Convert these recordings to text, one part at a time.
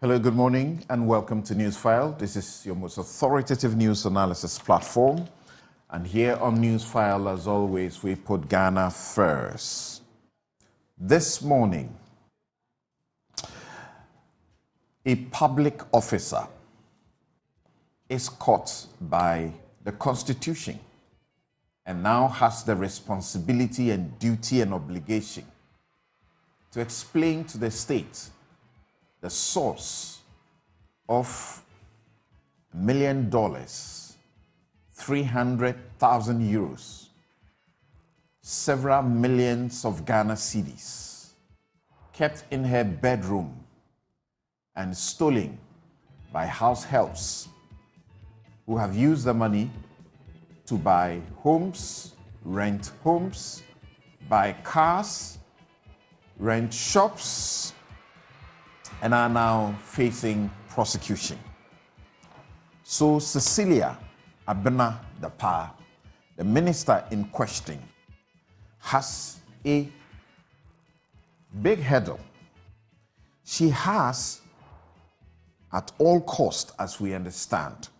Hello, good morning, and welcome to Newsfile. This is your most authoritative news analysis platform. And here on Newsfile, as always, we put Ghana first. This morning, a public officer is caught by the Constitution and now has the responsibility and duty and obligation to explain to the state the source of $1 million, 300,000 euros, several millions of Ghana cedis kept in her bedroom and stolen by house helps who have used the money to buy homes, rent homes, buy cars, rent shops, and are now facing prosecution. So Cecilia Dapaa, the minister in question, has a big hurdle. She has, at all cost, as we understand,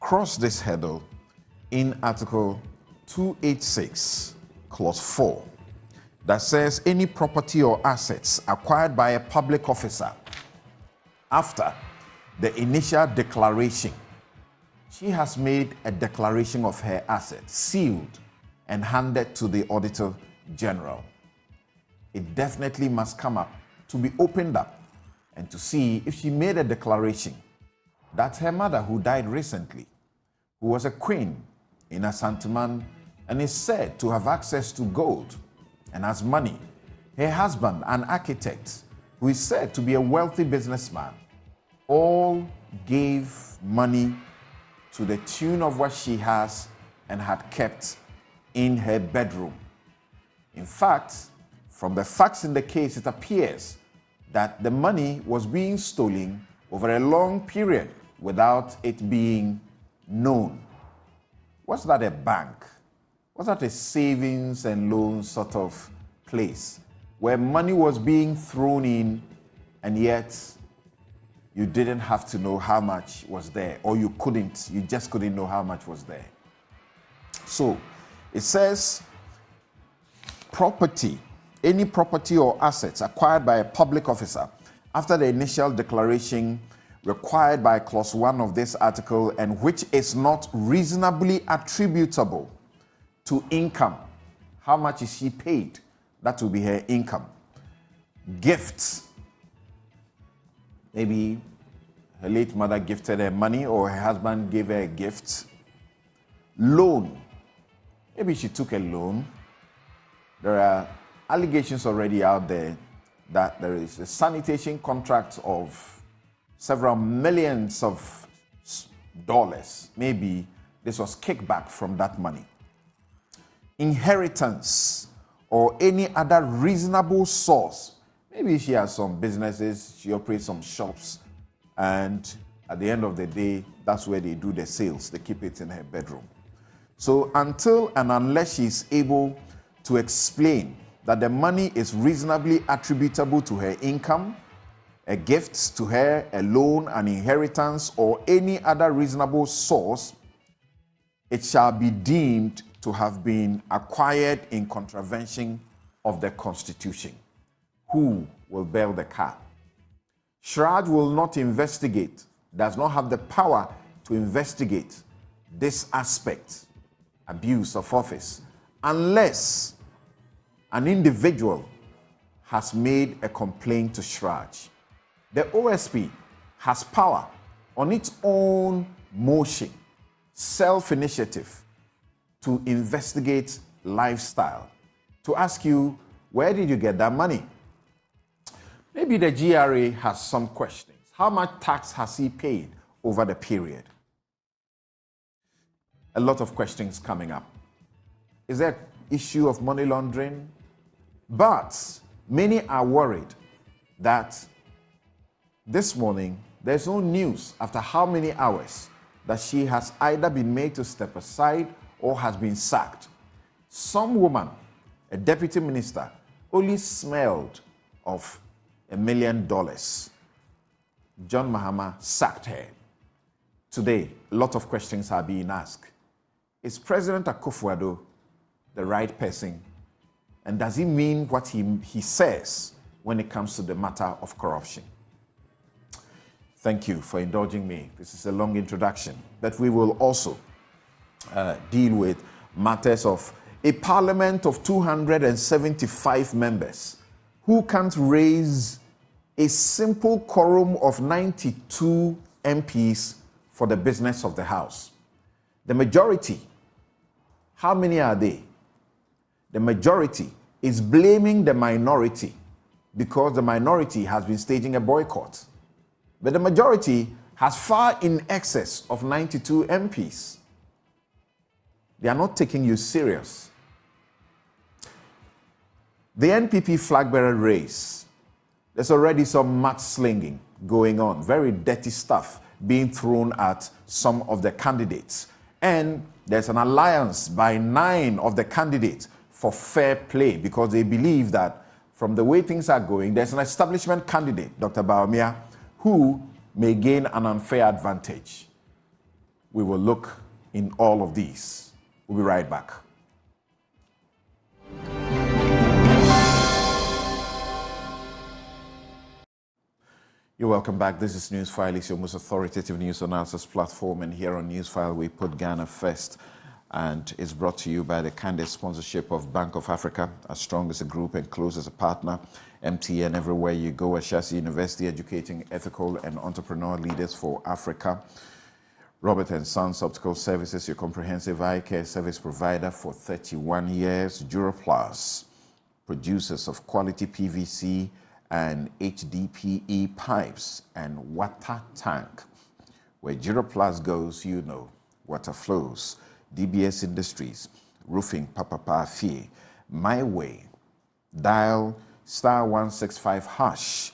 crossed this hurdle in Article 286, Clause 4, that says any property or assets acquired by a public officer after the initial declaration. She has made a declaration of her assets, sealed and handed to the Auditor General. It definitely must come up to be opened up and to see if she made a declaration that her mother, who died recently, who was a queen in Asanteman and is said to have access to gold and has money, her husband, an architect, who is said to be a wealthy businessman, all gave money to the tune of what she has and had kept in her bedroom. In fact, from the facts in the case, it appears that the money was being stolen over a long period without it being known. What's that, a bank? Was that a savings and loan sort of place where money was being thrown in and yet you didn't have to know how much was there, or you just couldn't know how much was there? So it says any property or assets acquired by a public officer after the initial declaration required by Clause 1 of this article and which is not reasonably attributable to income. How much is she paid? That will be her income. Gifts. Maybe her late mother gifted her money or her husband gave her a gift. Loan. Maybe she took a loan. There are allegations already out there that there is a sanitation contract of several millions of dollars. Maybe this was kickback from that money. Inheritance or any other reasonable source. Maybe she has some businesses, she operates some shops, and at the end of the day, that's where they do the sales. They keep it in her bedroom. So until and unless she's able to explain that the money is reasonably attributable to her income, a gift to her, a loan, an inheritance, or any other reasonable source, it shall be deemed to have been acquired in contravention of the Constitution. Who will bail the cat? Shraj will not investigate, does not have the power to investigate this aspect, abuse of office, unless an individual has made a complaint to Shraj. The OSP has power on its own motion, self-initiative, to investigate lifestyle, to ask you, where did you get that money? Maybe the GRA has some questions. How much tax has he paid over the period? A lot of questions coming up. Is there an issue of money laundering? But many are worried that this morning there's no news after how many hours that she has either been made to step aside or has been sacked. Some woman, a deputy minister, only smelled of $1 million John Mahama sacked her. Today, a lot of questions are being asked. Is President Akufo-Addo the right person? And does he mean what he says when it comes to the matter of corruption? Thank you for indulging me. This is a long introduction, but we will also deal with matters of a parliament of 275 members who can't raise a simple quorum of 92 MPs for the business of the House. The majority, how many are they? The majority is blaming the minority because the minority has been staging a boycott. But the majority has far in excess of 92 MPs. They are not taking you serious. The NPP flag bearer race, there's already some mudslinging going on, very dirty stuff being thrown at some of the candidates. And there's an alliance by 9 of the candidates for fair play because they believe that from the way things are going, there's an establishment candidate, Dr. Bawumia, who may gain an unfair advantage. We will look in all of these. We'll be right back. You're welcome back. This is Newsfile. It's your most authoritative news analysis platform. And here on Newsfile, we put Ghana first. And it's brought to you by the candid sponsorship of Bank of Africa, as strong as a group and close as a partner. MTN, everywhere you go. Ashasi University, educating ethical and entrepreneurial leaders for Africa. Robert & Sons Optical Services, your comprehensive eye care service provider for 31 years. Duroplus, producers of quality PVC and HDPE pipes and water tank. Where Duroplus goes, you know, water flows. DBS Industries, roofing, Papa Fee, My Way. Dial *165#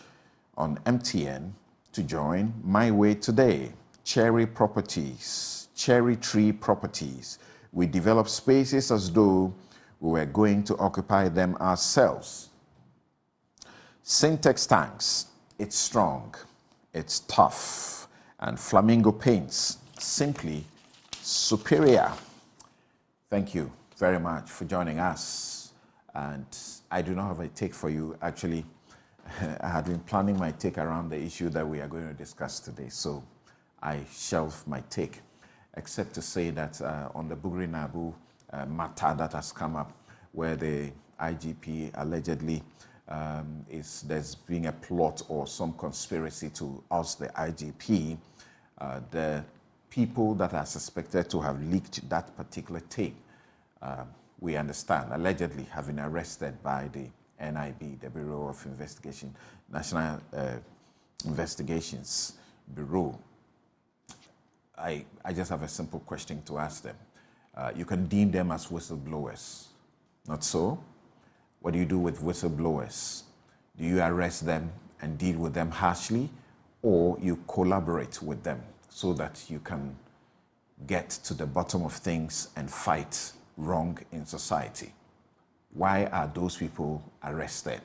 on MTN to join My Way today. Cherry Properties, Cherry Tree Properties. We develop spaces as though we were going to occupy them ourselves. Syntex tanks, it's strong, it's tough, and Flamingo paints, simply superior. Thank you very much for joining us. And I do not have a take for you. Actually, I had been planning my take around the issue that we are going to discuss today, so I shelved my take, except to say that on the Bugri Nabu matter that has come up, where the IGP allegedly there's been a plot or some conspiracy to oust the IGP, the people that are suspected to have leaked that particular tape, we understand, allegedly have been arrested by the NIB, the Bureau of Investigation, National Investigations Bureau. I just have a simple question to ask them. You can deem them as whistleblowers, not so? What do you do with whistleblowers? Do you arrest them and deal with them harshly, or you collaborate with them so that you can get to the bottom of things and fight wrong in society? Why are those people arrested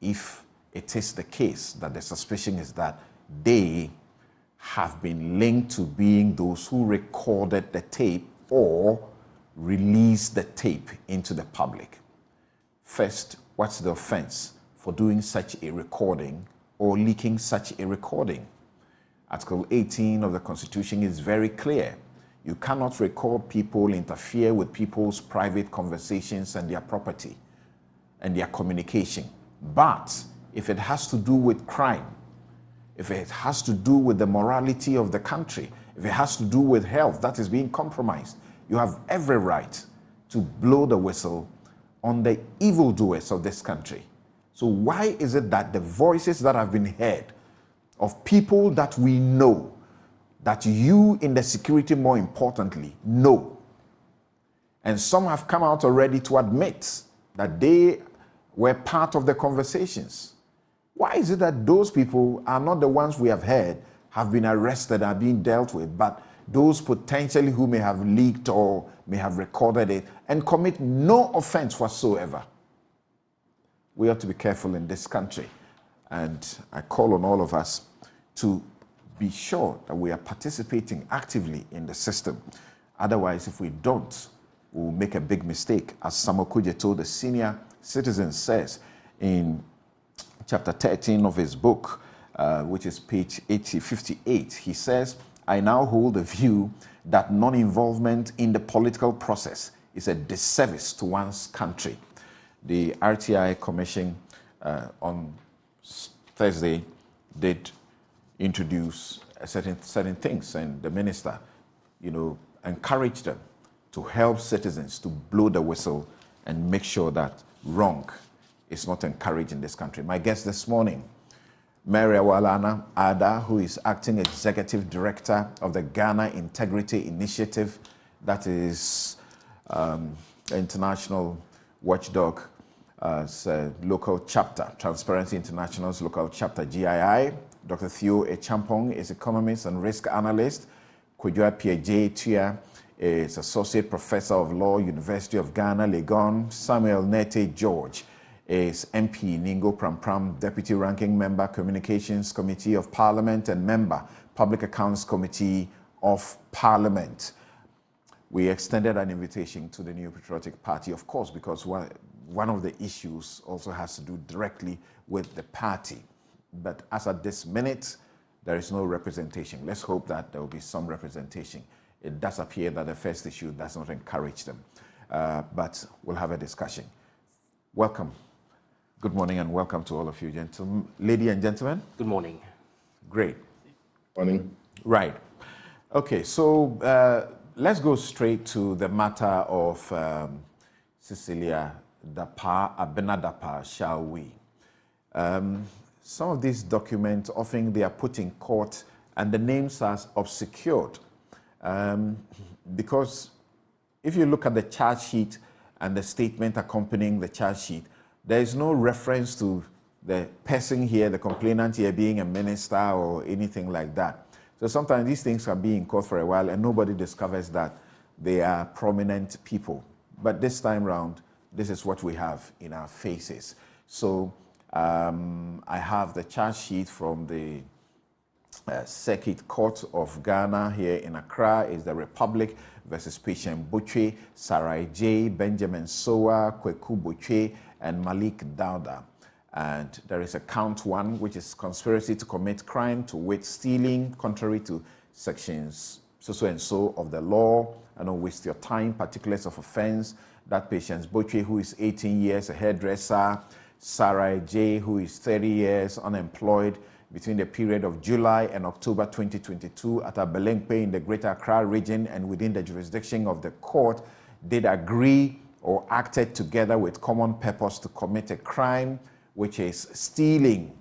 if it is the case that the suspicion is that they have been linked to being those who recorded the tape or released the tape into the public? First, what's the offense for doing such a recording or leaking such a recording? Article 18 of the Constitution is very clear. You cannot record people, interfere with people's private conversations and their property and their communication. But if it has to do with crime, if it has to do with the morality of the country, if it has to do with health that is being compromised, you have every right to blow the whistle on the evildoers of this country. So why is it that the voices that have been heard of people that we know, that you in the security more importantly know, and some have come out already to admit that they were part of the conversations, why is it that those people are not the ones we have heard have been arrested, are being dealt with, but those potentially who may have leaked or may have recorded it and commit no offense whatsoever? We ought to be careful in this country. And I call on all of us to be sure that we are participating actively in the system. Otherwise, if we don't, we'll make a big mistake. As Samuel Kuje told the senior citizen says in chapter 13 of his book, which is page 58, he says, I now hold the view that non-involvement in the political process is a disservice to one's country. The RTI Commission on Thursday did introduce certain things, and the minister, encouraged them to help citizens to blow the whistle and make sure that wrong is not encouraged in this country. My guest this morning, Mary Awalana Ada, who is acting executive director of the Ghana Integrity Initiative, that is an international watchdog local chapter, Transparency International's local chapter, GII. Dr. Theo Echampong is economist and risk analyst. Kwadwo Appiah Tua is associate professor of law, University of Ghana, Legon. Samuel Nete George is MP, Ningo Prampram, deputy ranking member, Communications Committee of Parliament, and member, Public Accounts Committee of Parliament. We extended an invitation to the New Patriotic Party, of course, because one of the issues also has to do directly with the party. But as at this minute, there is no representation. Let's hope that there will be some representation. It does appear that the first issue does not encourage them. But we'll have a discussion. Welcome. Good morning and welcome to all of you, gentlemen, ladies and gentlemen. Good morning. Great. Morning. Right. Okay, so let's go straight to the matter of Cecilia Dapaa, Abena Dapaa, shall we? Some of these documents, often they are put in court and the names are obscured. Because if you look at the charge sheet and the statement accompanying the charge sheet, there is no reference to the person here, the complainant here, being a minister or anything like that. So sometimes these things can be in court for a while and nobody discovers that they are prominent people. But this time round, this is what we have in our faces. So I have the charge sheet from the Circuit Court of Ghana here in Accra. Is the Republic versus Patient Botwe, Sarai J, Benjamin Sowa, Kweku Botwe, and Malik Dauda. And there is a count one, which is conspiracy to commit crime, to wit stealing, contrary to sections so and so of the law. I don't waste your time. Particulars of offense. That Patient Botwe, who is 18 years, a hairdresser. Sarai J, who is 30 years, unemployed, between the period of July and October 2022 at Abelenkpe in the Greater Accra region and within the jurisdiction of the court, did agree or acted together with common purpose to commit a crime, which is stealing.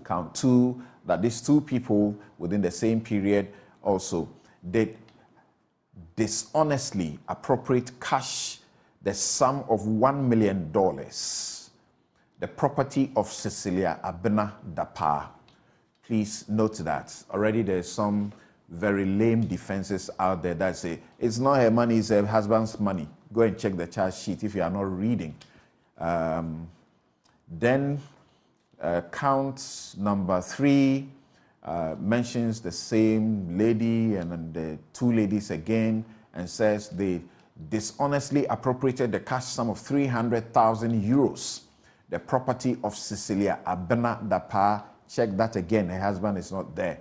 Count two, that these two people within the same period also did dishonestly appropriate cash, the sum of $1 million, the property of Cecilia Abena Dapaa. Please note that already there's some very lame defenses out there that say it's not her money, it's her husband's money. Go and check the charge sheet if you are not reading. Then count number 3 mentions the same lady and the two ladies again and says they dishonestly appropriated the cash sum of 300,000 euros, the property of Cecilia Abena Dapaa. Check that again, her husband is not there.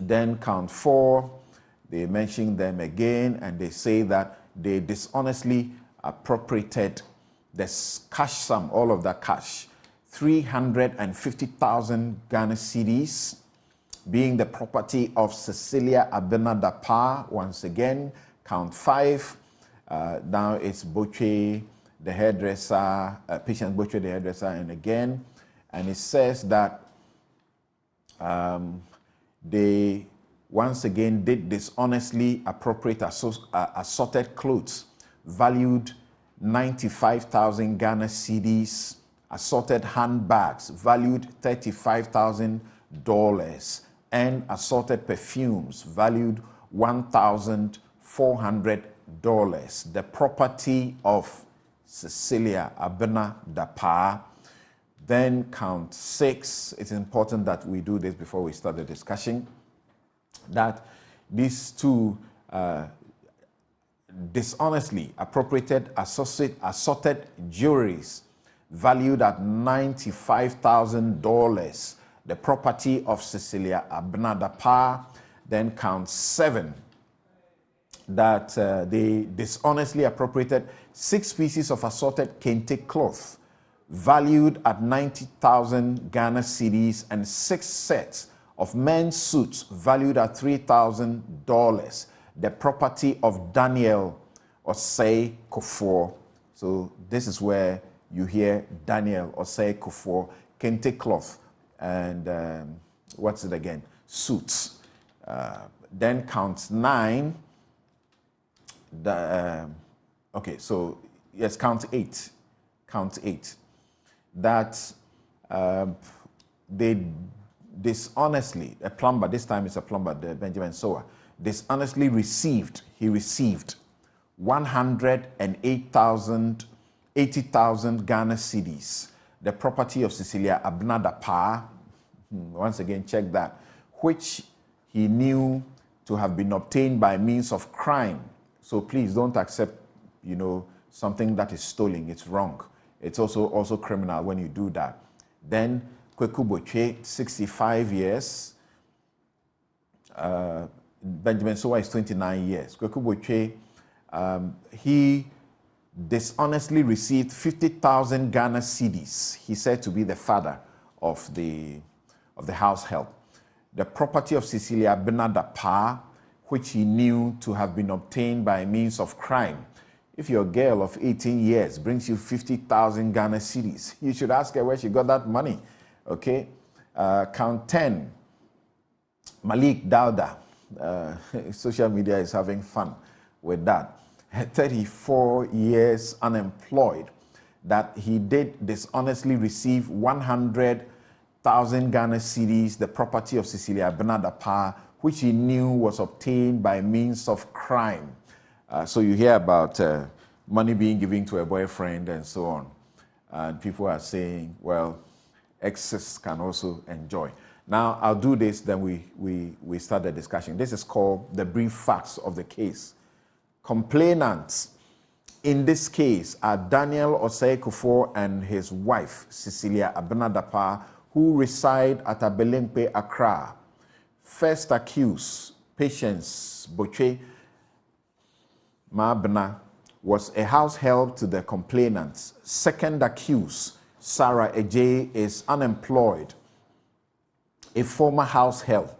Then count 4, they mention them again and they say that they dishonestly appropriated the cash sum, all of that cash, 350,000 Ghana cedis, being the property of Cecilia Abena Dapaa. Once again, count 5. Now it's Botwe, the hairdresser, Patient Botwe, the hairdresser, and again. And it says that they once again did dishonestly appropriate assorted clothes valued 95,000 Ghana cedis, assorted handbags valued $35,000, and assorted perfumes valued $1,400. The property of Cecilia Abena Dapaa, Then count 6. It's important that we do this before we start the discussion, that these two dishonestly appropriated assorted jewelries valued at $95,000, the property of Cecilia Dapaa. Then count 7, that they dishonestly appropriated 6 pieces of assorted kente cloth valued at 90,000 Ghana cedis and 6 sets of men's suits valued at $3,000, the property of Daniel Osei Kufuor. So this is where you hear Daniel Osei Kufuor, kente cloth, and what's it again? Suits. Then count 9. Okay, so yes, count 8. Count 8. That they dishonestly, a plumber, this time it's a plumber, the Benjamin Sowa, dishonestly received 80,000 Ghana cedis, the property of Cecilia Dapaa. Once again, check that, which he knew to have been obtained by means of crime. So please don't accept, something that is stolen. It's wrong. It's also criminal when you do that. Then Kweku Boche, 65 years. Benjamin Sowa is 29 years. Kweku Boche, he dishonestly received 50,000 Ghana cedis. He said to be the father of the house help. The property of Cecilia Dapaa, which he knew to have been obtained by means of crime. If your girl of 18 years brings you 50,000 Ghana cedis, you should ask her where she got that money. Okay? Count 10. Malik Dauda. Social media is having fun with that. 34 years unemployed. That he did dishonestly receive 100,000 Ghana cedis, the property of Cecilia Dapaa, which he knew was obtained by means of crime. So you hear about money being given to a boyfriend and so on. And people are saying, well, exes can also enjoy. Now, I'll do this, then we start the discussion. This is called the brief facts of the case. Complainants in this case are Daniel Osei Kufuor and his wife, Cecilia Dapaa, who reside at Abelempe, Accra. First accused, Patience Boche Mabna, was a house help to the complainants. Second accused, Sarah Ejay, is unemployed, a former house help.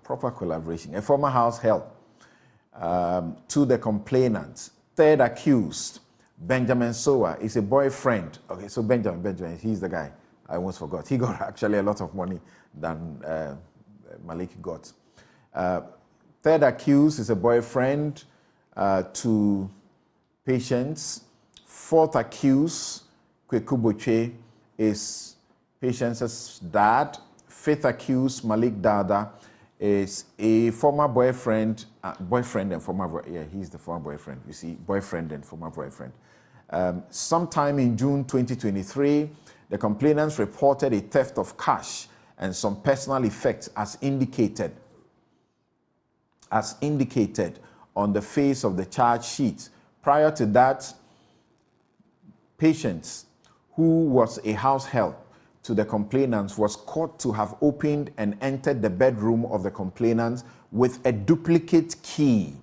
Proper collaboration, a former house help to the complainants. Third accused, Benjamin Sowa, is a boyfriend. Okay, so Benjamin, he's the guy. I almost forgot. He got actually a lot of money than Malik got. Third accused is a boyfriend to Patience. Fourth accused, Kweku Boche, is Patience's dad. Fifth accused, Malik Dauda, is a former boyfriend, he's the former boyfriend. You see, boyfriend and former boyfriend. Sometime in June 2023, the complainants reported a theft of cash and some personal effects as indicated on the face of the charge sheet. Prior to that, Patience, who was a house help to the complainants, was caught to have opened and entered the bedroom of the complainants with a duplicate key.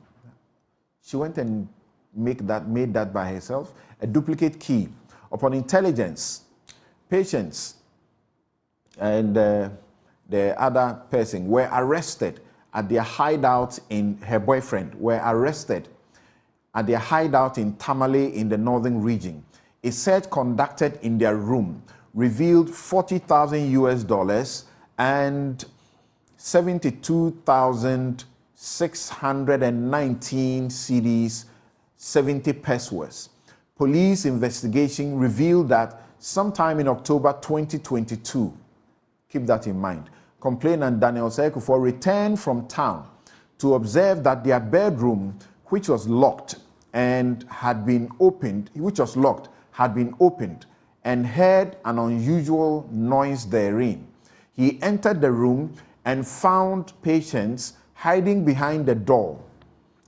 She went and made that by herself, a duplicate key. Upon intelligence, Patience and the other person were arrested at their hideout in her boyfriend, were arrested at their hideout in Tamale in the northern region. A search conducted in their room revealed $40,000 and 72,619 cedis, 70 pesos. Police investigation revealed that sometime in October 2022, keep that in mind, complainant Daniel Osei Kufuor returned from town to observe that their bedroom, which was locked and had been opened, had been opened and heard an unusual noise therein. He entered the room and found Patience hiding behind the door.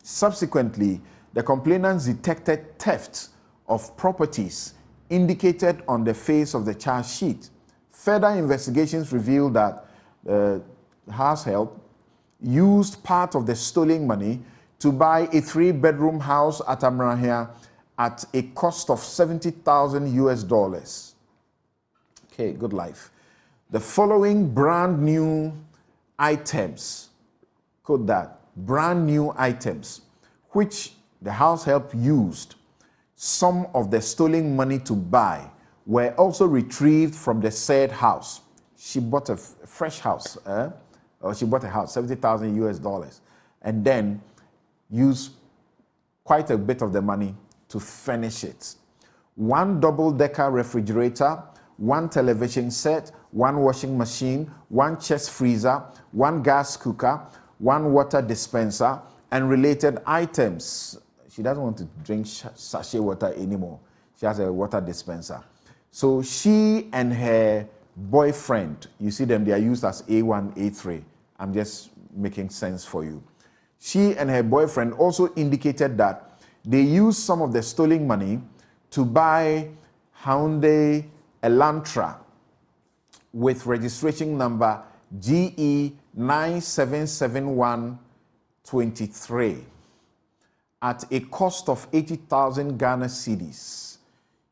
Subsequently, the complainants detected theft of properties indicated on the face of the charge sheet. Further investigations revealed that the house help used part of the stolen money to buy a 3-bedroom house at Amrahia at a cost of $70,000. Okay, good life. The following brand new items, quote that, brand new items, which the house help used some of the stolen money to buy, were also retrieved from the said house. She bought a fresh house, or she bought a house, $70,000, and then used quite a bit of the money to furnish it. 1 double-decker refrigerator, 1 television set, 1 washing machine, 1 chest freezer, 1 gas cooker, 1 water dispenser, and related items. She doesn't want to drink sachet water anymore. She has a water dispenser. So she and her boyfriend, you see them, they are used as A1, A3. I'm just making sense for you. She and her boyfriend also indicated that they used some of the stolen money to buy Hyundai Elantra with registration number GE 977123 at a cost of 80,000 Ghana cedis.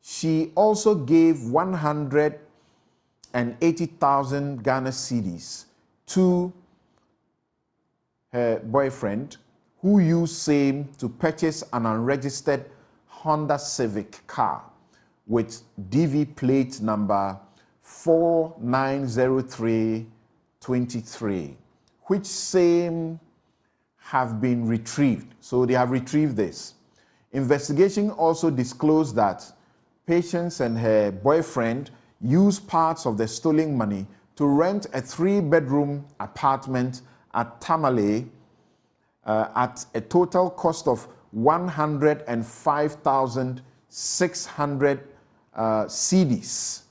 She also gave 180,000 Ghana cedis to her boyfriend, who used same to purchase an unregistered Honda Civic car with DV plate number 490323, which same have been retrieved. So they have retrieved this. Investigation also disclosed that Patience and her boyfriend used parts of the stolen money to rent a 3-bedroom apartment at Tamale at a total cost of 105,600 cedis.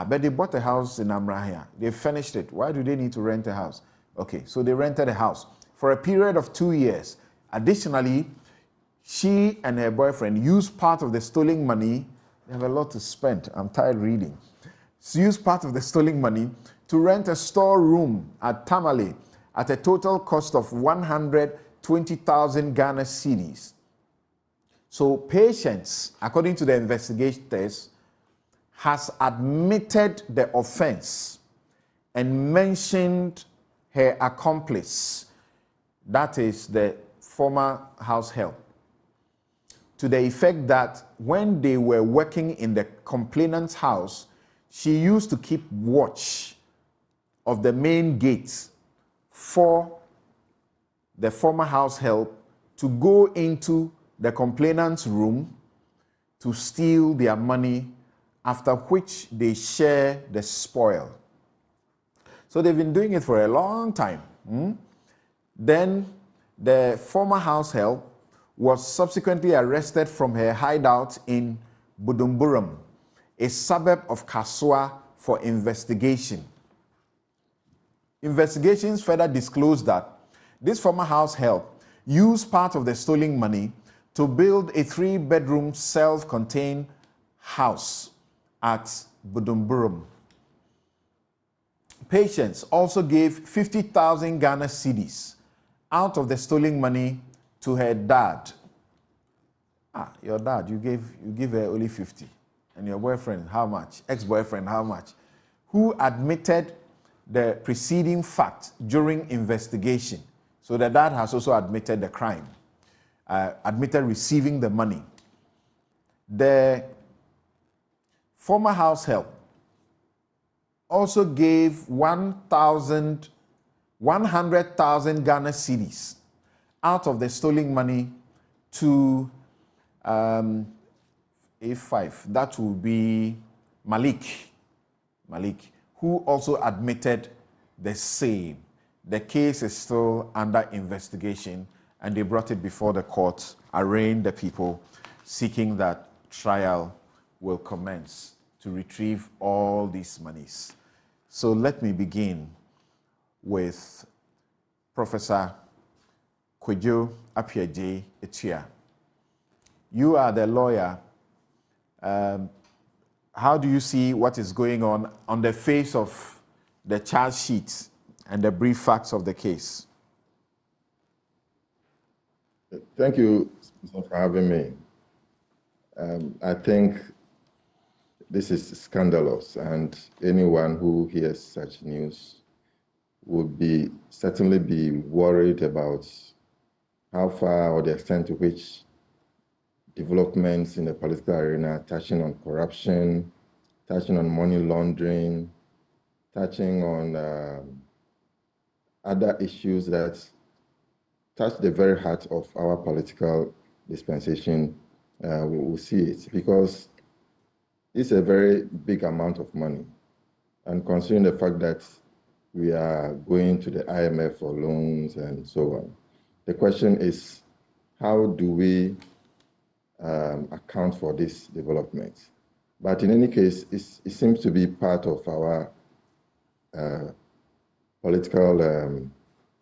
But they bought a house in Amrahia. They furnished it. Why do they need to rent a house? Okay, so they rented a house for a period of 2 years. Additionally, she and her boyfriend used part of the stolen money. They have a lot to spend. I'm tired reading. She used part of the stolen money to rent a storeroom at Tamale at a total cost of 120,000 Ghana cedis. So Patience, according to the investigators, has admitted the offense and mentioned her accomplice, that is the former house help, to the effect that when they were working in the complainant's house, she used to keep watch of the main gate for the former house help to go into the complainant's room to steal their money, after which they share the spoil. So they've been doing it for a long time. Then the former house help was subsequently arrested from her hideout in Budumburam, a suburb of Kasua, for investigation. Investigations further disclosed that this former house help used part of the stolen money to build a 3-bedroom self-contained house at Budumburam. Patience also gave 50,000 Ghana cedis out of the stolen money to her dad. Your dad, you give her only 50. And your boyfriend, how much? Ex-boyfriend, how much? Who admitted the preceding fact during investigation. So the dad has also admitted the crime, admitted receiving the money. The former house help also gave 100,000 Ghana cedis out of the stolen money to A5. That will be Malik, who also admitted the same. The case is still under investigation, and they brought it before the court, arraigned the people, seeking that trial will commence to retrieve all these monies. So let me begin with Professor Kwadwo Appiagyei Etua. You are the lawyer. How do you see what is going on the face of the charge sheet and the brief facts of the case? Thank you for having me. I think this is scandalous, and anyone who hears such news would certainly be worried about how far or the extent to which developments in the political arena touching on corruption, touching on money laundering, touching on other issues that touch the very heart of our political dispensation, we will see it, because it's a very big amount of money. And considering the fact that we are going to the IMF for loans and so on, the question is, how do we account for this development? But in any case, it seems to be part of our political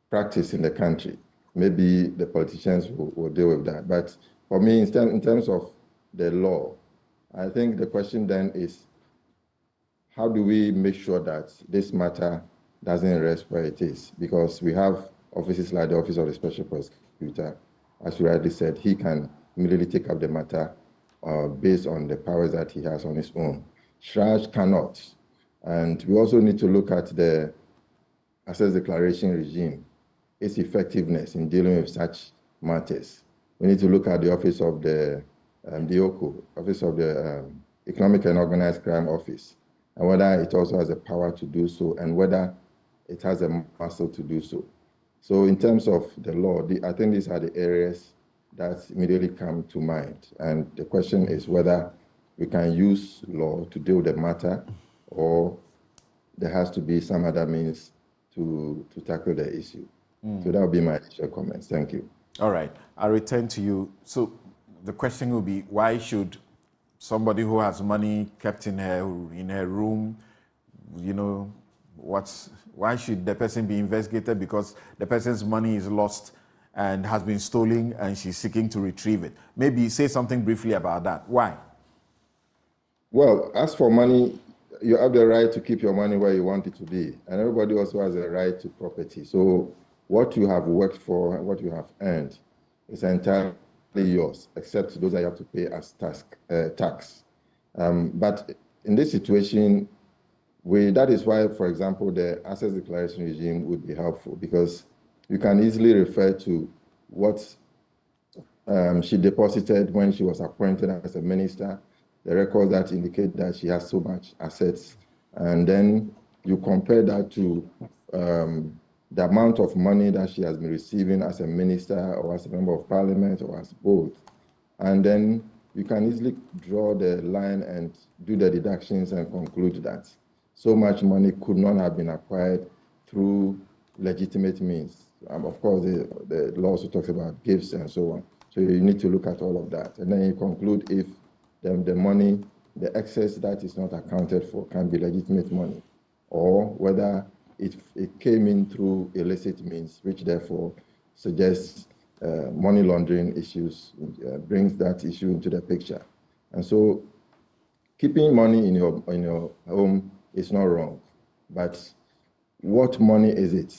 practice in the country. Maybe the politicians will deal with that. But for me, in terms of the law, I think the question then is, how do we make sure that this matter doesn't rest where it is? Because we have offices like the Office of the Special Prosecutor. As you rightly said, he can immediately take up the matter based on the powers that he has on his own. SHRAJ cannot. And we also need to look at the access declaration regime, its effectiveness in dealing with such matters. We need to look at the Office of the OCO, Office of the Economic and Organized Crime Office, and whether it also has the power to do so, and whether it has a muscle to do so. So in terms of the law, I think these are the areas that immediately come to mind. And the question is whether we can use law to deal with the matter, or there has to be some other means to tackle the issue. So that would be my initial comments. Thank you. All right, I'll return to you. So the question will be, why should somebody who has money kept in her room, why should the person be investigated because the person's money is lost and has been stolen and she's seeking to retrieve it? Maybe say something briefly about that. Why? Well, as for money, you have the right to keep your money where you want it to be, and everybody also has a right to property. So what you have worked for, what you have earned, is entirely yours, except those that you have to pay as tax. But in this situation, that is why, for example, the access declaration regime would be helpful, because you can easily refer to what she deposited when she was appointed as a minister, the records that indicate that she has so much assets, and then you compare that to the amount of money that she has been receiving as a minister or as a member of parliament or as both. And then you can easily draw the line and do the deductions and conclude that so much money could not have been acquired through legitimate means. Of course, the law also talks about gifts and so on. So you need to look at all of that. And then you conclude if the money, the excess that is not accounted for can be legitimate money, or whether it came in through illicit means, which therefore suggests money laundering issues, brings that issue into the picture. And so keeping money in your home is not wrong, but what money is it?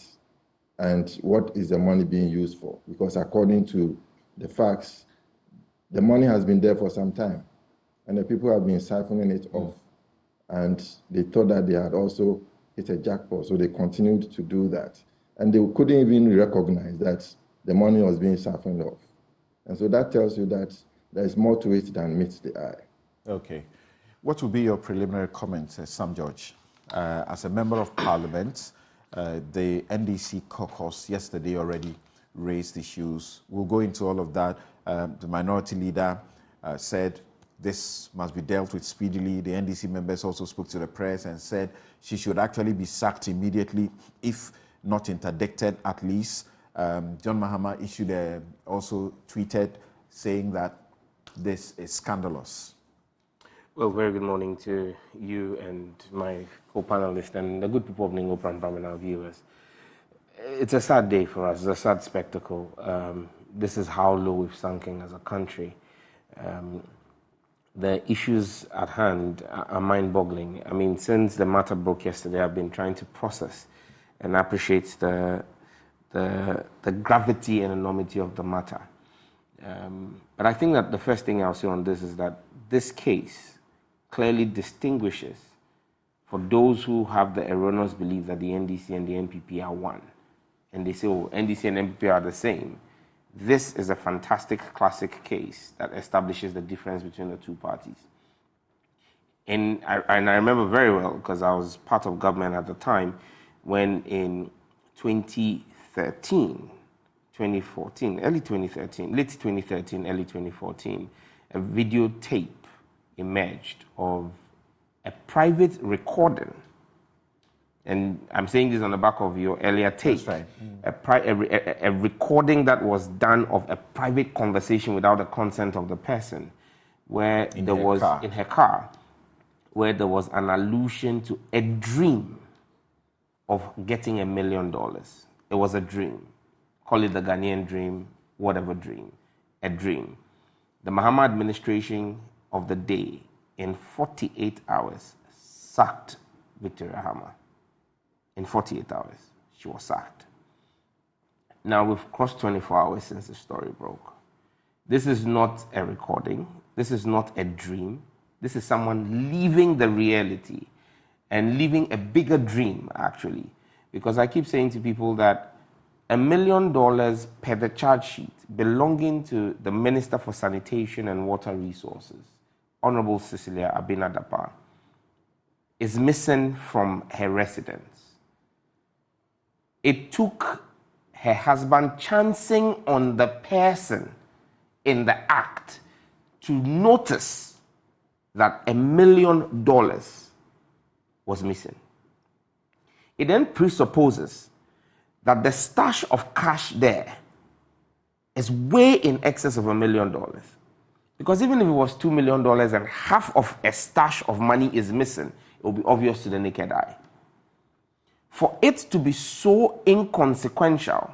And what is the money being used for? Because according to the facts, the money has been there for some time, and the people have been siphoning it off. And they thought that they had also hit a jackpot, so they continued to do that. And they couldn't even recognize that the money was being siphoned off. And so that tells you that there is more to it than meets the eye. Okay. What will be your preliminary comments, Sam George? As a member of Parliament, the NDC caucus yesterday already raised issues. We'll go into all of that. The minority leader said this must be dealt with speedily. The NDC members also spoke to the press and said she should actually be sacked immediately, if not interdicted at least. John Mahama also tweeted saying that this is scandalous. Well, very good morning to you and my co-panelists and the good people of Ningopran and our viewers. It's a sad day for us, it's a sad spectacle. This is how low we've sunken as a country. The issues at hand are mind-boggling. I mean, since the matter broke yesterday, I've been trying to process and appreciate the gravity and enormity of the matter. But I think that the first thing I'll say on this is that this case clearly distinguishes for those who have the erroneous belief that the NDC and the NPP are one. And they say, oh, NDC and NPP are the same. This is a fantastic classic case that establishes the difference between the two parties. And I remember very well, because I was part of government at the time, when in 2013, 2014, early 2013, late 2013, early 2014, a videotape emerged of a private recording. And I'm saying this on the back of your earlier take. That's right. A recording that was done of a private conversation without the consent of the person, where in her car, where there was an allusion to a dream of getting $1 million. It was a dream. Call it the Ghanaian dream, whatever dream, a dream. The Mahama administration of the day, in 48 hours, sacked Victoria Hammer. In 48 hours, she was sacked. Now we've crossed 24 hours since the story broke. This is not a recording. This is not a dream. This is someone leaving the reality and living a bigger dream, actually. Because I keep saying to people that $1 million per the charge sheet belonging to the Minister for Sanitation and Water Resources, Honorable Cecilia Dapaa, is missing from her residence. It took her husband chancing on the person in the act to notice that $1 million was missing. It then presupposes that the stash of cash there is way in excess of $1 million. Because even if it was $2 million and half of a stash of money is missing, it will be obvious to the naked eye. For it to be so inconsequential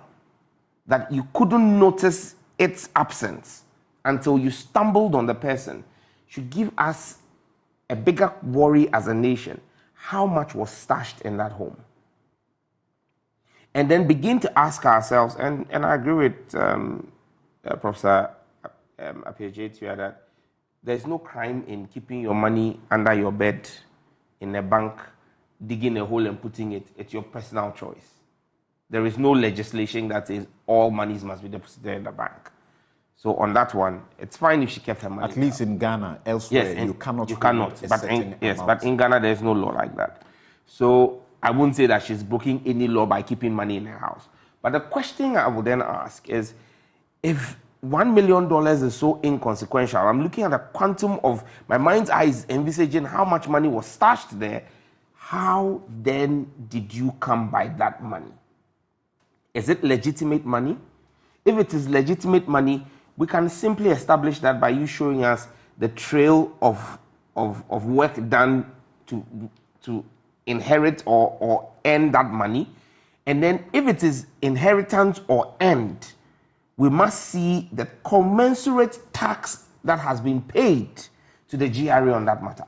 that you couldn't notice its absence until you stumbled on the person should give us a bigger worry as a nation. How much was stashed in that home? And then begin to ask ourselves, and I agree with Professor Apiajetua that there's no crime in keeping your money under your bed in a bank, digging a hole and putting it. It's your personal choice. There is no legislation that says all monies must be deposited in the bank. So on that one, it's fine if she kept her money. At least in Ghana, elsewhere, yes, you cannot. But in Ghana, there's no law like that. So I wouldn't say that she's breaking any law by keeping money in her house. But the question I would then ask is, if $1 million is so inconsequential, I'm looking at the quantum of my mind's eye is envisaging how much money was stashed there. How then did you come by that money? Is it legitimate money? If it is legitimate money, we can simply establish that by you showing us the trail of work done to inherit or earn that money. And then if it is inheritance or earned, we must see the commensurate tax that has been paid to the GRA on that matter.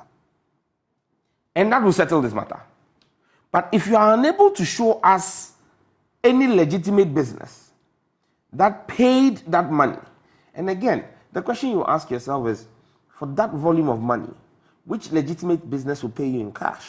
And that will settle this matter. But if you are unable to show us any legitimate business that paid that money, and again, the question you ask yourself is, for that volume of money, which legitimate business will pay you in cash?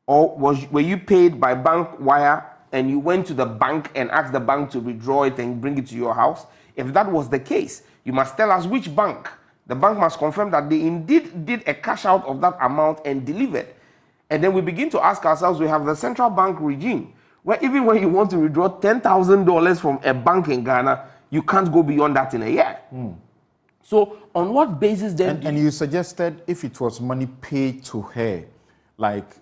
Or were you paid by bank wire and you went to the bank and asked the bank to withdraw it and bring it to your house? If that was the case, you must tell us which bank. The bank must confirm that they indeed did a cash out of that amount and delivered. And then we begin to ask ourselves, we have the central bank regime, where even when you want to withdraw $10,000 from a bank in Ghana, you can't go beyond that in a year. So on what basis then? And you suggested if it was money paid to her, like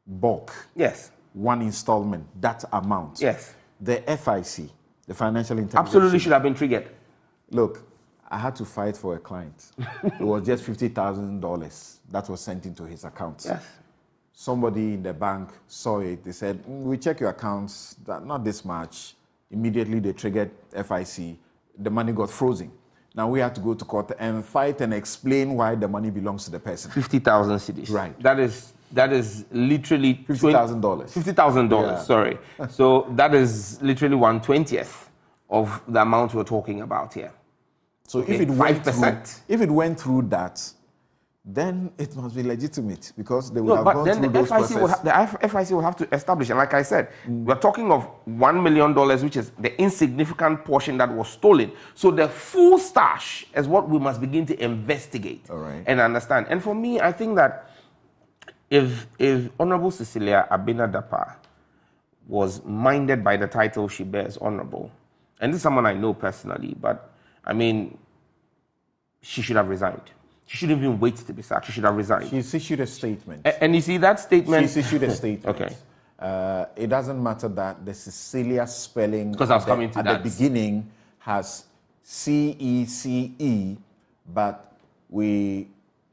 bulk, yes, one installment, that amount, yes, the FIC, the Financial Intelligence, absolutely should have been triggered. Look, I had to fight for a client. It was just $50,000 that was sent into his account. Yes. Somebody in the bank saw it. They said, we check your accounts, not this much. Immediately they triggered FIC. The money got frozen. Now we had to go to court and fight and explain why the money belongs to the person. 50,000 cedis. Right. That is literally $50,000. $50,000, sorry. So that is literally 1/20th of the amount we're talking about here. So if it went through that, then it must be legitimate because they would have gone through those processes. The FIC will have to establish, and like I said, we're talking of $1 million, which is the insignificant portion that was stolen. So the full stash is what we must begin to investigate and understand. And for me, I think that if Honorable Cecilia Dapaa was minded by the title she bears, Honorable, and this is someone I know personally, but I mean, she should have resigned. She shouldn't even wait to be sacked. She should have resigned. She's issued a statement. And you see that statement? She's issued a statement. Okay. It doesn't matter that the Cecilia spelling because I was coming to at the beginning has CECE, but we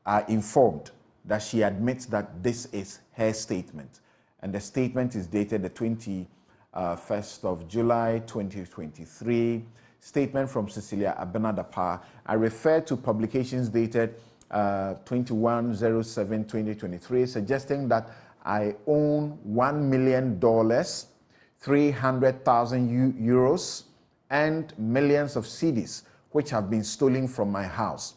are informed that she admits that this is her statement. And the statement is dated the 21st of July, 2023. Statement from Cecilia Dapaa. I refer to publications dated 21/07/2023, suggesting that I own $1 million, 300,000 euros, and millions of cedis, which have been stolen from my house.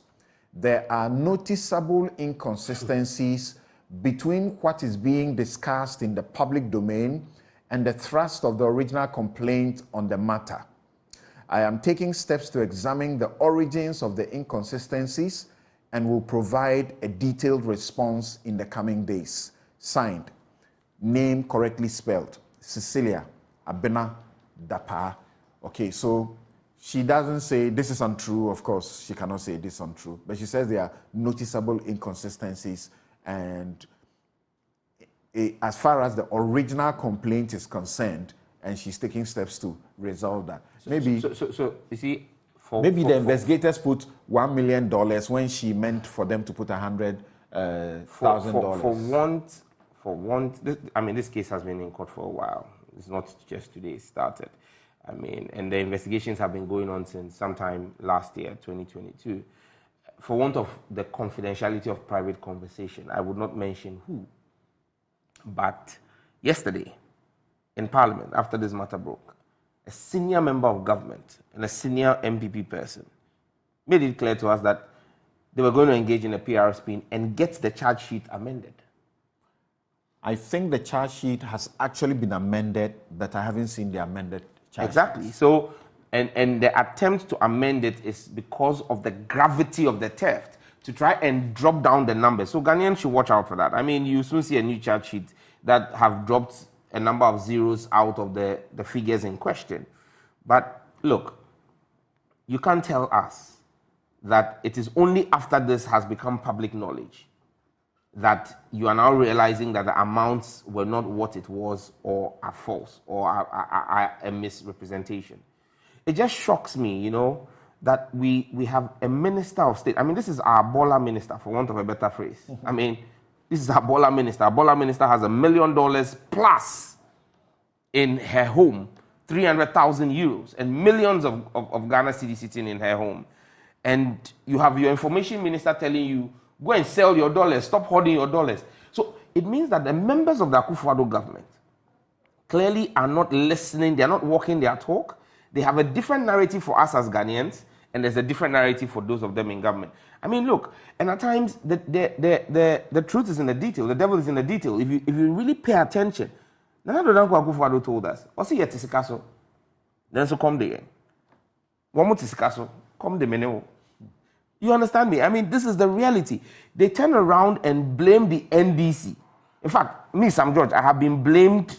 There are noticeable inconsistencies between what is being discussed in the public domain and the thrust of the original complaint on the matter. I am taking steps to examine the origins of the inconsistencies and will provide a detailed response in the coming days. Signed, name correctly spelled, Cecilia Dapaa. Okay, so she doesn't say this is untrue. Of course, she cannot say this is untrue, but she says there are noticeable inconsistencies, and as far as the original complaint is concerned, and she's taking steps to resolve that. Maybe so you see, the investigators put $1 million when she meant for them to put $100,000. For want, this case has been in court for a while. It's not just today it started. And the investigations have been going on since sometime last year, 2022. For want of the confidentiality of private conversation, I would not mention who. But yesterday, in Parliament, after this matter broke, a senior member of government and a senior MPP person made it clear to us that they were going to engage in a PR spin and get the charge sheet amended. I think the charge sheet has actually been amended, but I haven't seen the amended charge Exactly. sheet. So, and the attempt to amend it is because of the gravity of the theft, to try and drop down the numbers. So Ghanaians should watch out for that. You soon see a new charge sheet that have dropped a number of zeros out of the figures in question. But look, you can't tell us that it is only after this has become public knowledge that you are now realizing that the amounts were not what it was, or are false, or are a misrepresentation. It just shocks me, that we have a minister of state. This is our Bola minister, for want of a better phrase. This is our Bola minister. Our Bola minister has $1 million plus in her home, 300,000 euros, and millions of Ghana cedis sitting in her home. And you have your information minister telling you, go and sell your dollars, stop hoarding your dollars. So it means that the members of the Akufo-Addo government clearly are not listening, they're not walking their talk. They have a different narrative for us as Ghanaians, and there's a different narrative for those of them in government. Look, and at times, the truth is in the detail, the devil is in the detail. If you really pay attention, Nana Dankwa Akufo-Addo told us, "Osi yet tisikaso, then so come the one more tisikaso, come the menu." You understand me? This is the reality. They turn around and blame the NDC. In fact, me, Sam George, I have been blamed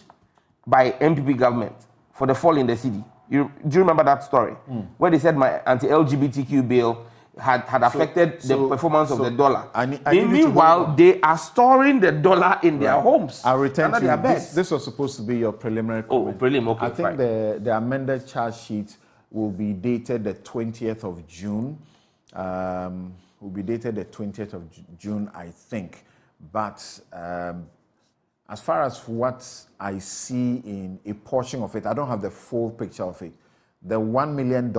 by MPP government for the fall in the city. Do you remember that story? Where they said my anti-LGBTQ bill had affected the performance of the dollar. Meanwhile, they are storing the dollar in their homes. I'll return to you. This was supposed to be your preliminary comment. Oh, prelim, okay. I think the amended charge sheet will be dated the 20th of June. will be dated the 20th of June, I think. But as far as what I see in a portion of it, I don't have the full picture of it. The $1 million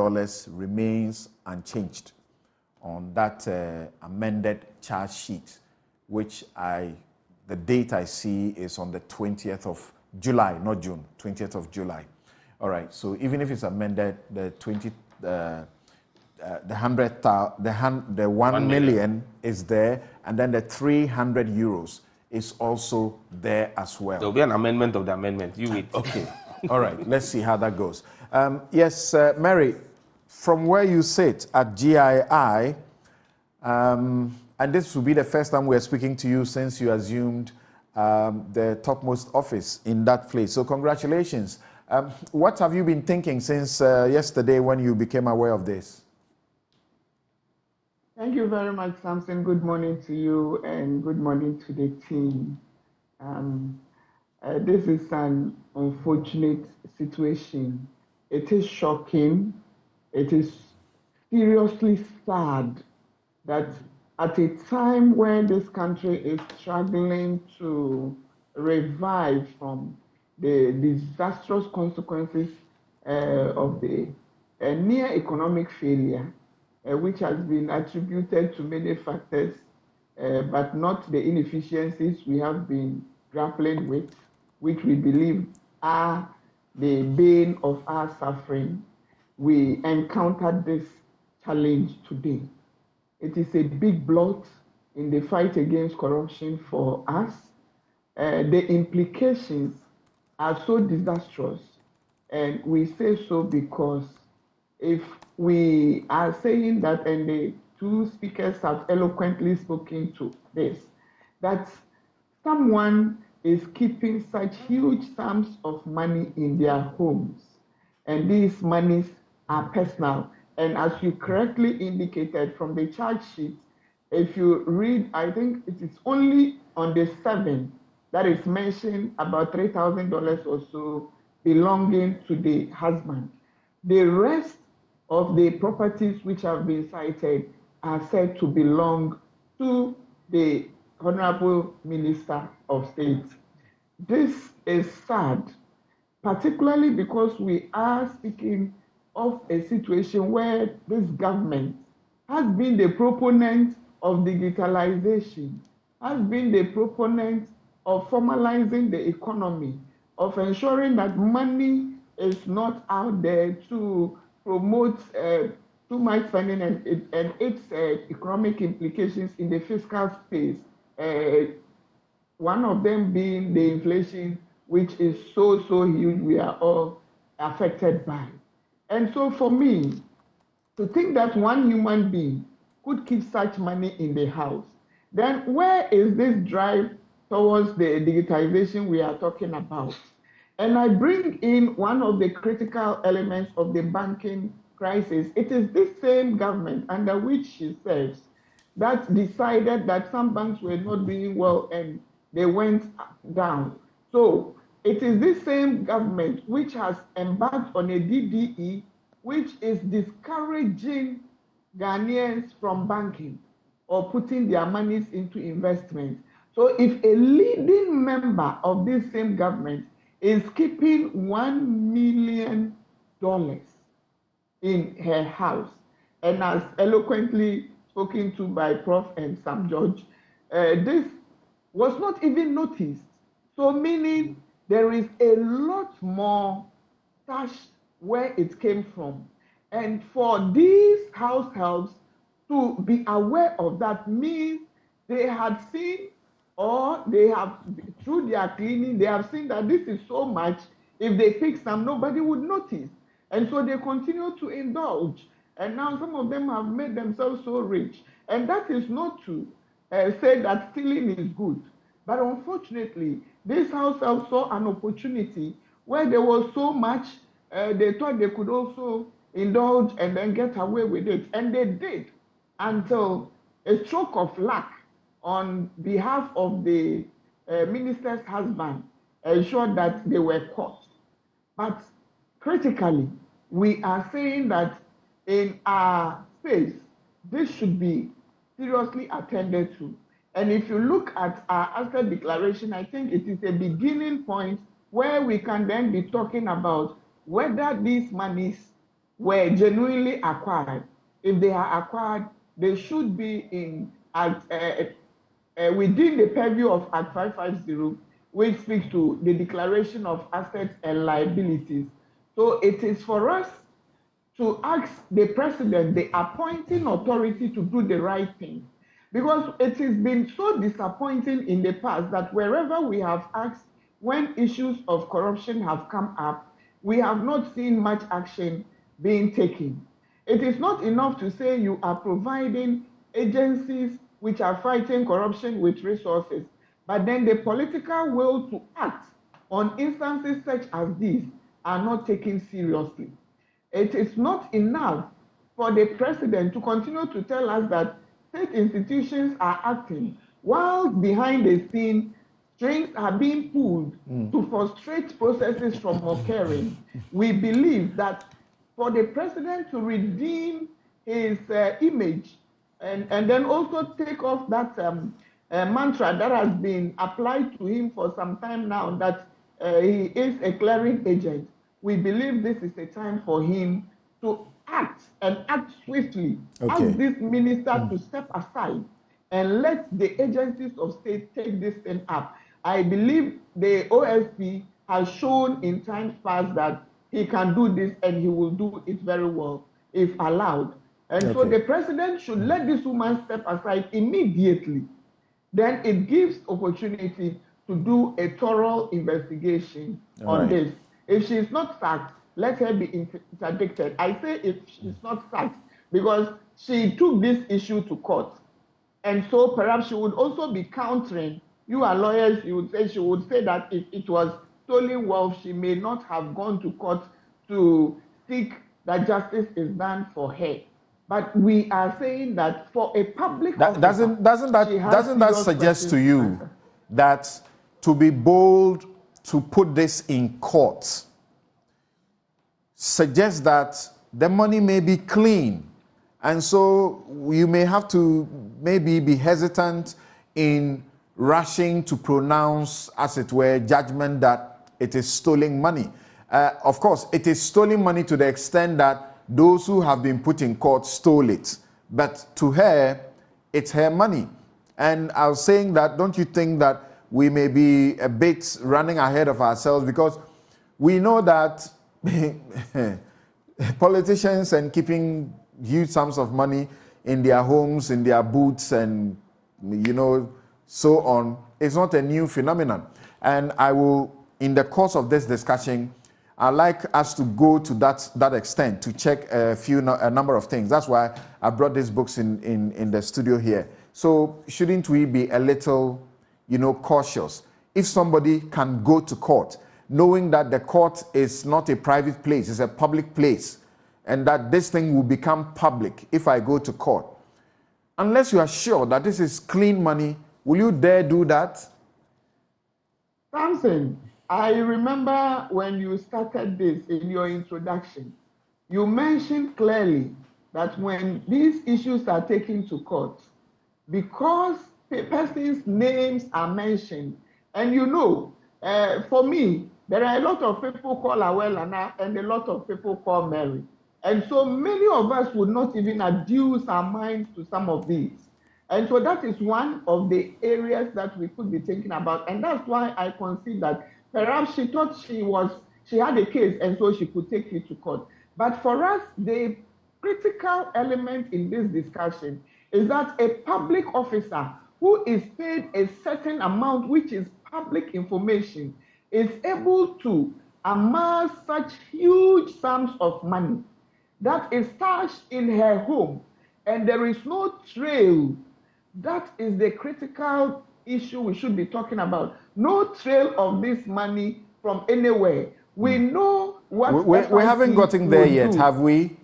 remains unchanged on that amended charge sheet, which the date I see is on the 20th of July, not June, 20th of July. All right, so even if it's amended, the 1 million is there, and then the 300 euros is also there as well. There'll be an amendment of the amendment. You wait. Okay. All right. Let's see how that goes. Yes, Mary, from where you sit at GII, and this will be the first time we're speaking to you since you assumed the topmost office in that place. So congratulations. What have you been thinking since yesterday when you became aware of this? Thank you very much, Samson. Good morning to you and good morning to the team. This is an unfortunate situation. It is shocking. It is seriously sad that at a time when this country is struggling to revive from the disastrous consequences of the near economic failure, which has been attributed to many factors, but not the inefficiencies we have been grappling with, which we believe are the bane of our suffering. We encountered this challenge today. It is a big blot in the fight against corruption for us. The implications are so disastrous, and we say so because if we are saying that, and the two speakers have eloquently spoken to this, that someone is keeping such huge sums of money in their homes, and these monies are personal. And as you correctly indicated from the charge sheet, if you read, I think it is only on the 7th that is mentioned about $3,000 or so belonging to the husband. The rest of the properties which have been cited are said to belong to the Honorable Minister of State. This is sad, particularly because we are speaking of a situation where this government has been the proponent of digitalization, has been the proponent of formalizing the economy, of ensuring that money is not out there to promote too much spending and its economic implications in the fiscal space. One of them being the inflation, which is so huge, we are all affected by. And so for me, to think that one human being could keep such money in the house, then where is this drive towards the digitization we are talking about? And I bring in one of the critical elements of the banking crisis. It is this same government under which she serves that decided that some banks were not doing well and they went down. So it is this same government which has embarked on a DDE which is discouraging Ghanaians from banking or putting their monies into investment. So if a leading member of this same government is keeping $1 million in her house, and as eloquently spoken to by Prof. and Sam George, this was not even noticed. So meaning there is a lot more cash where it came from. And for these households to be aware of that means they had seen, or they have, through their cleaning, they have seen that this is so much. If they pick some, nobody would notice. And so they continue to indulge. And now some of them have made themselves so rich. And that is not to say that stealing is good. But unfortunately, this household saw an opportunity where there was so much, they thought they could also indulge and then get away with it. And they did, until a stroke of luck on behalf of the minister's husband ensured that they were caught. But critically, we are saying that in our space, this should be seriously attended to. And if you look at our asset declaration, I think it is a beginning point where we can then be talking about whether these monies were genuinely acquired. If they are acquired, they should be within the purview of Act 550, which speaks to the declaration of assets and liabilities. So it is for us to ask the president, the appointing authority, to do the right thing. Because it has been so disappointing in the past that wherever we have asked, when issues of corruption have come up, we have not seen much action being taken. It is not enough to say you are providing agencies which are fighting corruption with resources, but then the political will to act on instances such as these are not taken seriously. It is not enough for the president to continue to tell us that state institutions are acting while behind the scene strings are being pulled to frustrate processes from occurring. We believe that for the president to redeem his image and then also take off that mantra that has been applied to him for some time now, that he is a clearing agent, we believe this is a time for him to act and act swiftly. Okay. Ask this minister to step aside and let the agencies of state take this thing up. I believe the OSP has shown in times past that he can do this and he will do it very well if allowed. And so the president should let this woman step aside immediately. Then it gives opportunity to do a thorough investigation on this. If she is not sacked, let her be interdicted. I say if she's not sacked because she took this issue to court. And so perhaps she would also be countering. You are lawyers, she would say that if it was stolen wealth, she may not have gone to court to seek that justice is done for her. But we are saying that for a public officer, doesn't that suggest to you that to be bold to put this in court suggests that the money may be clean, and so you may have to maybe be hesitant in rushing to pronounce, as it were, judgment that it is stolen money. Of course, it is stolen money to the extent that those who have been put in court stole it. But to her, it's her money. And I was saying that, don't you think that we may be a bit running ahead of ourselves, because we know that politicians and keeping huge sums of money in their homes, in their boots, and so on, is not a new phenomenon. And I will, in the course of this discussion, I'd like us to go to that extent to check a number of things. That's why I brought these books in the studio here. So shouldn't we be a little, cautious? If somebody can go to court, knowing that the court is not a private place, it's a public place, and that this thing will become public if I go to court, unless you are sure that this is clean money, will you dare do that? Samson, I remember when you started this in your introduction, you mentioned clearly that when these issues are taken to court, because the person's names are mentioned, and for me, there are a lot of people call Awelana and a lot of people call Mary. And so many of us would not even adduce our minds to some of these. And so that is one of the areas that we could be thinking about. And that's why I concede that perhaps she thought she had a case and so she could take it to court. But for us, the critical element in this discussion is that a public officer who is paid a certain amount, which is public information, is able to amass such huge sums of money that is stashed in her home, and there is no trail. That is the critical issue we should be talking about. No trail of this money from anywhere. We know what we haven't gotten there yet, have we?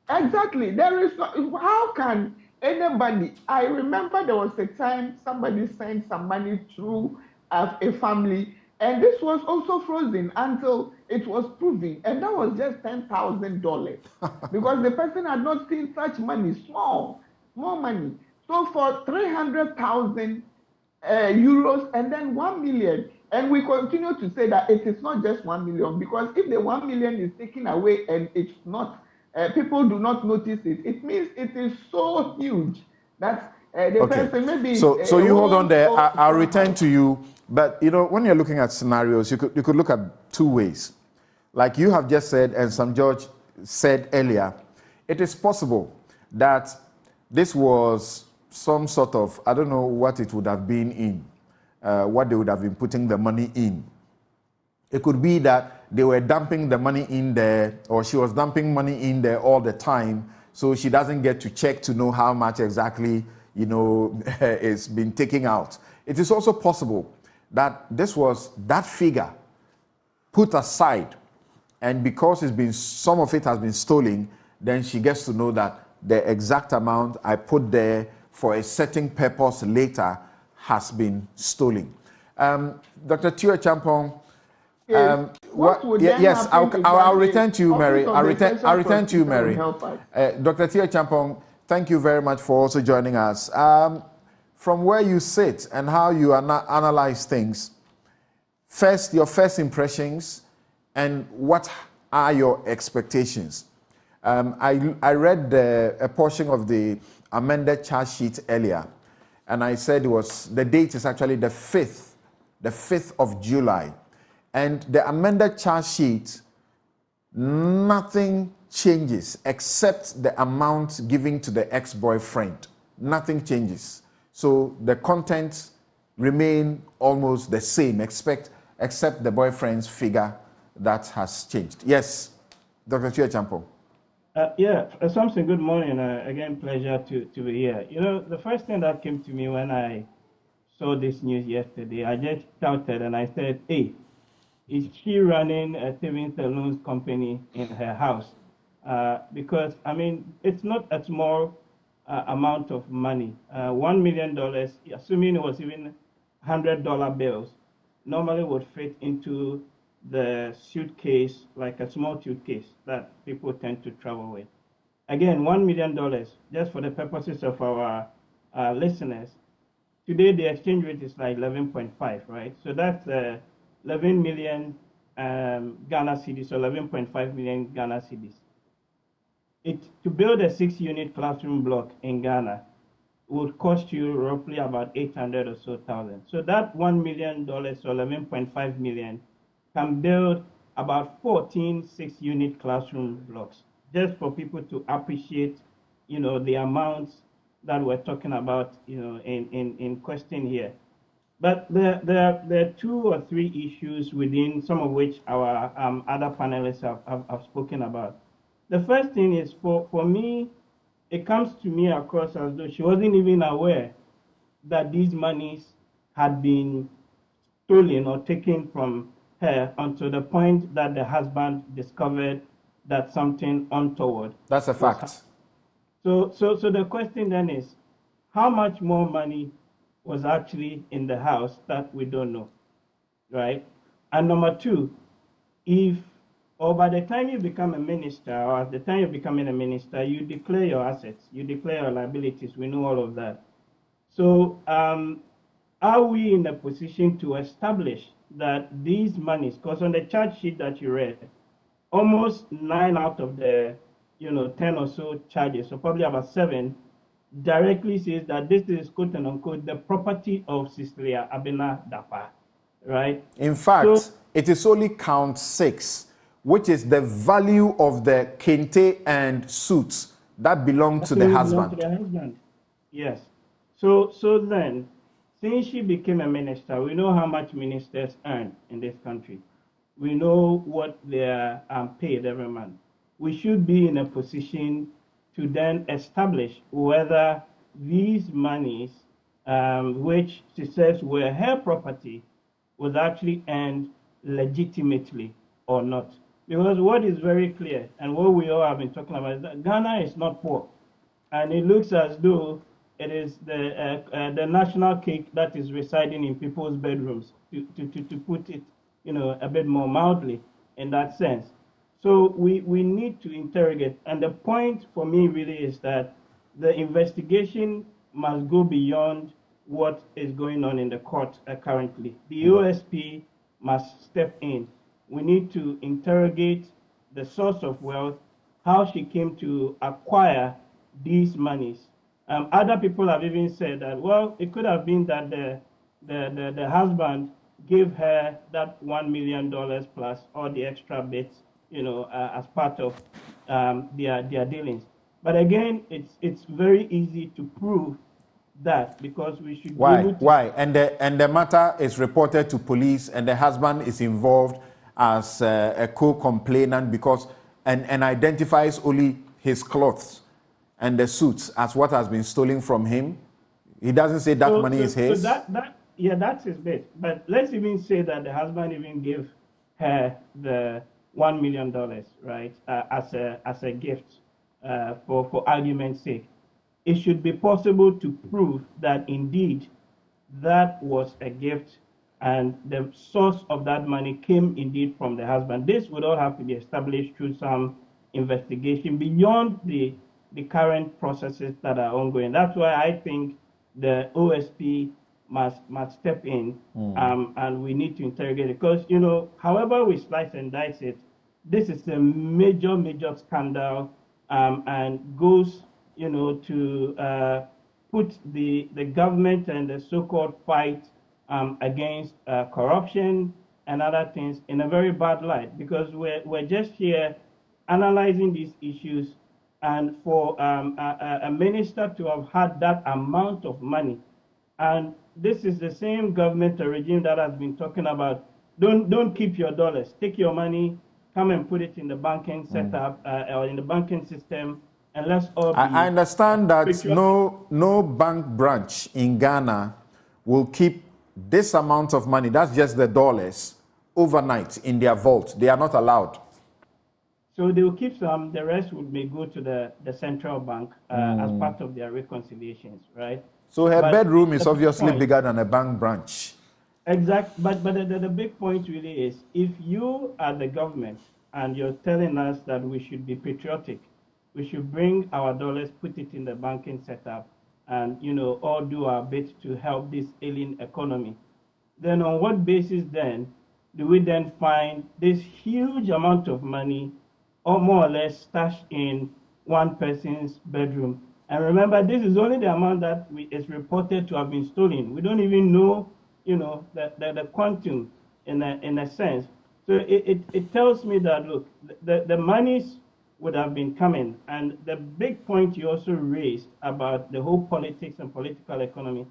Exactly. There is how can anybody? I remember there was a time somebody sent some money through a family, and this was also frozen until it was proven, and that was just $10,000 because the person had not seen such money, small. more money. So for 300,000 euros and then 1 million, and we continue to say that it is not just 1 million, because if the 1 million is taken away and it's not, people do not notice it, it means it is so huge that the person maybe. So you hold on there. I'll return to you. But when you're looking at scenarios, you could look at two ways. Like you have just said, and some George said earlier, it is possible that this was some sort of, I don't know what it would have been in, what they would have been putting the money in. It could be that they were dumping the money in there, or she was dumping money in there all the time, so she doesn't get to check to know how much exactly, is been taken out. It is also possible that this was that figure put aside, and because some of it has been stolen, then she gets to know that the exact amount I put there for a certain purpose later has been stolen. Dr. Tio Champong, yes, I'll return to you, Mary. I'll return to you, Mary. Dr. Tio Champong, thank you very much for also joining us. From where you sit and how you analyze things, first, your first impressions, and what are your expectations? I read a portion of the amended charge sheet earlier, and I said the date is actually the 5th of July. And the amended charge sheet, nothing changes except the amount given to the ex-boyfriend. Nothing changes. So the contents remain almost the same, except the boyfriend's figure that has changed. Yes, Dr. Tio Champong. Something, good morning. Again, pleasure to be here. The first thing that came to me when I saw this news yesterday, I just shouted and I said, hey, is she running a savings and loans company in her house? Because, it's not a small amount of money. $1 million, assuming it was even $100 bills, normally would fit into the suitcase, like a small suitcase that people tend to travel with. Again, $1 million, just for the purposes of our listeners. Today, the exchange rate is like 11.5, right? So that's 11 million Ghana cedis, or 11.5 million Ghana cedis. To build a 6-unit classroom block in Ghana would cost you roughly about 800 or so thousand. So that $1 million, or 11.5 million, can build about 14 6-unit classroom blocks, just for people to appreciate, the amounts that we're talking about, in question here. But there are 2 or 3 issues within, some of which our other panelists have spoken about. The first thing is, for me, it comes to me across as though she wasn't even aware that these monies had been stolen or taken from her until the point that the husband discovered that something untoward. That's a fact. So the question then is, how much more money was actually in the house that we don't know, right? And number 2, by the time you become a minister, or at the time you're becoming a minister, you declare your assets, you declare your liabilities. We know all of that. So are we in a position to establish that these monies, because on the charge sheet that you read, almost 9 out of the 10 or so charges, so probably about 7, directly says that this is, quote and unquote, the property of Cecilia Dapaa, right? In fact, it is only count 6, which is the value of the kente and suits that belong to the husband. Yes. So then, since she became a minister, we know how much ministers earn in this country. We know what they are paid every month. We should be in a position to then establish whether these monies, which she says were her property, was actually earned legitimately or not. Because what is very clear, and what we all have been talking about, is that Ghana is not poor. And it looks as though it is the national cake that is residing in people's bedrooms, to put it, a bit more mildly in that sense. So we need to interrogate. And the point for me really is that the investigation must go beyond what is going on in the court currently. The OSP must step in. We need to interrogate the source of wealth, how she came to acquire these monies. Other people have even said that, well, it could have been that the husband gave her that $1 million plus all the extra bits, as part of their dealings. But again, it's very easy to prove that, because we should be able to... Why? And the matter is reported to police, and the husband is involved as a co-complainant because and identifies only his clothes and the suits as what has been stolen from him. He doesn't say that money is his. So that's his bit. But let's even say that the husband even gave her the $1 million, right, as a gift, for argument's sake. It should be possible to prove that indeed that was a gift and the source of that money came indeed from the husband. This would all have to be established through some investigation beyond the current processes that are ongoing. That's why I think the OSP must step in, and we need to interrogate it. Because, however we slice and dice it, this is a major scandal, and goes, to put the government and the so-called fight against corruption and other things in a very bad light, because we're just here analyzing these issues, and for a minister to have had that amount of money, and this is the same government or regime that has been talking about, don't keep your dollars, take your money, come and put it in the banking setup or in the banking system, and let's all be... I understand that no bank branch in Ghana will keep this amount of money, that's just the dollars, overnight in their vault. They are not allowed. So they will keep some, the rest may go to the central bank as part of their reconciliations, right? So her bedroom is obviously bigger than a bank branch. Exactly, but the big point really is, if you are the government and you're telling us that we should be patriotic, we should bring our dollars, put it in the banking setup, and all do our bit to help this ailing economy, then on what basis then do we then find this huge amount of money, or more or less stashed in one person's bedroom? And remember, this is only the amount that is reported to have been stolen. We don't even know, the quantum in a sense. So it tells me that, look, the monies would have been coming. And the big point you also raised about the whole politics and political economy,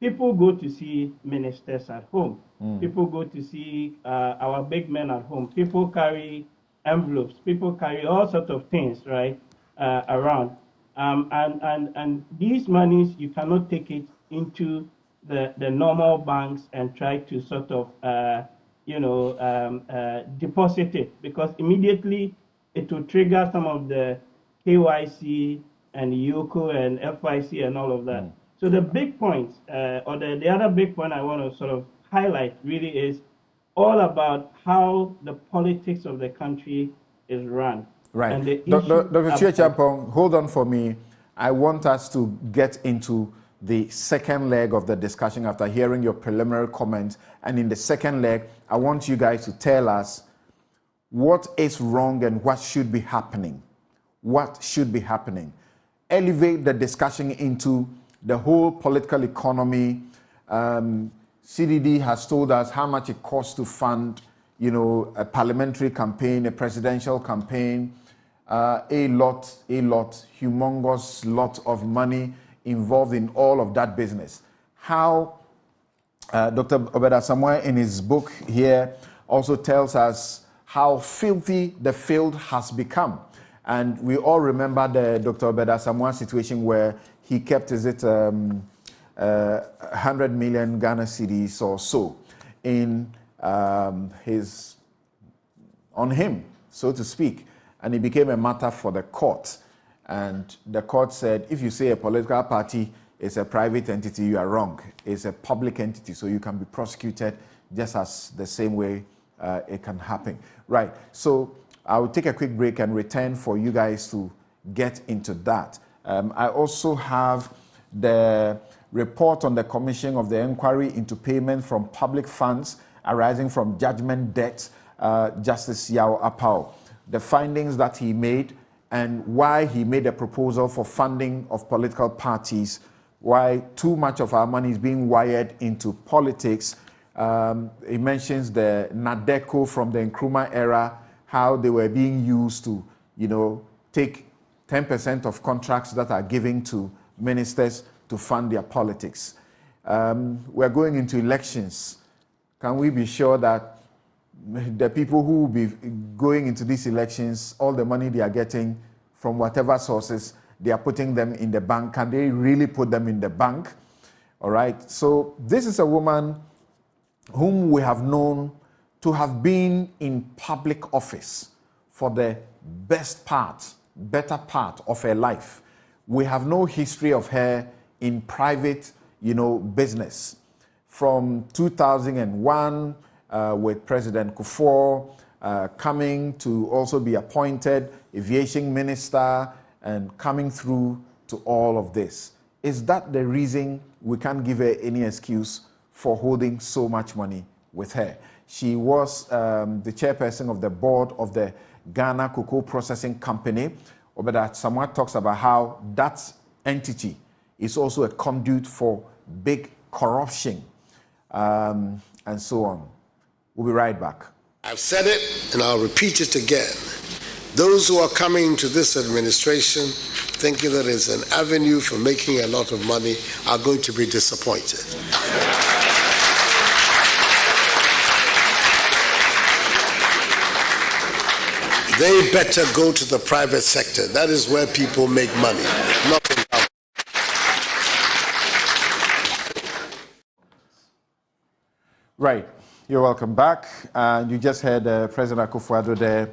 people go to see ministers at home. People go to see our big men at home. People carry envelopes. People carry all sorts of things, right, around. And these monies, you cannot take it into the normal banks and try to sort of, deposit it, because immediately it will trigger some of the KYC and YOCO and FIC and all of that. So the big point, or the other big point I want to sort of highlight really is all about how the politics of the country is run. Right. Dr. Chiachampong, hold on for me. I want us to get into the second leg of the discussion after hearing your preliminary comments. And in the second leg, I want you guys to tell us what is wrong and what should be happening. What should be happening? Elevate the discussion into the whole political economy. CDD has told us how much it costs to fund, a parliamentary campaign, a presidential campaign, a humongous lot of money involved in all of that business. How Dr. Obeda Samuel in his book here also tells us how filthy the field has become. And we all remember the Dr. Obeda Samuel situation where he kept, 100 million Ghana cedis or so in on him, so to speak. And it became a matter for the court. And the court said, if you say a political party is a private entity, you are wrong. It's a public entity, so you can be prosecuted just as the same way it can happen. Right, so I'll take a quick break and return for you guys to get into that. I also have the report on the commission of the inquiry into payment from public funds arising from judgment debts, Justice Yao Apao. The findings that he made and why he made a proposal for funding of political parties, why too much of our money is being wired into politics. He mentions the Nadeco from the Nkrumah era, how they were being used to, take 10% of contracts that are given to ministers to fund their politics. We're going into elections. Can we be sure that the people who will be going into these elections, all the money they are getting from whatever sources, they are putting them in the bank? Can they really put them in the bank? All right. So this is a woman whom we have known to have been in public office for the better part of her life. We have no history of her in private, business. From 2001 with President Kufuor, coming to also be appointed aviation minister and coming through to all of this. Is that the reason we can't give her any excuse for holding so much money with her? She was the chairperson of the board of the Ghana Cocoa Processing Company. But someone talks about how that entity is also a conduit for big corruption and so on. We'll be right back. I've said it and I'll repeat it again. Those who are coming to this administration thinking that it's an avenue for making a lot of money are going to be disappointed. They better go to the private sector. That is where people make money, not in government. Right. You're welcome back. You just heard President Akufo-Addo there.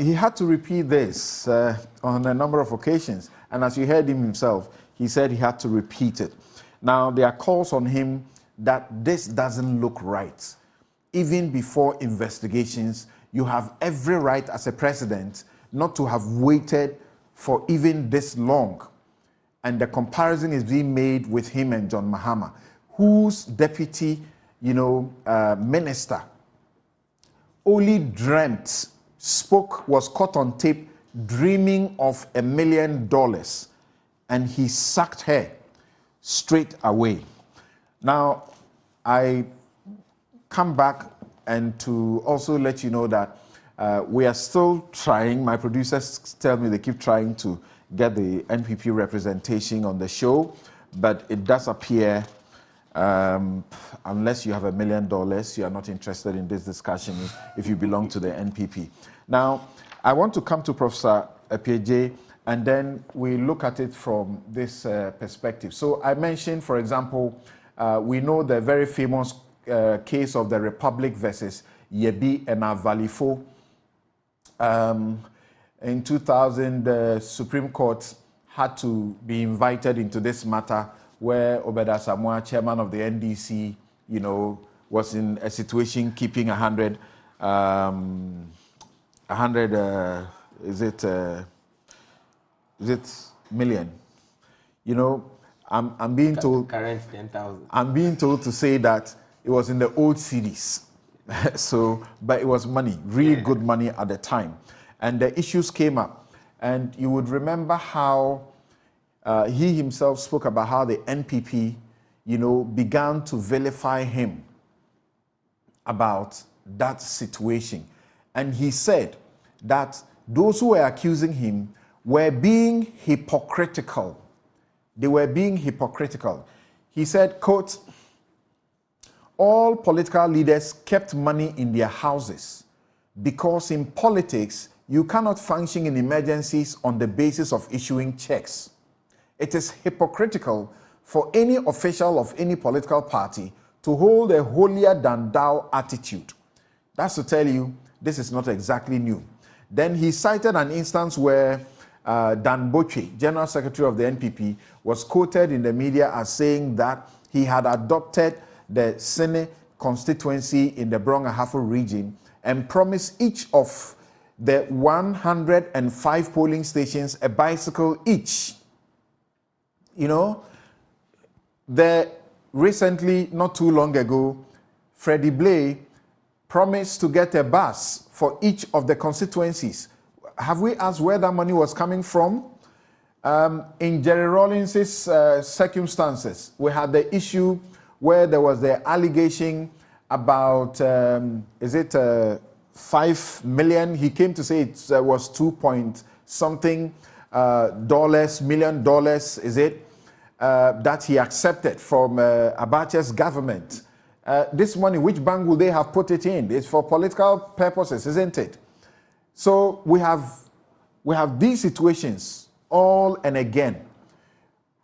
He had to repeat this on a number of occasions. And as you heard him himself, he said he had to repeat it. Now, there are calls on him that this doesn't look right. Even before investigations, you have every right as a president not to have waited for even this long. And the comparison is being made with him and John Mahama, whose deputy, minister only dreamt, was caught on tape dreaming of $1 million, and he sacked her straight away. Now, I come back and to also let you know that we are still trying. My producers tell me they keep trying to get the NPP representation on the show, but it does appear unless you have $1 million, you are not interested in this discussion if you belong to the NPP. Now, I want to come to Professor Epiagyei, and then we look at it from this perspective. So I mentioned, for example, we know the very famous case of the Republic versus Yebi and Avalifo. In 2000, the Supreme Court had to be invited into this matter where Obeda Samoa, chairman of the NDC, was in a situation keeping 100 million? I'm being told current 10,000. I'm being told to say that it was in the old series. But it was money, really good money at the time. And the issues came up. And you would remember how he himself spoke about how the NPP, began to vilify him about that situation. And he said that those who were accusing him were being hypocritical. They were being hypocritical. He said, quote, all political leaders kept money in their houses because in politics, you cannot function in emergencies on the basis of issuing checks. It is hypocritical for any official of any political party to hold a holier-than-thou attitude. That's to tell you, this is not exactly new. Then he cited an instance where Dan Boche, General Secretary of the NPP, was quoted in the media as saying that he had adopted the Sene constituency in the Brong Ahafo region and promised each of the 105 polling stations a bicycle each. recently, not too long ago, Freddie Blay promised to get a bus for each of the constituencies. Have we asked where that money was coming from? In Jerry Rawlings's circumstances, we had the issue where there was the allegation about, 5 million? He came to say it was 2 point something million dollars, is it? That he accepted from Abacha's government. This money, which bank will they have put it in? It's for political purposes, isn't it? So we have these situations all and again.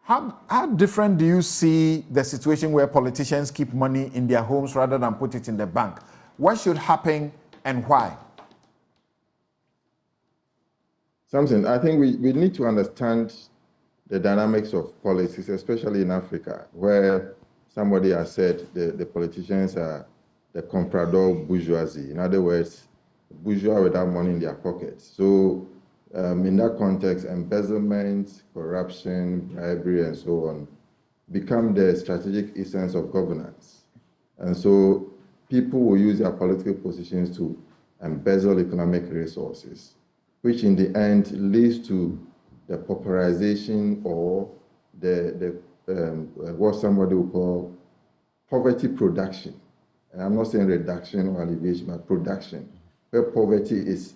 How different do you see the situation where politicians keep money in their homes rather than put it in the bank? What should happen and why? Samson, I think we need to understand the dynamics of politics, especially in Africa, where somebody has said the politicians are the comprador bourgeoisie. In other words, bourgeois without money in their pockets. So in that context, embezzlement, corruption, bribery, and so on become the strategic essence of governance. And so people will use their political positions to embezzle economic resources, which in the end leads to the pauperization or the what somebody will call poverty production. And I'm not saying reduction or alleviation, but production, where poverty is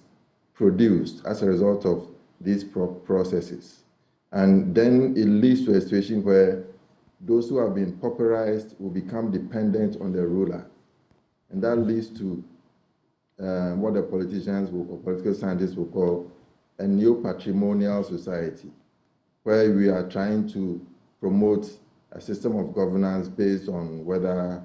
produced as a result of these processes. And then it leads to a situation where those who have been pauperized will become dependent on the ruler. And that leads to what the politicians or political scientists will call a neo-patrimonial society, where we are trying to promote a system of governance based on whether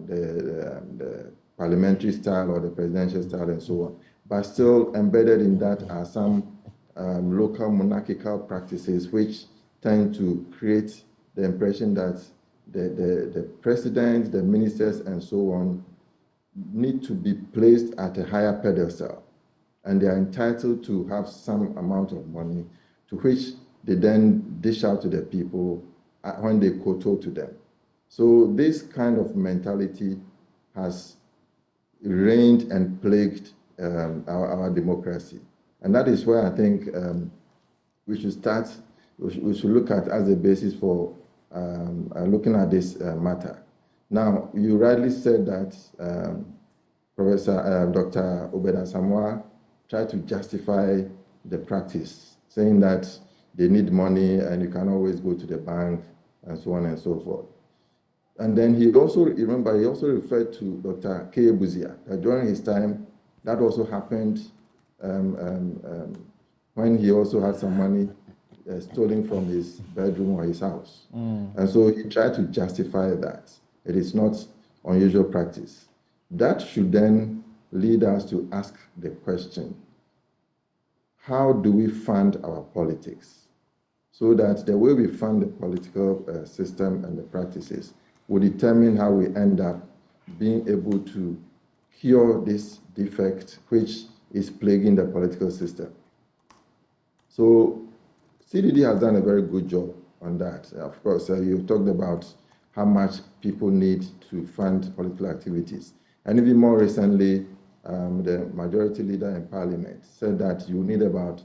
the parliamentary style or the presidential style and so on. But still embedded in that are some local monarchical practices which tend to create the impression that the president, the ministers, and so on need to be placed at a higher pedestal. And they are entitled to have some amount of money to which they then dish out to the people when they kowtow to them. So this kind of mentality has reigned and plagued our democracy. And that is where I think we should look at as a basis for looking at this matter. Now, you rightly said that Professor Dr. Obeda Samoa tried to justify the practice, saying that they need money and you can always go to the bank and so on and so forth. And then he also referred to Dr. K. Buzia, that during his time, that also happened when he also had some money stolen from his bedroom or his house. And so he tried to justify that. It is not unusual practice. That should then lead us to ask the question, how do we fund our politics? So that the way we fund the political system and the practices will determine how we end up being able to cure this defect which is plaguing the political system. So CDD has done a very good job on that. Of course, you talked about how much people need to fund political activities. And even more recently, the majority leader in Parliament said that you need about,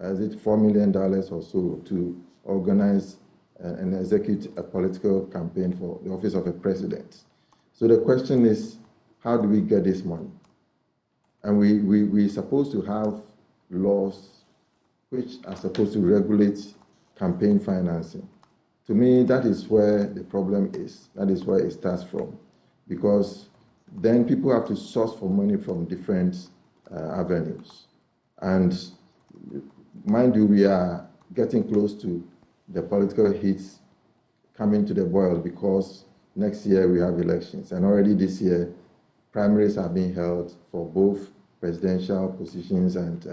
$4 million or so to organize and execute a political campaign for the office of a president. So the question is, how do we get this money? And we're supposed to have laws which are supposed to regulate campaign financing. To me, that is where the problem is. That is where it starts from. Because then people have to source for money from different avenues. And mind you, we are getting close to the political heat coming to the boil because next year we have elections. And already this year, primaries are being held for both presidential positions and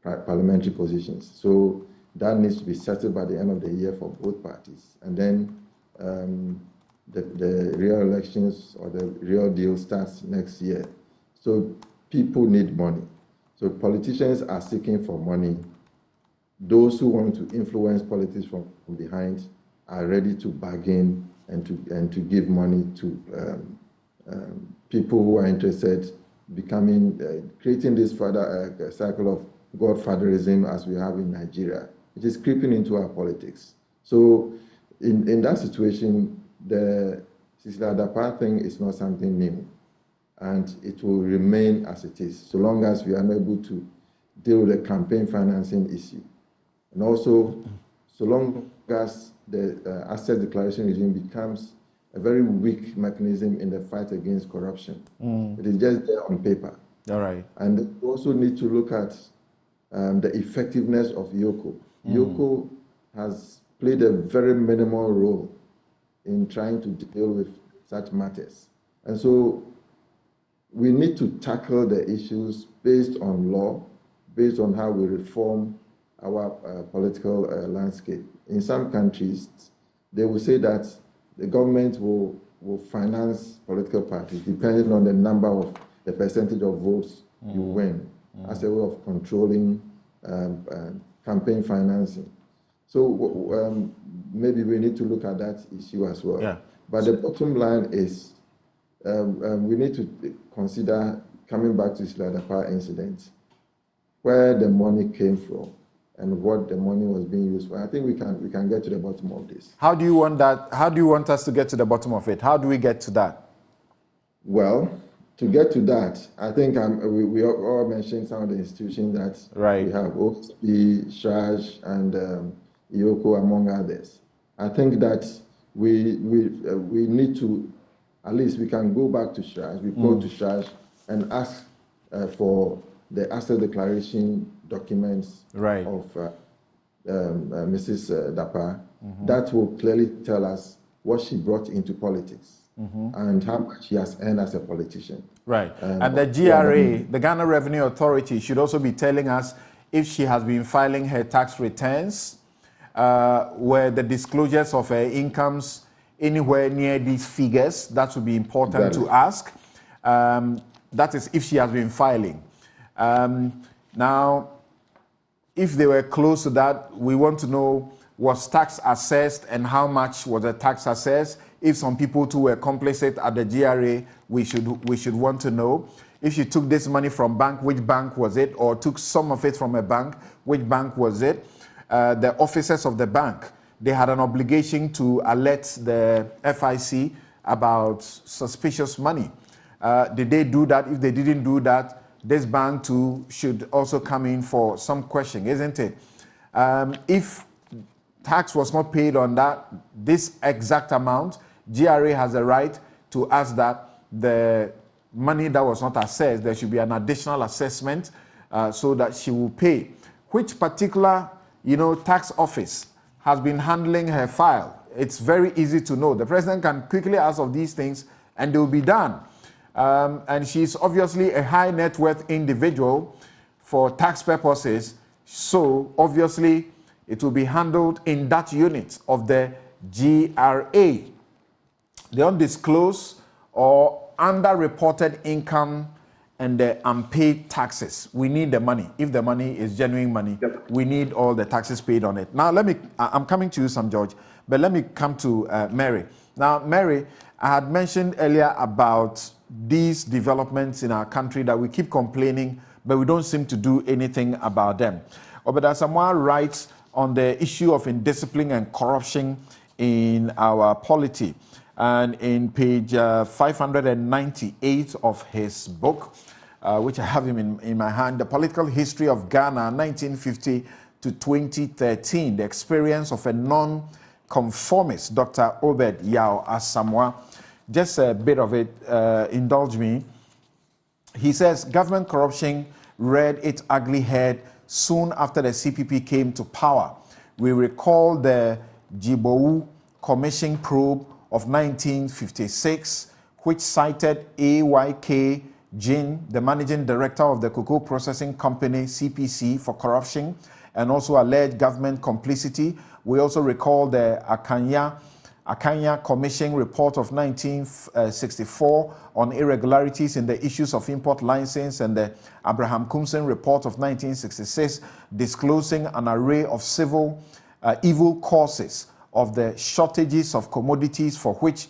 parliamentary positions. So that needs to be settled by the end of the year for both parties. And then the real elections or the real deal starts next year. So people need money. So politicians are seeking for money those who want to influence politics from behind are ready to bargain and to give money to people who are interested, creating this further cycle of godfatherism as we have in Nigeria. It is creeping into our politics. So in that situation, the Cecilia Dapaah thing is not something new, and it will remain as it is, so long as we are not able to deal with the campaign financing issue. And also, so long as the asset declaration regime becomes a very weak mechanism in the fight against corruption. It is just there on paper. All right. And we also need to look at the effectiveness of YOCO. YOCO has played a very minimal role in trying to deal with such matters. And so we need to tackle the issues based on law, based on how we reform our political landscape. In some countries, they will say that the government will finance political parties depending on the percentage of votes you win, as a way of controlling campaign financing. So maybe we need to look at that issue as well. Yeah. But the bottom line is we need to consider, coming back to the Cecilia Dapaah incident, where the money came from and what the money was being used for. I think we can get to the bottom of this. How do you want that? How do you want us to get to the bottom of it? How do we get to that? Well, to get to that, I think we all mentioned some of the institutions that we have, OSP, SHAJ, and YOCO, among others. I think that we need to, at least we can go back to SHAJ, we go to SHAJ and ask for the asset declaration documents of Mrs. Dapaah. That will clearly tell us what she brought into politics and how much she has earned as a politician. Right. And the GRA, the Ghana Revenue Authority, should also be telling us if she has been filing her tax returns, where the disclosures of her incomes anywhere near these figures. That would be important to ask. That is if she has been filing. Now, if they were close to that, we want to know, was tax assessed and how much was the tax assessed? If some people too were complicit at the GRA, we should want to know. If she took this money from bank, which bank was it? Or took some of it from a bank, which bank was it? The officers of the bank, they had an obligation to alert the FIC about suspicious money. Did they do that? If they didn't do that, this bank too should also come in for some questioning, isn't it? If tax was not paid on this exact amount, GRA has a right to ask that the money that was not assessed, there should be an additional assessment so that she will pay. Which particular, tax office has been handling her file? It's very easy to know. The president can quickly ask of these things and they will be done. And she's obviously a high net worth individual for tax purposes. So obviously it will be handled in that unit of the GRA. The undisclosed or underreported income and the unpaid taxes. We need the money. If the money is genuine money, we need all the taxes paid on it. Now, I'm coming to you, Sam George, but let me come to Mary. Now, Mary, I had mentioned earlier about these developments in our country that we keep complaining, but we don't seem to do anything about them. Obeda Samoa writes on the issue of indiscipline and corruption in our polity. And in page 598 of his book, which I have in my hand, The Political History of Ghana, 1950 to 2013, the experience of a non-conformist, Dr. Obed Yao Asamoah. Just a bit of it, indulge me. He says, government corruption reared its ugly head soon after the CPP came to power. We recall the Jibowu Commission probe of 1956, which cited A.Y.K. Jin, the managing director of the Cocoa Processing Company, CPC, for corruption and also alleged government complicity. We also recall the Akanya Commission report of 1964 on irregularities in the issues of import license, and the Abraham Kumsen report of 1966 disclosing an array of evil causes of the shortages of commodities for which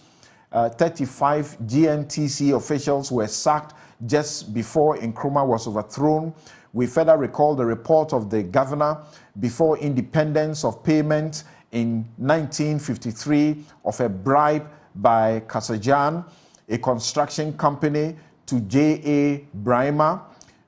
35 GNTC officials were sacked just before Nkrumah was overthrown. We further recall the report of the governor before independence of payment in 1953 of a bribe by Kasajan, a construction company, to J.A. Brima,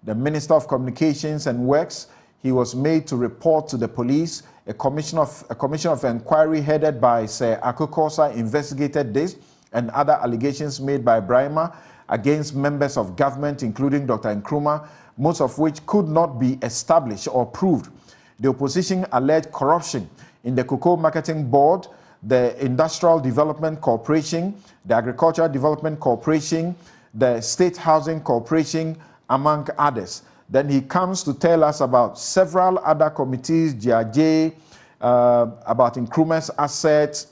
the Minister of Communications and Works. He was made to report to the police. A commission of inquiry headed by Sir Akukosa investigated this and other allegations made by Brima against members of government, including Dr. Nkrumah, most of which could not be established or proved. The opposition alleged corruption in the Cocoa Marketing Board, the Industrial Development Corporation, the Agricultural Development Corporation, the State Housing Corporation, among others. Then he comes to tell us about several other committees, GRJ, about Nkrumah's assets,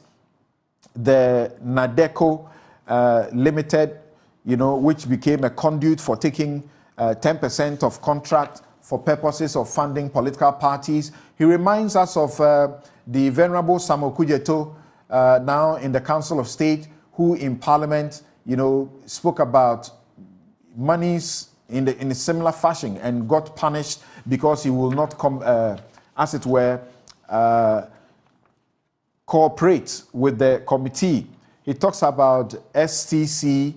the Nadeco Limited, which became a conduit for taking 10% of contract for purposes of funding political parties. He reminds us of the Venerable Samuel Kujeto, now in the Council of State, who in Parliament, spoke about monies in a similar fashion and got punished because he will not as it were, cooperate with the committee. He talks about STC,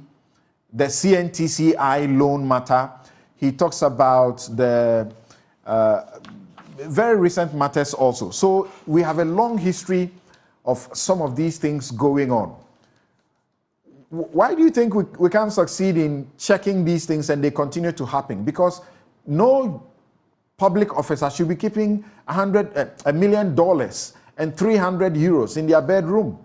the CNTCI loan matter. He talks about the very recent matters also. So we have a long history of some of these things going on. Why do you think we can't succeed in checking these things and they continue to happen? Because no public officer should be keeping $1 million and 300 euros in their bedroom.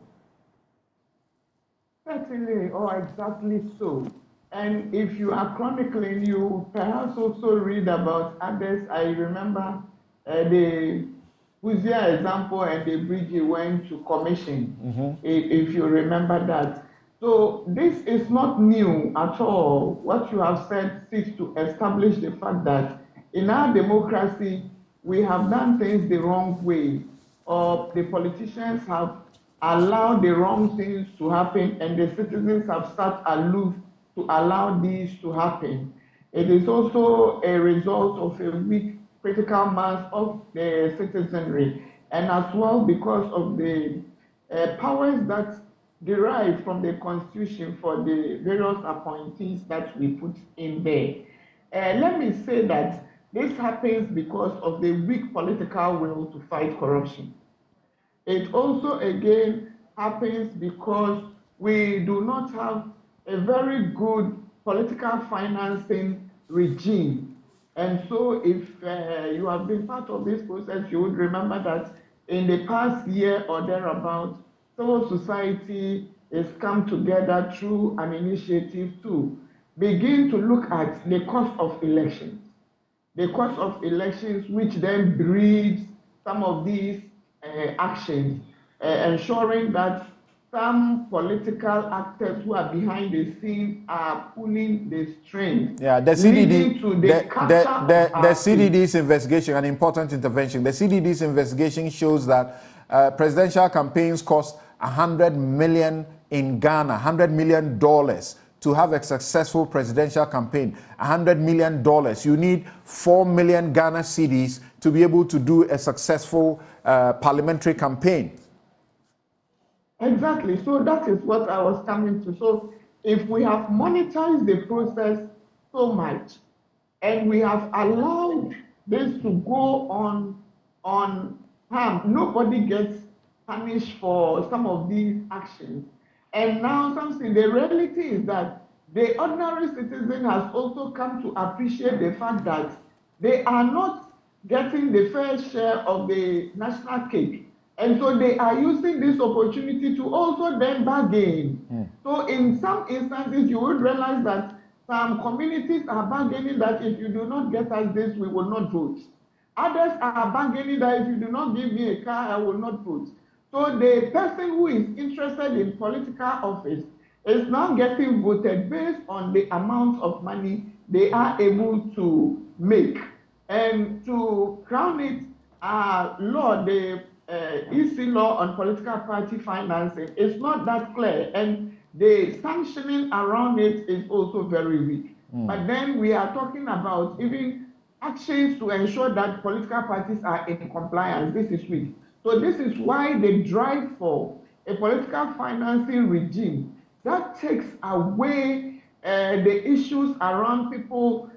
Certainly, or exactly so. And if you are chronicling, you perhaps also read about others. I remember the Huzia example and the bridge he went to commission, if you remember that. So this is not new at all. What you have said seeks to establish the fact that in our democracy, we have done things the wrong way, or the politicians have allowed the wrong things to happen, and the citizens have sat aloof to allow these to happen. It is also a result of a weak critical mass of the citizenry, and as well because of the powers that derive from the Constitution for the various appointees that we put in there. Let me say that this happens because of the weak political will to fight corruption. It also, again, happens because we do not have a very good political financing regime. And so if you have been part of this process, you would remember that in the past year or thereabout, civil society has come together through an initiative to begin to look at the cost of elections. The cost of elections, which then breeds some of these actions, ensuring that some political actors who are behind the scenes are pulling the strings. Yeah, the CDD, the CDD's investigation, an important intervention. The CDD's investigation shows that presidential campaigns cost $100 million in Ghana, $100 million to have a successful presidential campaign. $100 million. You need 4 million Ghana cedis to be able to do a successful parliamentary campaign. Exactly. So that is what I was coming to. So if we have monetized the process so much, and we have allowed this to go on harm, nobody gets punished for some of these actions. And now the reality is that the ordinary citizen has also come to appreciate the fact that they are not getting the fair share of the national cake. And so they are using this opportunity to also then bargain. So in some instances, you would realize that some communities are bargaining that if you do not get us this, we will not vote. Others are bargaining that if you do not give me a car, I will not vote. So the person who is interested in political office is now getting voted based on the amount of money they are able to make. And to crown it, the EC law on political party financing is not that clear, and the sanctioning around it is also very weak. But then we are talking about even actions to ensure that political parties are in compliance. This is weak. So this is why the drive for a political financing regime that takes away the issues around people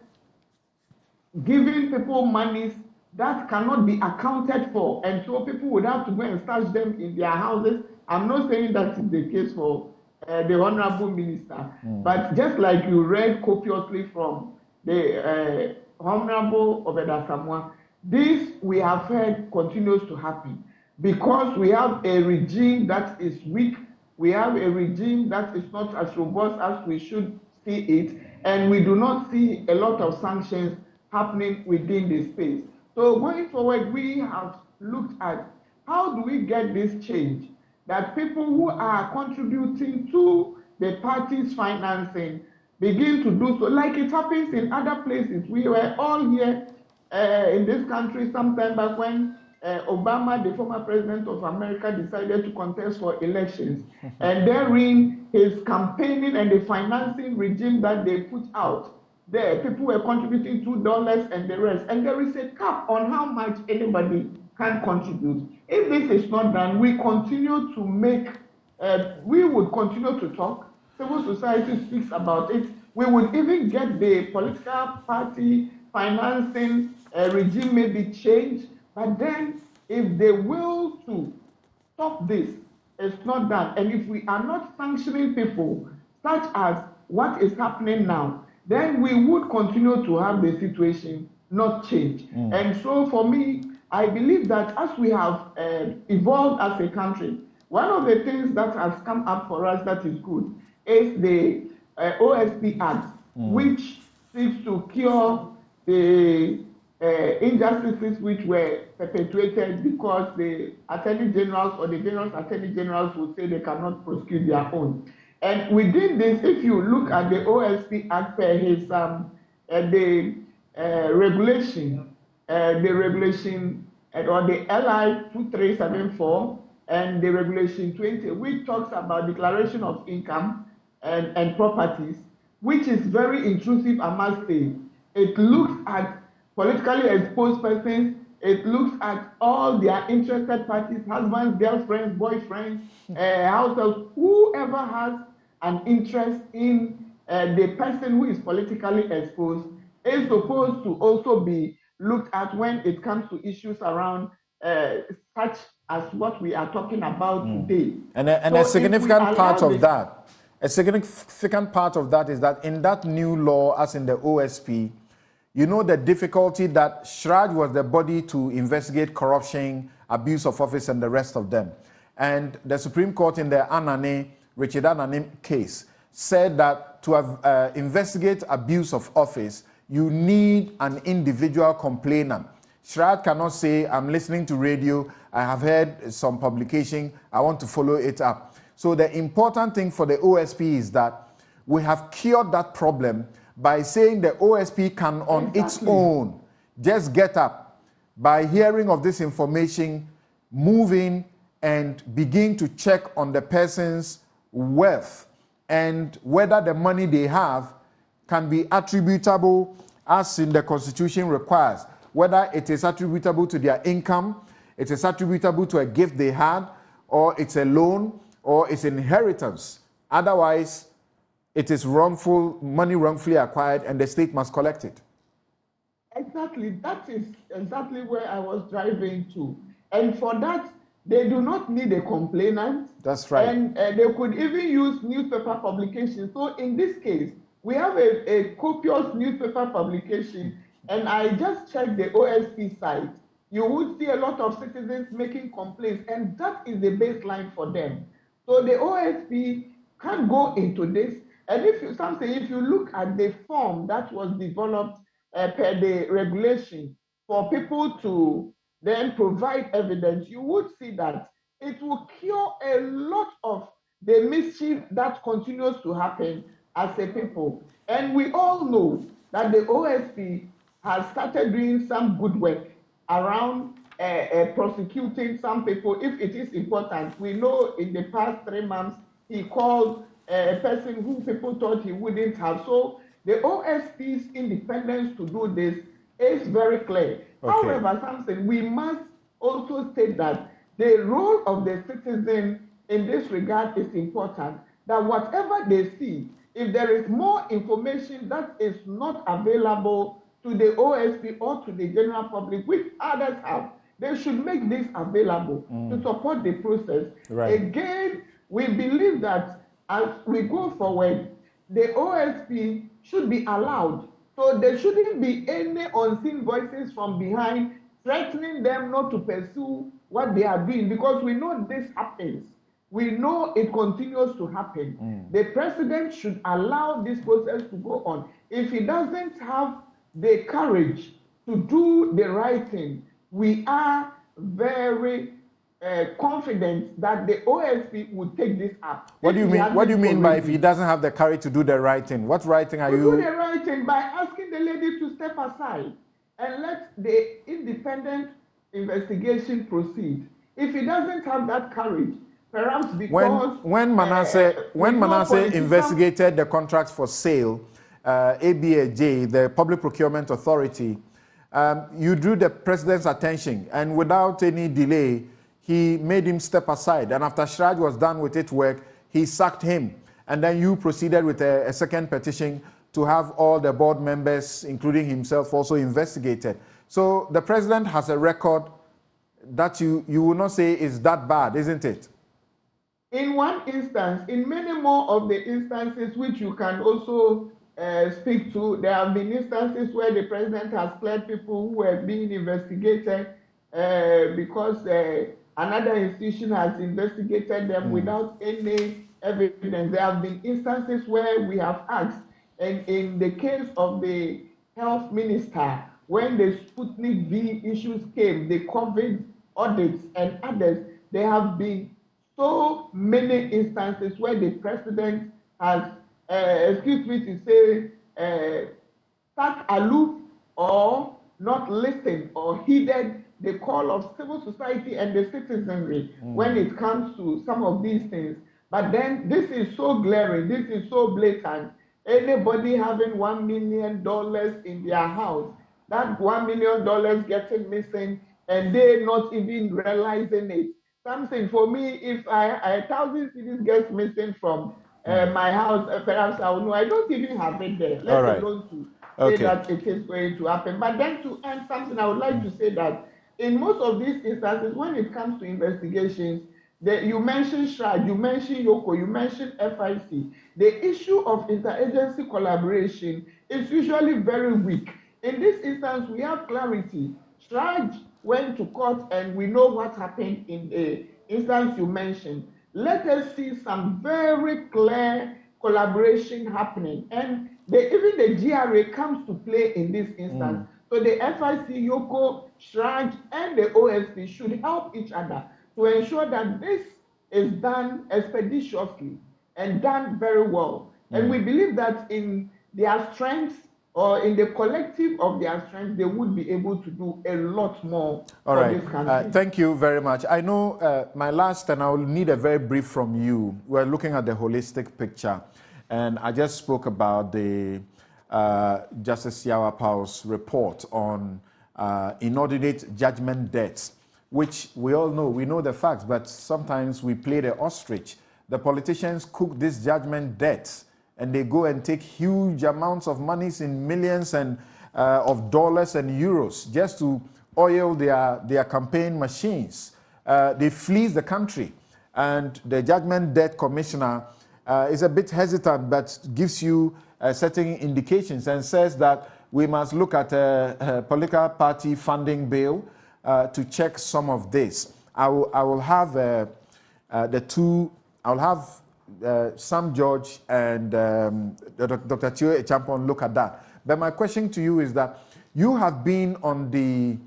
giving people monies that cannot be accounted for, and so people would have to go and stash them in their houses. I'm not saying that is the case for the Honorable Minister, but just like you read copiously from the Honorable Obeda Samoa, this we have heard continues to happen because we have a regime that is weak, we have a regime that is not as robust as we should see it, and we do not see a lot of sanctions happening within the space. So going forward, we have looked at how do we get this change that people who are contributing to the party's financing begin to do so, like it happens in other places. We were all here in this country sometime back when Obama, the former president of America, decided to contest for elections. And therein, his campaigning and the financing regime that they put out, there, people were contributing $2 and the rest. And there is a cap on how much anybody can contribute. If this is not done, we continue to make, we would continue to talk. Civil society speaks about it. We would even get the political party financing regime maybe changed. But then, if the will to stop this is not done, and if we are not sanctioning people, such as what is happening now, then we would continue to have the situation not change. And so for me, I believe that as we have evolved as a country, one of the things that has come up for us that is good is the OSP Act, which seeks to cure the injustices which were perpetuated because the attorney generals or the various attorney generals would say they cannot prosecute their own. And within this, if you look at the OSP Act, regulation or the LI 2374 and the regulation 20, which talks about declaration of income and properties, which is very intrusive, I must say. It looks at politically exposed persons. It looks at all their interested parties, husbands, girlfriends, boyfriends, households, whoever has an interest in the person who is politically exposed is supposed to also be looked at when it comes to issues around such as what we are talking about today. And a significant part of that, a significant part of that is that in that new law, as in the OSP, you know the difficulty that SHRAJ was the body to investigate corruption, abuse of office, and the rest of them. And the Supreme Court in the Richard Anane case said that to investigate abuse of office, you need an individual complainant. SHRAJ cannot say, I'm listening to radio, I have heard some publication, I want to follow it up. So the important thing for the OSP is that we have cured that problem by saying the OSP can on its own just get up by hearing of this information, move in and begin to check on the person's wealth and whether the money they have can be attributable as in the Constitution requires, whether it is attributable to their income, it is attributable to a gift they had, or it's a loan, or it's inheritance. Otherwise, it is wrongful, money wrongfully acquired, and the state must collect it. Exactly. That is exactly where I was driving to. And for that, they do not need a complainant. That's right. And they could even use newspaper publication. So in this case, we have a copious newspaper publication, and I just checked the OSP site. You would see a lot of citizens making complaints, and that is the baseline for them. So the OSP can go into this. And if you look at the form that was developed per the regulation for people to then provide evidence, you would see that it will cure a lot of the mischief that continues to happen as a people. And we all know that the OSP has started doing some good work around prosecuting some people if it is important. We know in the past 3 months, he called a person who people thought he wouldn't have. So the OSP's independence to do this is very clear. Okay. However, something we must also state that the role of the citizen in this regard is important, that whatever they see, if there is more information that is not available to the OSP or to the general public, which others have, they should make this available to support the process. Right. Again, we believe that as we go forward, the OSP should be allowed. So there shouldn't be any unseen voices from behind threatening them not to pursue what they are doing, because we know this happens. We know it continues to happen. The president should allow this process to go on. If he doesn't have the courage to do the right thing, we are very confident that the OSP would take this up. What do you mean? What do you mean by if he doesn't have the courage to do the right thing? What right thing are you? To do the right thing by asking the lady to step aside and let the independent investigation proceed. If he doesn't have that courage, perhaps because when Manasseh investigated the contracts for sale, ABAJ, the Public Procurement Authority, you drew the president's attention, and without any delay, he made him step aside. And after Shraj was done with its work, he sacked him. And then you proceeded with a second petition to have all the board members, including himself, also investigated. So the president has a record that you will not say is that bad, isn't it? In one instance, in many more of the instances which you can also speak to, there have been instances where the president has cleared people who were being investigated because another institution has investigated them without any evidence. There have been instances where we have asked, and in the case of the health minister, when the Sputnik V issues came, the COVID audits and others, there have been so many instances where the president has, excuse me to say, sat aloof or not listened or heeded the call of civil society and the citizenry when it comes to some of these things. But then this is so glaring, this is so blatant. Anybody having $1 million in their house, that $1 million getting missing and they not even realizing it. Something for me, if 1,000 cedis gets missing from my house, perhaps I will know. I don't even have it there. Let alone to say that it is going to happen. But then to end something, I would like to say that in most of these instances, when it comes to investigations, you mentioned SHRAD, you mentioned YOCO, you mentioned FIC. The issue of interagency collaboration is usually very weak. In this instance, we have clarity. SHRAD went to court and we know what happened in the instance you mentioned. Let us see some very clear collaboration happening. And even the GRA comes to play in this instance. So the FIC, YOCO, SHRAD, and the OSP should help each other to ensure that this is done expeditiously and done very well. And we believe that in their strengths or in the collective of their strengths, they would be able to do a lot more for this country. Thank you very much. I know my last, and I will need a very brief from you. We're looking at the holistic picture. And I just spoke about the Justice Dapaah's report on inordinate judgment debts, which we all know, we know the facts, but sometimes we play the ostrich. The politicians cook these judgment debts and they go and take huge amounts of monies in millions and of dollars and euros just to oil their campaign machines. They fleece the country. And the Judgment Debt Commissioner is a bit hesitant, but gives you certain indications and says that we must look at a political party funding bill to check some of this. I will have Sam George and Dr. Tio Echampon look at that. But my question to you is that you have been on the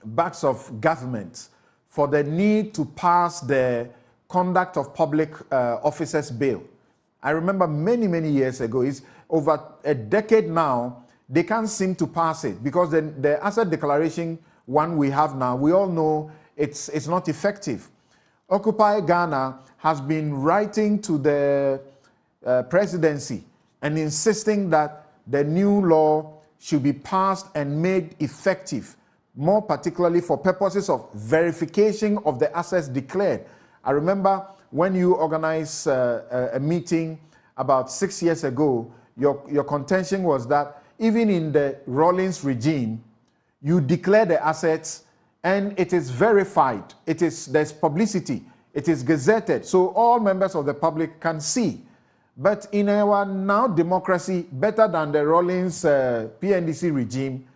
backs of governments for the need to pass the Conduct of Public Officers Bill. I remember many, many years ago, it's over a decade now, they can't seem to pass it because the asset declaration one we have now, we all know it's not effective. Occupy Ghana has been writing to the presidency and insisting that the new law should be passed and made effective, more particularly for purposes of verification of the assets declared. I remember when you organized a meeting about 6 years ago, your contention was that even in the Rawlings regime, you declare the assets and it is verified. There's publicity. It is gazetted, so all members of the public can see. But in our now democracy, better than the Rawlings PNDC regime,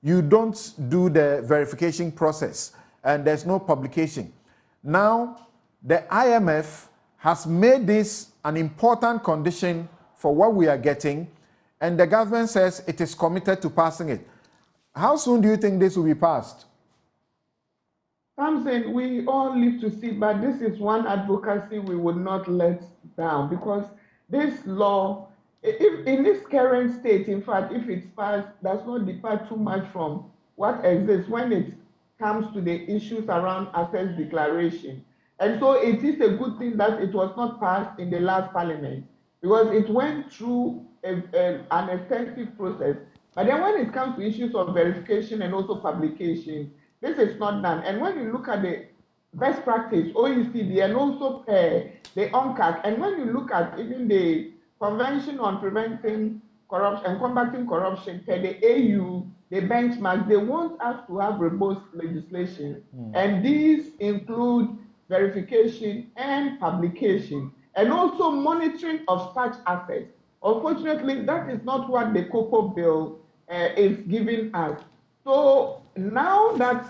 you don't do the verification process and there's no publication. Now, the IMF has made this an important condition for what we are getting, and the government says it is committed to passing it. How soon do you think this will be passed? Samson, we all live to see, but this is one advocacy we would not let down, because this law, if in this current state, in fact, if it's passed, does not depart too much from what exists when it comes to the issues around assets declaration. And so it is a good thing that it was not passed in the last parliament, because it went through an extensive process. But then when it comes to issues of verification and also publication, this is not done. And when you look at the best practice, OECD, and also the UNCAC, and when you look at even the Convention on Preventing Corruption and Combating Corruption, the AU, the benchmark, they want us to have robust legislation. And these include verification and publication, and also monitoring of such assets. Unfortunately, that is not what the Cocoa Bill is giving us. So now that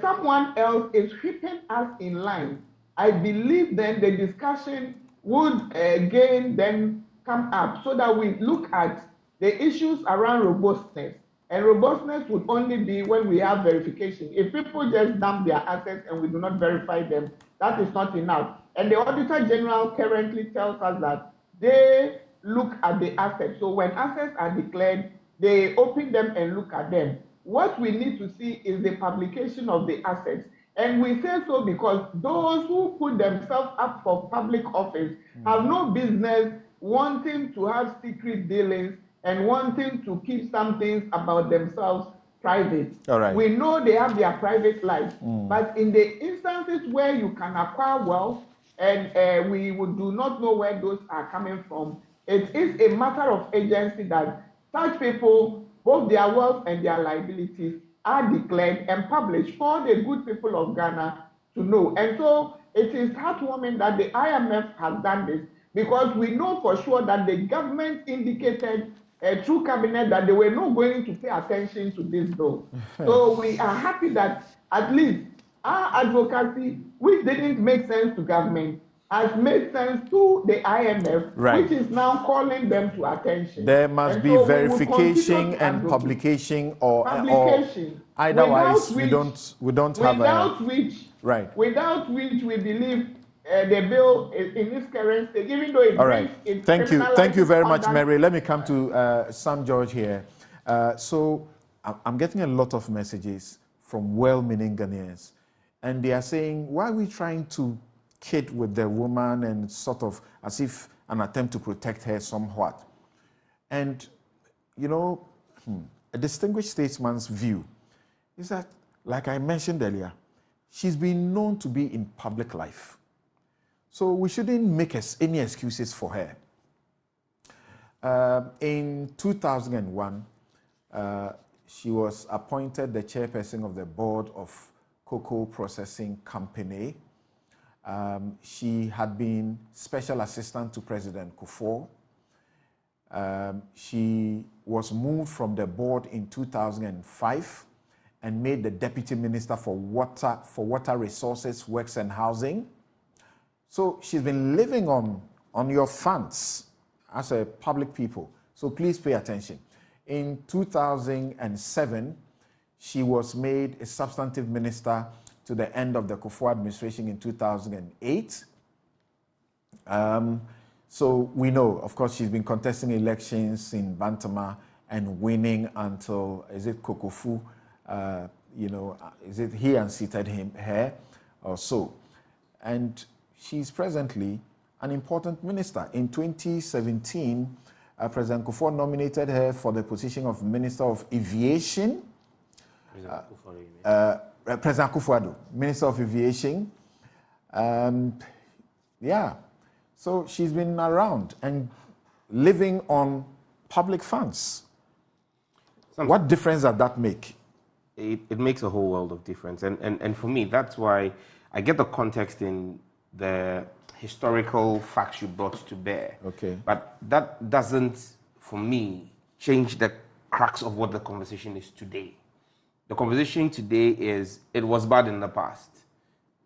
someone else is keeping us in line, I believe then the discussion would again then come up so that we look at the issues around robustness. And robustness would only be when we have verification. If people just dump their assets and we do not verify them, that is not enough. And the Auditor General currently tells us that they look at the assets. So when assets are declared, they open them and look at them. What we need to see is the publication of the assets. And we say so because those who put themselves up for public office have no business wanting to have secret dealings and wanting to keep some things about themselves private. All right. We know they have their private lives, but in the instances where you can acquire wealth and we do not know where those are coming from, it is a matter of agency that such people, both their wealth and their liabilities, are declared and published for the good people of Ghana to know. And so it is heartwarming that the IMF has done this, because we know for sure that the government indicated through cabinet that they were not going to pay attention to this bill. So we are happy that at least our advocacy, which didn't make sense to government, has made sense to the IMF, which is now calling them to attention. There must be verification and publication, or otherwise we don't have without which we believe the bill in this current state, even though it right. Thank you very much, Mary. Let me come to Sam George here. So I'm getting a lot of messages from well-meaning Ghanaians, and they are saying, why are we trying to kid with the woman and sort of as if an attempt to protect her somewhat? And, you know, a distinguished statesman's view is that, like I mentioned earlier, she's been known to be in public life. So we shouldn't make any excuses for her. In 2001, she was appointed the chairperson of the board of Cocoa Processing Company. She had been special assistant to President Kufuor. She was moved from the board in 2005 and made the deputy minister for water resources, works and housing. So she's been living on your funds as a public people. So please pay attention. In 2007, she was made a substantive minister to the end of the Kufuor administration in 2008. So we know, of course, she's been contesting elections in Bantama and winning until, is it Kokofu? Is it he unseated her or so? And she's presently an important minister. In 2017, President Kufuor nominated her for the position of Minister of Aviation. President Kufuor, Minister of Aviation. So she's been around and living on public funds. What difference does that make? It makes a whole world of difference. And for me, that's why I get the context in the historical facts you brought to bear. Okay. But that doesn't, for me, change the crux of what the conversation is today. The conversation today is, it was bad in the past.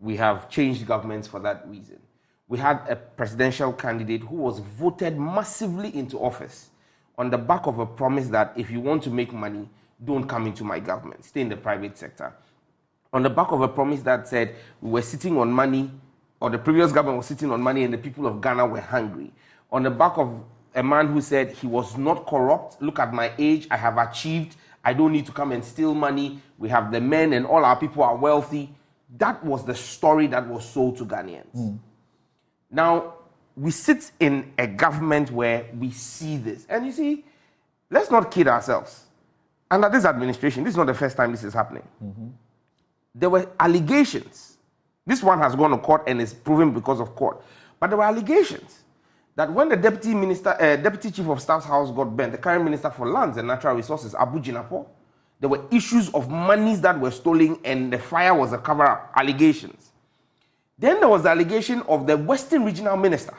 We have changed governments for that reason. We had a presidential candidate who was voted massively into office on the back of a promise that if you want to make money, don't come into my government, stay in the private sector. On the back of a promise that said we were sitting on money, or the previous government was sitting on money and the people of Ghana were hungry. On the back of a man who said he was not corrupt, look at my age, I have achieved, I don't need to come and steal money, we have the men and all our people are wealthy. That was the story that was sold to Ghanaians. Now, we sit in a government where we see this. And you see, let's not kid ourselves. Under this administration, this is not the first time this is happening. There were allegations. This one has gone to court and is proven because of court. But there were allegations that when the Deputy Chief of Staff's house got burnt, the current Minister for Lands and Natural Resources, Abu Jinapor, there were issues of monies that were stolen and the fire was a cover-up, allegations. Then there was the allegation of the Western Regional Minister,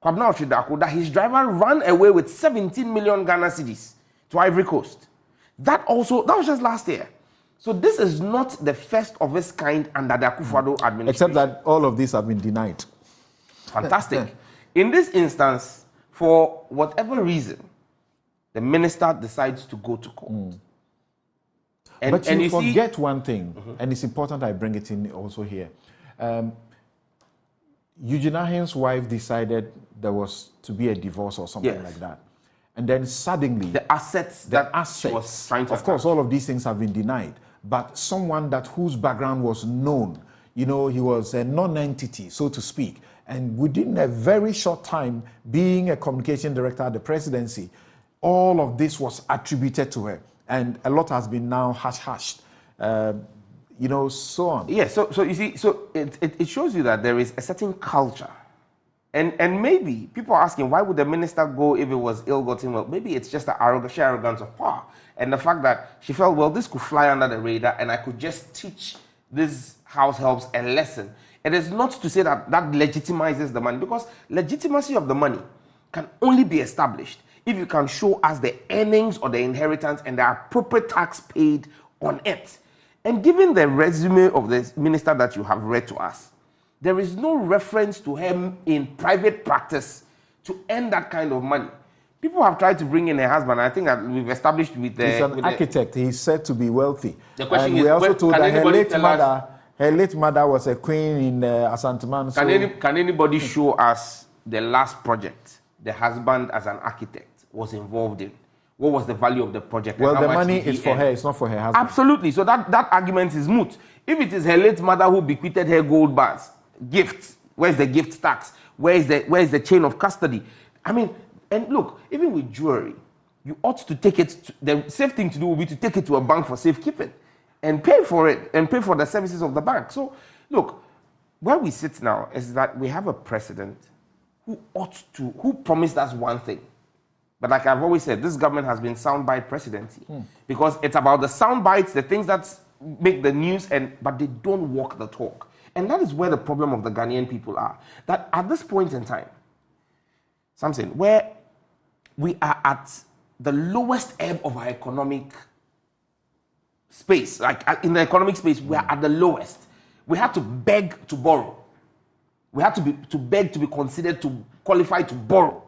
Kwabena Oshidako, that his driver ran away with 17 million Ghana cedis to Ivory Coast. That was just last year. So this is not the first of its kind under the Akufo-Addo administration. Except that all of these have been denied. Fantastic. In this instance, for whatever reason, the minister decides to go to court. But you forget one thing, and it's important I bring it in also here. Eugene Ahen's wife decided there was to be a divorce or something like that. And then suddenly... The assets she was trying to... Of course, all of these things have been denied. But someone whose background was known, he was a non-entity, so to speak. And within a very short time, being a communication director at the presidency, all of this was attributed to her. And a lot has been now hush-hushed. So on. Yeah, so you see, it shows you that there is a certain culture. And maybe people are asking, why would the minister go if it was ill-gotten wealth? Maybe it's just the sheer arrogance of power. And the fact that she felt, well, this could fly under the radar and I could just teach these house helps a lesson. It is not to say that legitimizes the money, because legitimacy of the money can only be established if you can show us the earnings or the inheritance and the appropriate tax paid on it. And given the resume of the minister that you have read to us, there is no reference to him in private practice to earn that kind of money. People have tried to bring in a husband. I think that we've established with the... He's an architect. He's said to be wealthy. The question and is, we also told that her late mother was a queen in Asanteman. Can anybody show us the last project the husband as an architect was involved in? What was the value of the project? Well, the money is for her. It's not for her husband. Absolutely. So that argument is moot. If it is her late mother who bequeathed her gold bars, gifts, where's the gift tax? Where is the chain of custody? I mean, and look, even with jewelry, you ought to take it. The safe thing to do would be to take it to a bank for safekeeping and pay for it and pay for the services of the bank. So, look, where we sit now is that we have a president who promised us one thing. But like I've always said, this government has been soundbite presidency because it's about the soundbites, the things that make the news, but they don't walk the talk. And that is where the problem of the Ghanaian people are. That at this point in time, something where we are at the lowest ebb of our economic space, like in the economic space, we are at the lowest. We have to beg to borrow. We have to beg to be considered to qualify to borrow.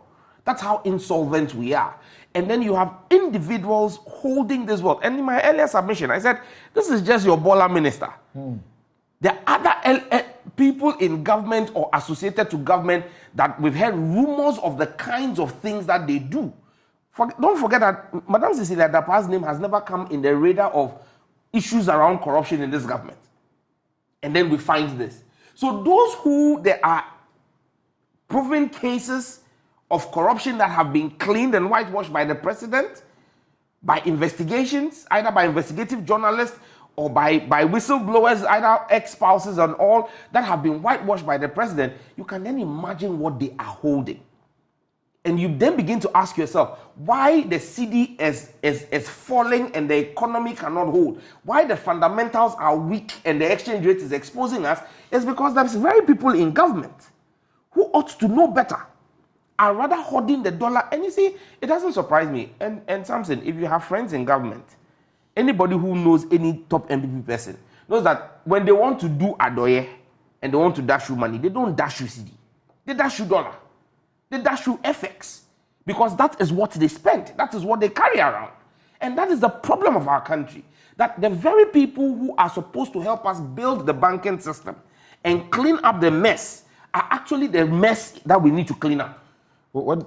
That's how insolvent we are. And then you have individuals holding this wealth. And in my earlier submission, I said, this is just your baller minister. There are other people in government or associated to government that we've heard rumors of the kinds of things that they do. Don't forget that Madam Cecilia Dapaah's name has never come in the radar of issues around corruption in this government. And then we find this. So those who there are proven cases of corruption that have been cleaned and whitewashed by the president, by investigations, either by investigative journalists or by whistleblowers, either ex-spouses and all, that have been whitewashed by the president, you can then imagine what they are holding. And you then begin to ask yourself, why the cedi is falling and the economy cannot hold? Why the fundamentals are weak and the exchange rate is exposing us? Is because there's very people in government who ought to know better, are rather hoarding the dollar. And you see, it doesn't surprise me. And Samson, if you have friends in government, anybody who knows any top MPP person knows that when they want to do adoye and they want to dash you money, they don't dash you cedi. They dash you dollar. They dash you FX. Because that is what they spend. That is what they carry around. And that is the problem of our country. That the very people who are supposed to help us build the banking system and clean up the mess are actually the mess that we need to clean up.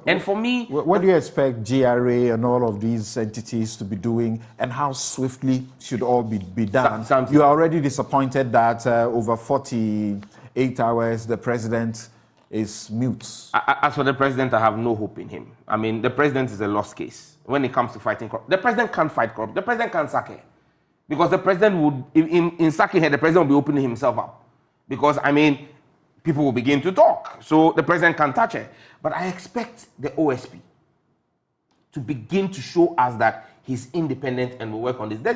And for me, what do you expect GRA and all of these entities to be doing, and how swiftly should all be done? You are already disappointed that over 48 hours the president is mute. As for the president, I have no hope in him. I mean, the president is a lost case when it comes to fighting corruption. The president can't fight corruption. The president can't sack her. Because the president would, in sacking her, the president will be opening himself up. Because, I mean, people will begin to talk. So the president can't touch her. But I expect the OSP to begin to show us that he's independent and will work on this. The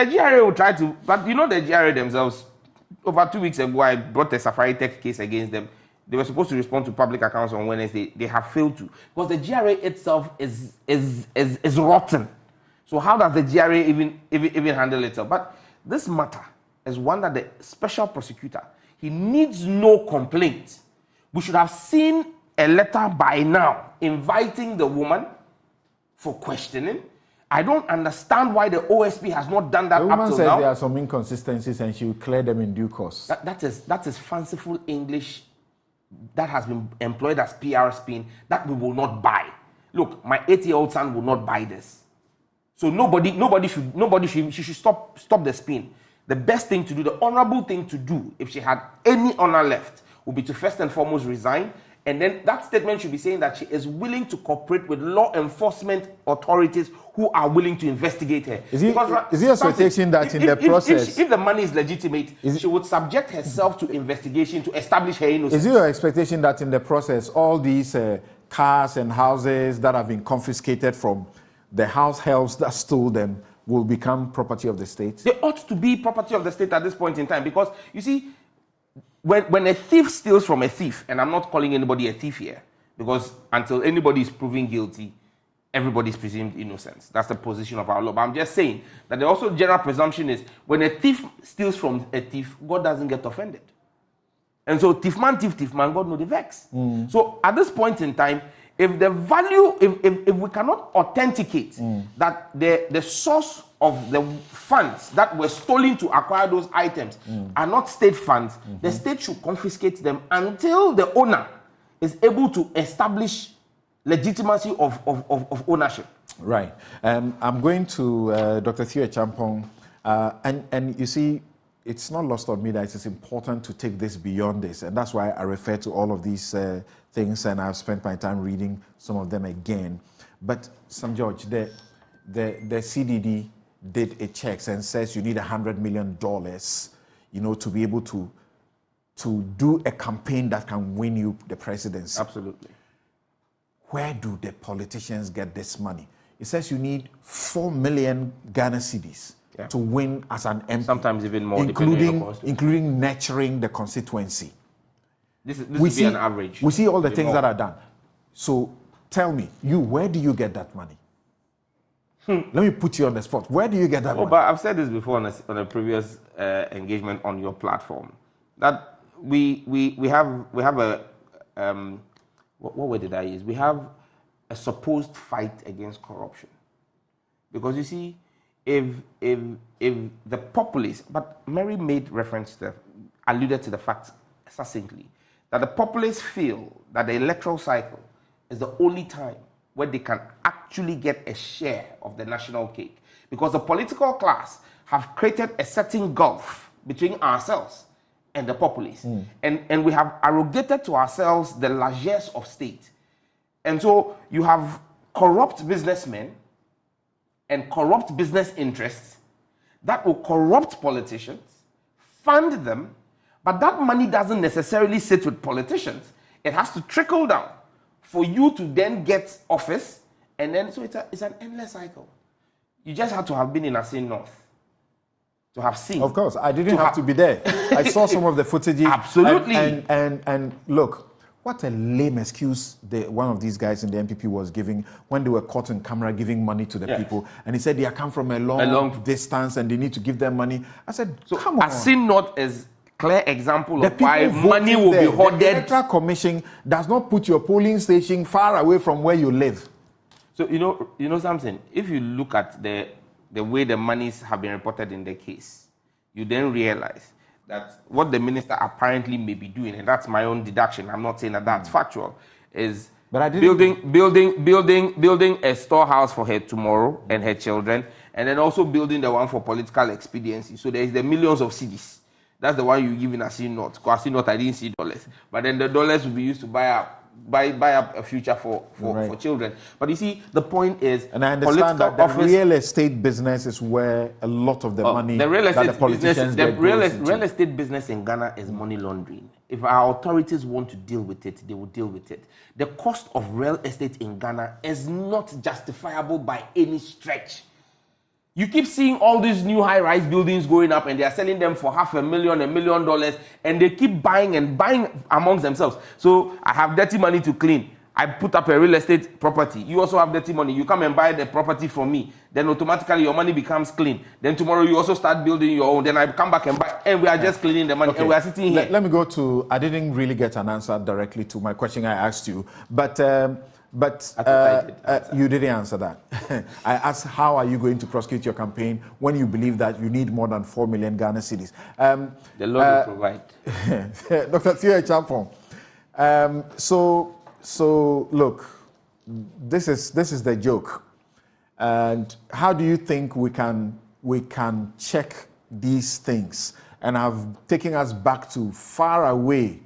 GRA will try to, but you know the GRA themselves, over 2 weeks ago, I brought a Safari Tech case against them. They were supposed to respond to public accounts on Wednesday. They have failed to. Because the GRA itself is rotten. So how does the GRA even handle itself? But this matter is one that the special prosecutor, he needs no complaint. We should have seen a letter by now inviting the woman for questioning. I don't understand why the OSP has not done that up till now. The woman says there are some inconsistencies and she will clear them in due course. That is fanciful English that has been employed as PR spin that we will not buy. Look, my 8-year-old son will not buy this. So nobody should stop the spin. The best thing to do, the honorable thing to do, if she had any honor left, would be to first and foremost resign, and then that statement should be saying that she is willing to cooperate with law enforcement authorities who are willing to investigate her. Is the expectation that in the process... If the money is legitimate, she would subject herself to investigation to establish her innocence. Is it your expectation that in the process, all these cars and houses that have been confiscated from the house helps that stole them will become property of the state? They ought to be property of the state at this point in time, because, you see, when a thief steals from a thief, and I'm not calling anybody a thief here, because until anybody is proven guilty, everybody is presumed innocent. That's the position of our law. But I'm just saying that the also general presumption is when a thief steals from a thief, God doesn't get offended. And so thief man, God no the vex. So at this point in time, if the value, if we cannot authenticate that the source of the funds that were stolen to acquire those items are not state funds, the state should confiscate them until the owner is able to establish legitimacy of ownership. Right. I'm going to Dr. Theo Champong, and you see, it's not lost on me that it is important to take this beyond this, and that's why I refer to all of these things, and I've spent my time reading some of them again. But, Sam George, the CDD did a check and says you need $100 million, to be able to do a campaign that can win you the presidency. Absolutely. Where do the politicians get this money? It says you need 4 million Ghana cedis to win as an MP. Sometimes even more, including nurturing the constituency. This would be an average. We see all the things that are done. So tell me, where do you get that money? Let me put you on the spot. Where do you get that money? But I've said this before on a previous engagement on your platform, that we have a what word did I use? We have a supposed fight against corruption. Because you see, if the populace, but Mary made reference to, alluded to the fact succinctly, that the populace feel that the electoral cycle is the only time where they can actually get a share of the national cake. Because the political class have created a certain gulf between ourselves and the populace. And we have arrogated to ourselves the largesse of state. And so you have corrupt businessmen and corrupt business interests that will corrupt politicians, fund them, but that money doesn't necessarily sit with politicians. It has to trickle down for you to then get office, and then so it's an endless cycle. You just have to have been in Asin North to have seen. Of course, I didn't have to be there. I saw some of the footage. Absolutely. And look, what a lame excuse one of these guys in the MPP was giving when they were caught on camera giving money to the people. And he said they come from a long distance and they need to give them money. I said, so come on. Asin North is clear example of why money will be hoarded. The Electoral Commission does not put your polling station far away from where you live. So you know something. If you look at the way the monies have been reported in the case, you then realize that what the minister apparently may be doing, and that's my own deduction. I'm not saying that that's factual. Is building a storehouse for her tomorrow and her children, and then also building the one for political expediency. So there is the millions of cedis. That's the one you give in Asin North. Because Asin North, I didn't see dollars. But then the dollars will be used to buy up a future for children. But you see, the point is, and I understand that the real estate business is where a lot of the money the real estate that the politicians business, real estate business in Ghana is money laundering. If our authorities want to deal with it, they will deal with it. The cost of real estate in Ghana is not justifiable by any stretch. You keep seeing all these new high-rise buildings going up and they are selling them for $500,000, $1 million, and they keep buying amongst themselves. So I have dirty money to clean. I put up a real estate property. You also have dirty money. You come and buy the property from me. Then automatically your money becomes clean. Then tomorrow you also start building your own. Then I come back and buy. And we are just cleaning the money. Okay. And we are sitting here. Let me go to, I didn't really get an answer directly to my question I asked you. But you didn't answer that. I asked, how are you going to prosecute your campaign when you believe that you need more than 4 million Ghana cedis? The Lord will provide. Dr. Theo Champong. So look, this is the joke. And how do you think we can check these things and have taken us back to far away?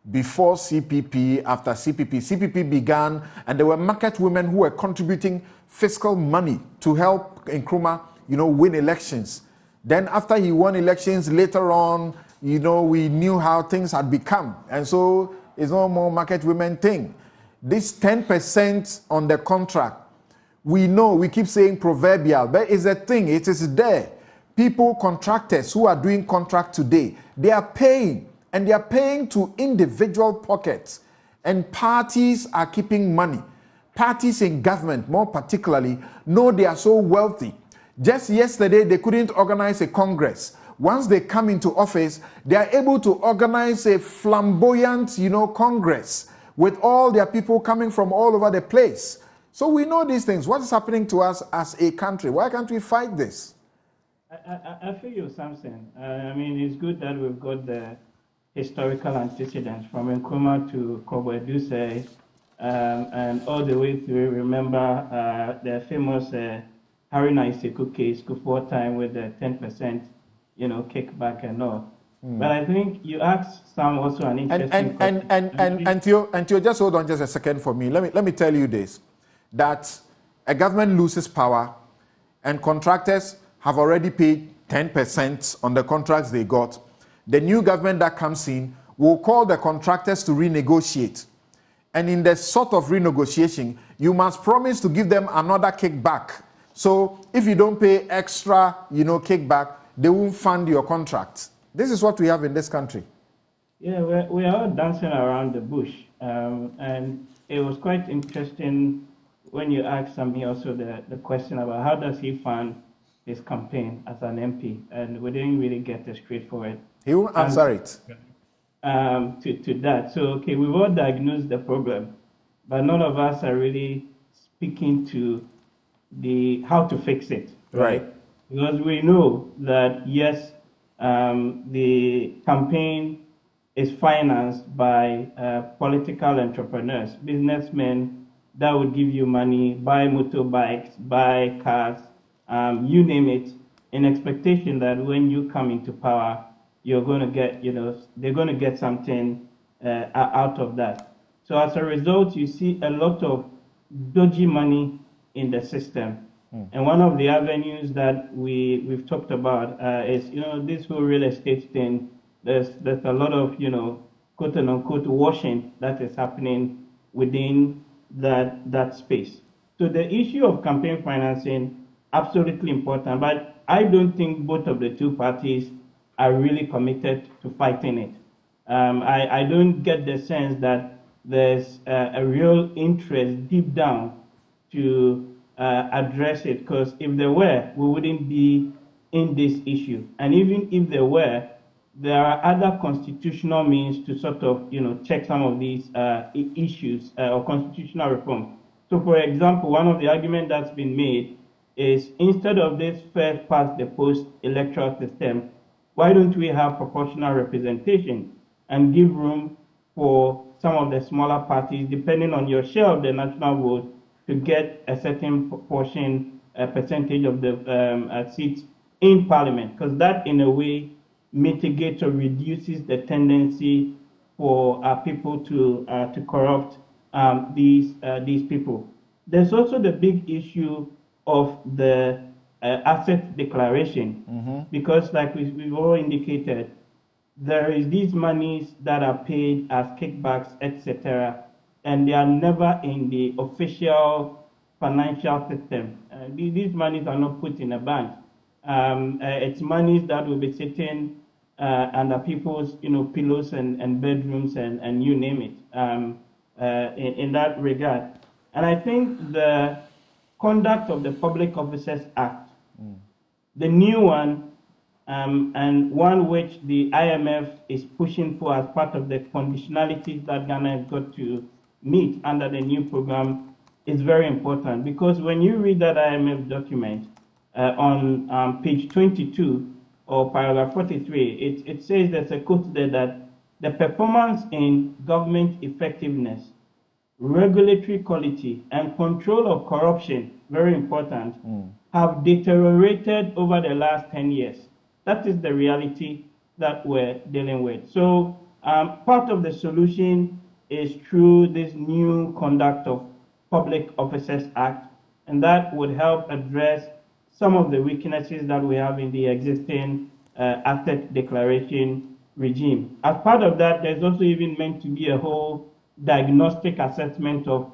Before CPP, after CPP. CPP began, and there were market women who were contributing fiscal money to help Nkrumah, win elections. Then after he won elections, later on, we knew how things had become. And so it's no more market women thing. This 10% on the contract, we know, we keep saying proverbial, but it's a thing, it is there. People, contractors who are doing contract today, they are paying. And they are paying to individual pockets. And parties are keeping money. Parties in government, more particularly, know they are so wealthy. Just yesterday, they couldn't organize a congress. Once they come into office, they are able to organize a flamboyant, congress with all their people coming from all over the place. So we know these things. What is happening to us as a country? Why can't we fight this? I feel you, Samson. It's good that we've got the historical antecedents from Nkrumah to Kobo Duse, and all the way through. Remember the famous Haruna Iseku case, Kufuor time with the 10%, kickback and all. But I think you asked some also an interesting question. And Theo, just hold on just a second for me. Let me tell you this, that a government loses power, and contractors have already paid 10% on the contracts they got. The new government that comes in will call the contractors to renegotiate. And in the sort of renegotiation, you must promise to give them another kickback. So if you don't pay extra, kickback, they won't fund your contract. This is what we have in this country. Yeah, we are all dancing around the bush. And it was quite interesting when you asked me also the question about how does he fund his campaign as an MP, and we didn't really get a straightforward. He won't answer it. To that. So, okay, we've all diagnosed the problem, but none of us are really speaking to how to fix it. Right. because we know that, yes, the campaign is financed by political entrepreneurs, businessmen that would give you money, buy motorbikes, buy cars, you name it, in expectation that when you come into power, you're going to get, they're going to get something out of that. So as a result, you see a lot of dodgy money in the system. And one of the avenues that we've talked about is, this whole real estate thing. There's a lot of, quote unquote washing that is happening within that space. So the issue of campaign financing, absolutely important, but I don't think both of the two parties are really committed to fighting it. I don't get the sense that there's a real interest deep down to address it, because if there were, we wouldn't be in this issue. And even if there were, there are other constitutional means to sort of, check some of these issues or constitutional reform. So, for example, one of the arguments that's been made is, instead of this first past the post electoral system, why don't we have proportional representation and give room for some of the smaller parties, depending on your share of the national vote, to get a certain portion, a percentage of the seats in Parliament? Because that, in a way, mitigates or reduces the tendency for people to corrupt these people. There's also the big issue of the asset declaration, because, like we've all indicated, there is these monies that are paid as kickbacks, etc., and they are never in the official financial system. These monies are not put in a bank. It's monies that will be sitting under people's, pillows and bedrooms and you name it, in that regard. And I think the conduct of the Public Officers Act, the new one, and one which the IMF is pushing for as part of the conditionalities that Ghana has got to meet under the new program, is very important. Because when you read that IMF document on page 22 or paragraph 43, it says, there's a quote there, that the performance in government effectiveness, regulatory quality, and control of corruption, very important, have deteriorated over the last 10 years. That is the reality that we're dealing with. So part of the solution is through this new conduct of Public Officers Act, and that would help address some of the weaknesses that we have in the existing asset declaration regime. As part of that, there's also even meant to be a whole diagnostic assessment of,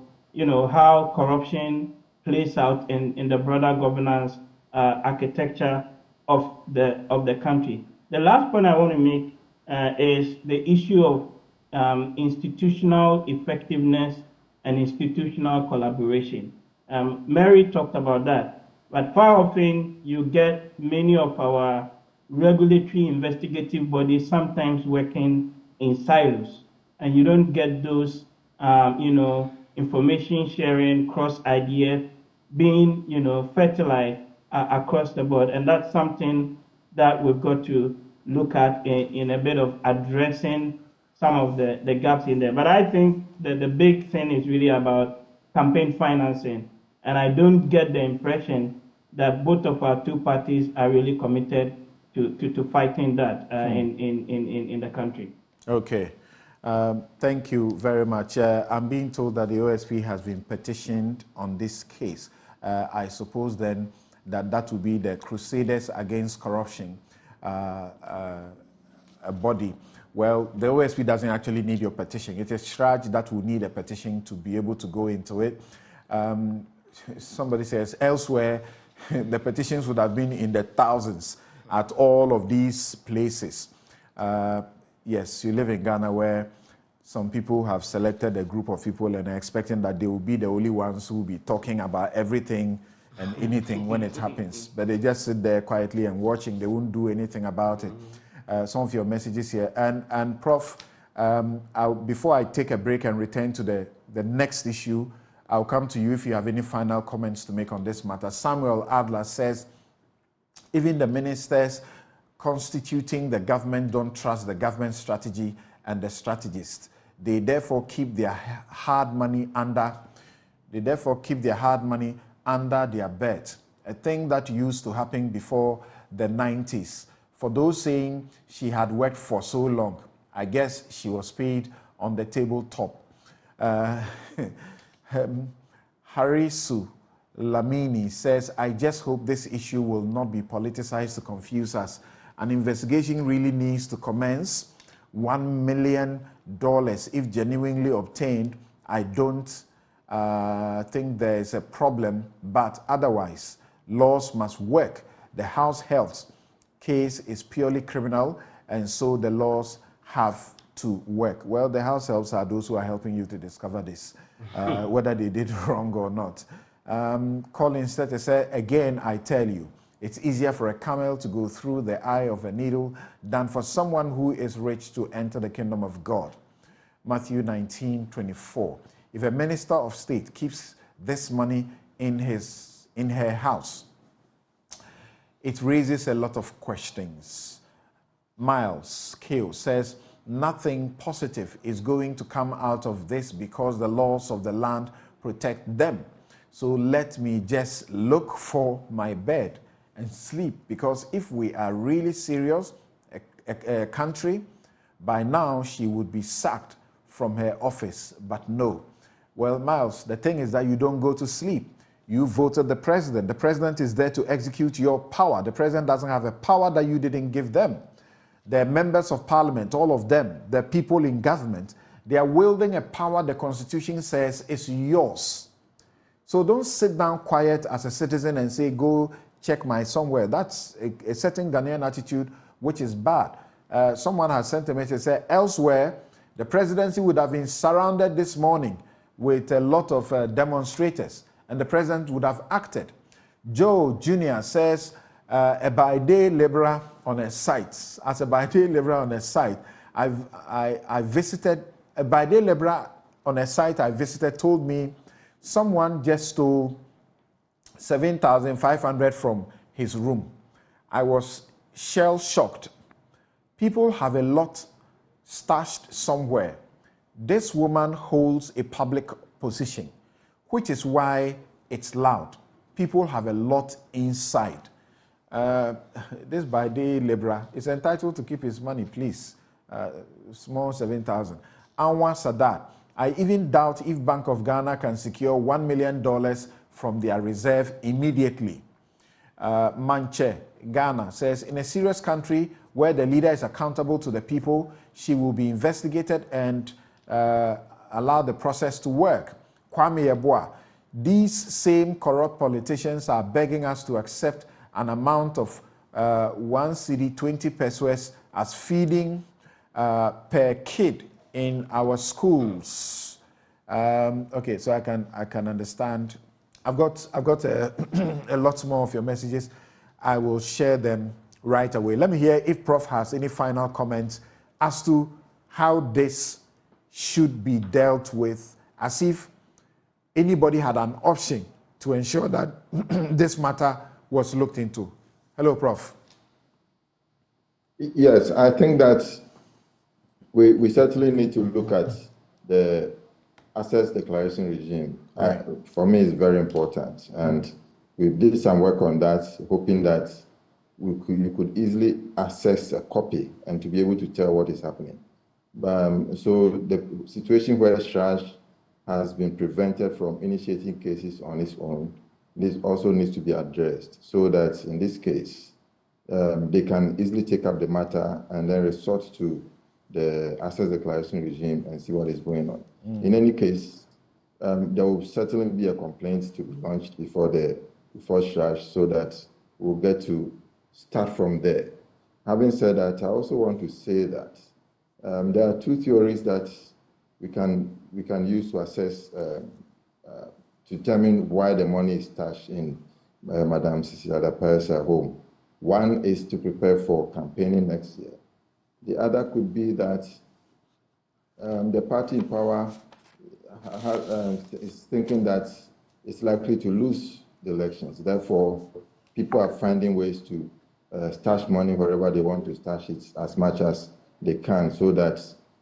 how corruption plays out in the broader governance architecture of the country. The last point I want to make is the issue of institutional effectiveness and institutional collaboration. Mary talked about that, but far often you get many of our regulatory investigative bodies sometimes working in silos, and you don't get those, information sharing, cross ideas being, fertilized across the board. And that's something that we've got to look at in a bit of addressing some of the gaps in there. But I think that the big thing is really about campaign financing. And I don't get the impression that both of our two parties are really committed to fighting that in the country. Okay. Thank you very much. I'm being told that the OSP has been petitioned on this case. I suppose then that would be the Crusaders Against Corruption a body. Well, the OSP doesn't actually need your petition. It is SHRAJ that will need a petition to be able to go into it. Somebody says elsewhere, the petitions would have been in the thousands at all of these places. Yes, you live in Ghana where some people have selected a group of people and are expecting that they will be the only ones who will be talking about everything and anything when it happens. But they just sit there quietly and watching. They won't do anything about it. Some of your messages here. And Prof, before I take a break and return to the next issue, I'll come to you if you have any final comments to make on this matter. Samuel Adler says, Even the ministers constituting the government don't trust the government strategy and the strategists. They therefore keep their hard money under their bed. A thing that used to happen before the 90s. For those saying she had worked for so long, I guess she was paid on the tabletop. Harisu Lamini says, I just hope this issue will not be politicized to confuse us. An investigation really needs to commence. $1 million, if genuinely obtained, I don't think there is a problem, but otherwise, laws must work. The house helps case is purely criminal, and so the laws have to work. Well, the house helps are those who are helping you to discover this, whether they did wrong or not. Colin Stete said, again, I tell you, it's easier for a camel to go through the eye of a needle than for someone who is rich to enter the kingdom of God. Matthew 19:24. If a minister of state keeps this money in her house, it raises a lot of questions. Miles Kale says, nothing positive is going to come out of this because the laws of the land protect them. So let me just look for my bed and sleep, because if we are really serious, a country, by now she would be sacked from her office, but no. Well, Miles, the thing is that you don't go to sleep. You voted the president. The president is there to execute your power. The president doesn't have a power that you didn't give them. The members of parliament, all of them, the people in government, they are wielding a power the Constitution says is yours. So don't sit down quiet as a citizen and say, go check my somewhere. That's a certain Ghanaian attitude, which is bad. Someone has sent a message, say, elsewhere, the presidency would have been surrounded this morning with a lot of demonstrators, and the president would have acted. Joe Jr. says, a by-day laborer on a site. As a by-day laborer on a site, I visited, a by-day laborer on a site I visited told me someone just stole 7,500 from his room. I was shell-shocked. People have a lot stashed somewhere. This woman holds a public position, which is why it's loud. People have a lot inside. This by-day laborer is entitled to keep his money, please. Small 7,000. Anwar Sadat, I even doubt if Bank of Ghana can secure $1 million from their reserve immediately. Manche, Ghana says, in a serious country where the leader is accountable to the people, she will be investigated and allow the process to work. Kwame Yeboah, these same corrupt politicians are begging us to accept an amount of 1 cedi 20 pesos as feeding per kid in our schools. Okay, so I can understand. I've got a lot more of your messages. I will share them right away. Let me hear if Prof has any final comments as to how this should be dealt with, as if anybody had an option to ensure that this matter was looked into. Hello, Prof. Yes, I think that we certainly need to look at the assets declaration regime. Right. For me, it's very important. And we did some work on that, hoping that you could easily access a copy and to be able to tell what is happening. So the situation where Shraj has been prevented from initiating cases on its own, this also needs to be addressed so that in this case, they can easily take up the matter and then resort to the assets declaration regime and see what is going on. In any case, there will certainly be a complaint to be launched before Shraj so that we'll get to start from there. Having said that, I also want to say that there are two theories that we can use to assess, to determine why the money is stashed in Madam Cecilia Dapaah's home. One is to prepare for campaigning next year. The other could be that the party in power is thinking that it's likely to lose the elections. Therefore, people are finding ways to stash money wherever they want to stash it as much as they can, so that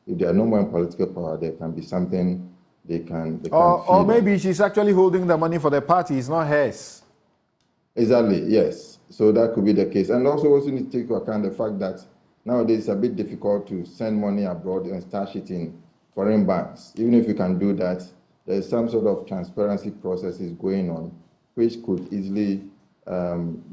if they are no more in political power, there can be something they can or maybe she's actually holding the money for the party, it's not hers. Exactly, yes. So that could be the case. And also need to take into account the fact that nowadays it's a bit difficult to send money abroad and stash it in foreign banks. Even if you can do that, there's some sort of transparency processes going on, which could easily,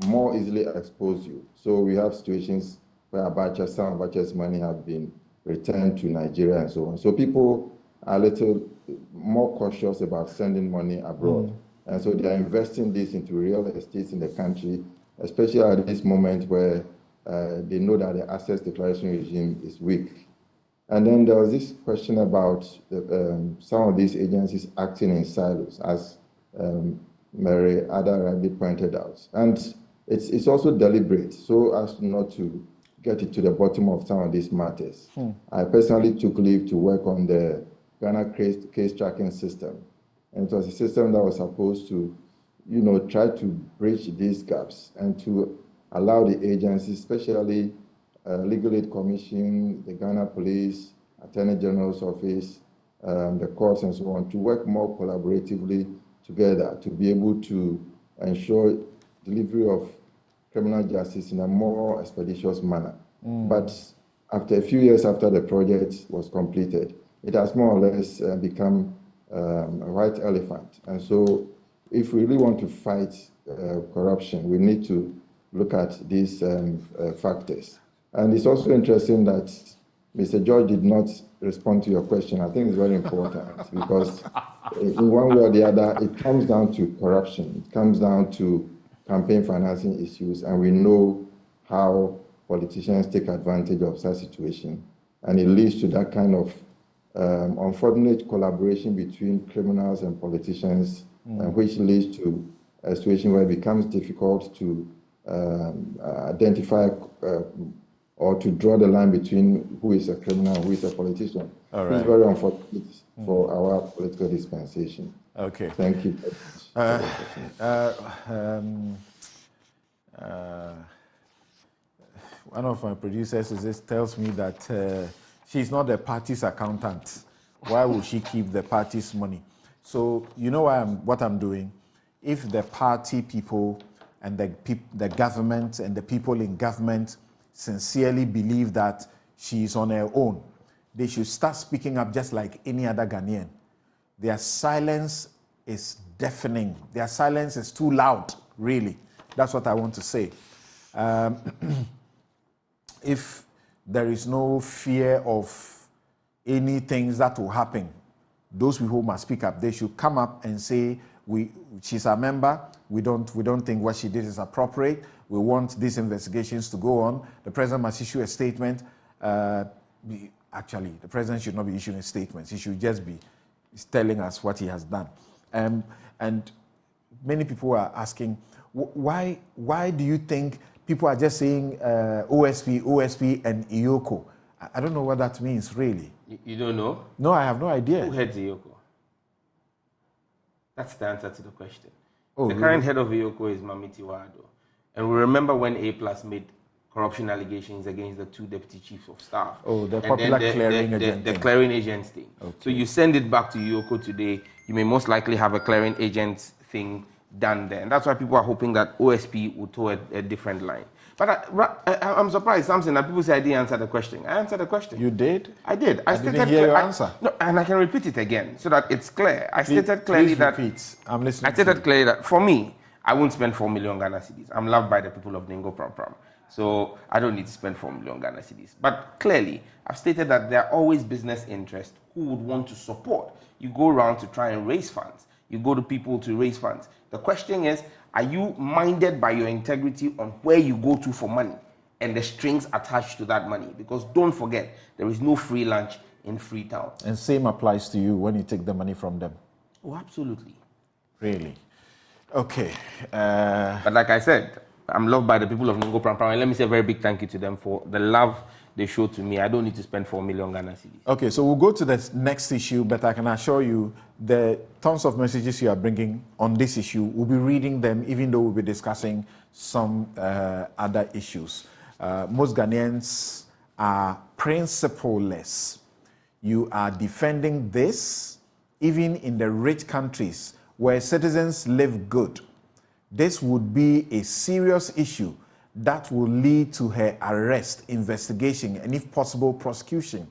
more easily expose you. So we have situations where some of Abacha's money have been returned to Nigeria and so on. So people are a little more cautious about sending money abroad. And so they are investing this into real estate in the country, especially at this moment where they know that the assets declaration regime is weak. And then there was this question about some of these agencies acting in silos, as Mary Ada rightly pointed out. And it's also deliberate, so as not to get it to the bottom of some of these matters. I personally took leave to work on the Ghana case tracking system. And it was a system that was supposed to, try to bridge these gaps and to allow the agencies, especially Legal Aid Commission, the Ghana Police, Attorney General's Office, the courts and so on, to work more collaboratively together to be able to ensure delivery of criminal justice in a more expeditious manner. But after a few years after the project was completed, it has more or less become a white elephant. And so if we really want to fight corruption, we need to look at these factors. And it's also interesting that Mr. George did not respond to your question. I think it's very important because in one way or the other, it comes down to corruption. It comes down to campaign financing issues, and we know how politicians take advantage of such situation. And it leads to that kind of unfortunate collaboration between criminals and politicians, which leads to a situation where it becomes difficult to identify or to draw the line between who is a criminal and who is a politician. All right. It's very unfortunate for our political dispensation. Okay. Thank you. One of my producers tells me that she's not the party's accountant. Why would she keep the party's money? So you know what I'm doing? If the party people and the government and the people in government sincerely believe that she is on her own, they should start speaking up just like any other Ghanaian. Their silence is deafening. Their silence is too loud, really. That's what I want to say. If there is no fear of any things that will happen, those people who must speak up. They should come up and say, she's a member. We don't think what she did is appropriate. We want these investigations to go on. The president must issue a statement. Actually, the president should not be issuing statements. He should just be telling us what he has done. And many people are asking, why do you think people are just saying OSP, and Iyoko? I don't know what that means, really. You don't know? No, I have no idea. Who heads Iyoko? That's the answer to the question. Oh, the current head of Iyoko is Mamiti Wado. And we remember when A+ made corruption allegations against the 2 deputy chiefs of staff. Oh, the popular clearing agent. The clearing agents thing. Okay. So you send it back to Iyoko today, you may most likely have a clearing agent thing done there. And that's why people are hoping that OSP will toe a different line. But I'm surprised, Samson, that people say I didn't answer the question. I answered the question. You did? I did. I didn't hear your answer. No, and I can repeat it again so that it's clear. I stated clearly that... Repeat. I'm listening. I stated clearly that for me, I won't spend 4 million Ghana cedis. I'm loved by the people of Ningo Pram Pram. So I don't need to spend 4 million Ghana cedis. But clearly, I've stated that there are always business interests who would want to support. You go around to try and raise funds. You go to people to raise funds. The question is, are you minded by your integrity on where you go to for money and the strings attached to that money? Because don't forget, there is no free lunch in Freetown. And same applies to you when you take the money from them. Oh, absolutely. Really? Okay. But like I said, I'm loved by the people of Ningo Pram Pram. And let me say a very big thank you to them for the love they show to me. I don't need to spend 4 million Ghana cedis. Okay, so we'll go to the next issue, but I can assure you the tons of messages you are bringing on this issue, we'll be reading them even though we'll be discussing some other issues. Most Ghanaians are principleless. You are defending this even in the rich countries where citizens live good. This would be a serious issue that will lead to her arrest, investigation, and if possible, prosecution.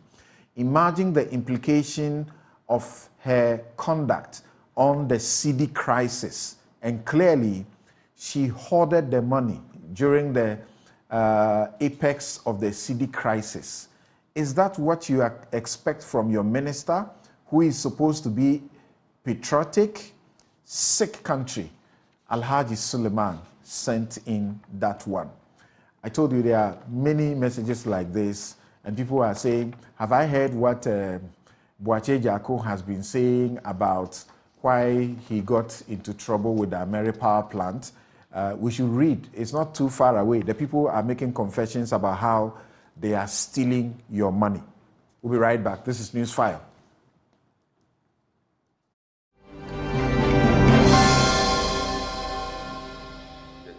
Imagine the implication of her conduct on the cedi crisis. And clearly, she hoarded the money during the apex of the cedi crisis. Is that what you expect from your minister, who is supposed to be patriotic? Sick country. Alhaji Suleiman sent in that one. I told you there are many messages like this, and people are saying, have I heard what Boache Jako has been saying about why he got into trouble with the Ameri power plant? We should read. It's not too far away. The people are making confessions about how they are stealing your money. We'll be right back. This is Newsfile.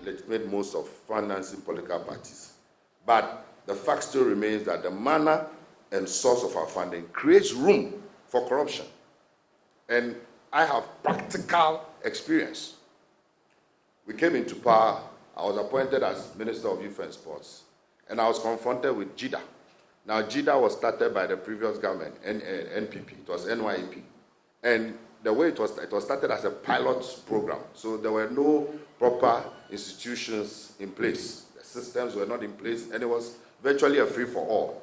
Legitimate modes of financing political parties. But the fact still remains that the manner and source of our funding creates room for corruption. And I have practical experience. We came into power, I was appointed as Minister of Youth and Sports, and I was confronted with JIDA. Now, JIDA was started by the previous government, NPP, it was NYEP. And the way it was started as a pilot program. So there were no proper institutions in place. The systems were not in place, and it was virtually a free-for-all.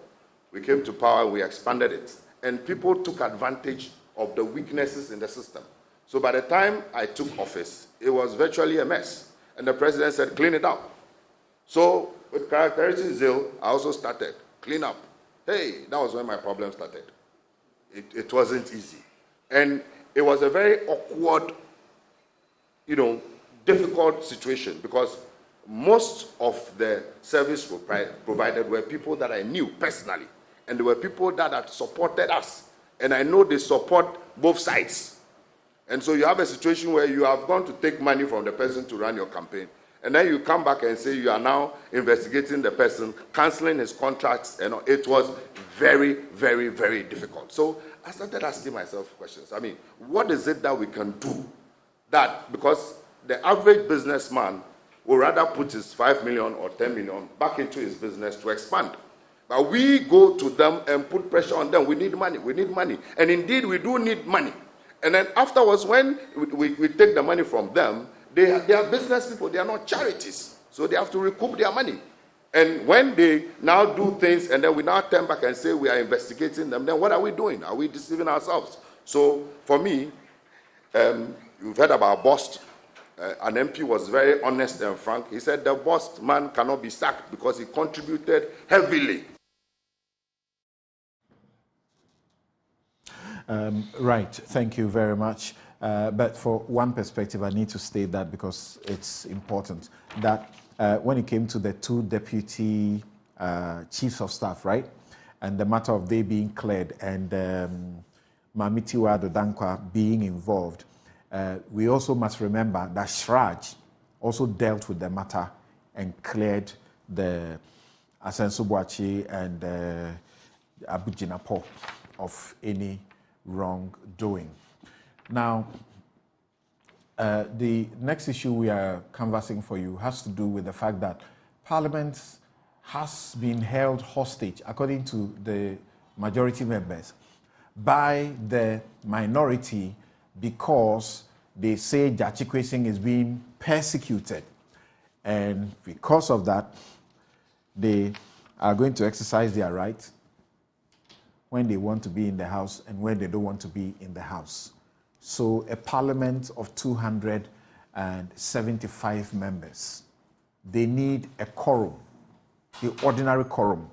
We came to power, we expanded it, and people took advantage of the weaknesses in the system. So by the time I took office, it was virtually a mess, and the president said, clean it up. So with characteristic zeal, I also started, clean up. Hey, that was when my problem started. It wasn't easy. And it was a very awkward, difficult situation, because most of the service provided were people that I knew personally, and there were people that had supported us, and I know they support both sides. And so you have a situation where you have gone to take money from the person to run your campaign, and then you come back and say you are now investigating the person, canceling his contracts, and it was very, very, very difficult. So I started asking myself questions. I mean, what is it that we can do that, because the average businessman will rather put his 5 million or 10 million back into his business to expand. But we go to them and put pressure on them. We need money, we need money. And indeed, we do need money. And then afterwards, when we take the money from them, they are business people, they are not charities. So they have to recoup their money. And when they now do things and then we now turn back and say we are investigating them, then what are we doing? Are we deceiving ourselves? So for me, you've heard about Bost. An MP was very honest and frank. He said the Bost man cannot be sacked because he contributed heavily. Right, thank you very much. But for one perspective, I need to state that because it's important, that when it came to the two deputy chiefs of staff, right, and the matter of they being cleared and Mamitiwa Dodankwa being involved, we also must remember that Shraj also dealt with the matter and cleared the Asenso Boachi and Abu Jinapo of any wrongdoing. Now, the next issue we are canvassing for you has to do with the fact that Parliament has been held hostage, according to the majority members, by the minority because they say Jachikwe Singh is being persecuted. And because of that, they are going to exercise their right when they want to be in the House and when they don't want to be in the House. So a parliament of 275 members, they need a quorum, the ordinary quorum,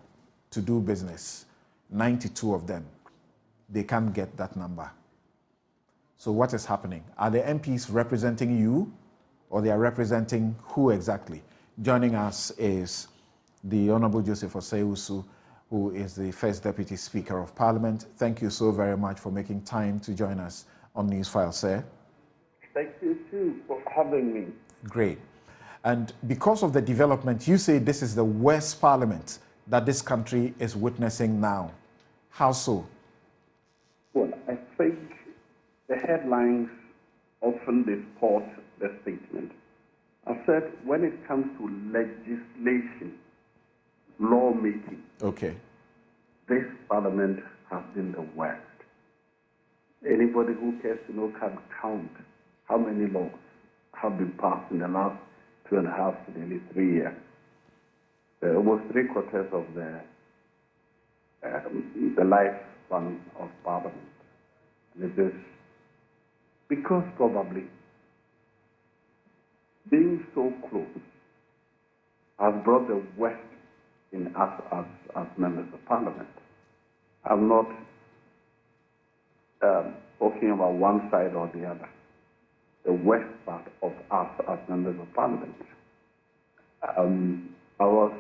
to do business. 92 of them. They can't get that number. So what is happening? Are the MPs representing you, or they are representing who exactly? Joining us is the Honorable Joseph Osei-Usu, who is the First Deputy Speaker of Parliament. Thank you so very much for making time to join us on Newsfile, sir. Thank you too for having me. Great. And because of the development, you say this is the worst parliament that this country is witnessing now. How so? Well, I think the headlines often distort the statement. I said when it comes to legislation, lawmaking, Okay. this parliament has been the worst. Anybody who cares to know can count how many laws have been passed in the last 2.5 to nearly 3 years. Almost 3/4 of the lifespan of Parliament. And it is because probably being so close has brought the worst in us as members of Parliament. I'm not talking about one side or the other. The worst part of us as members of Parliament. I was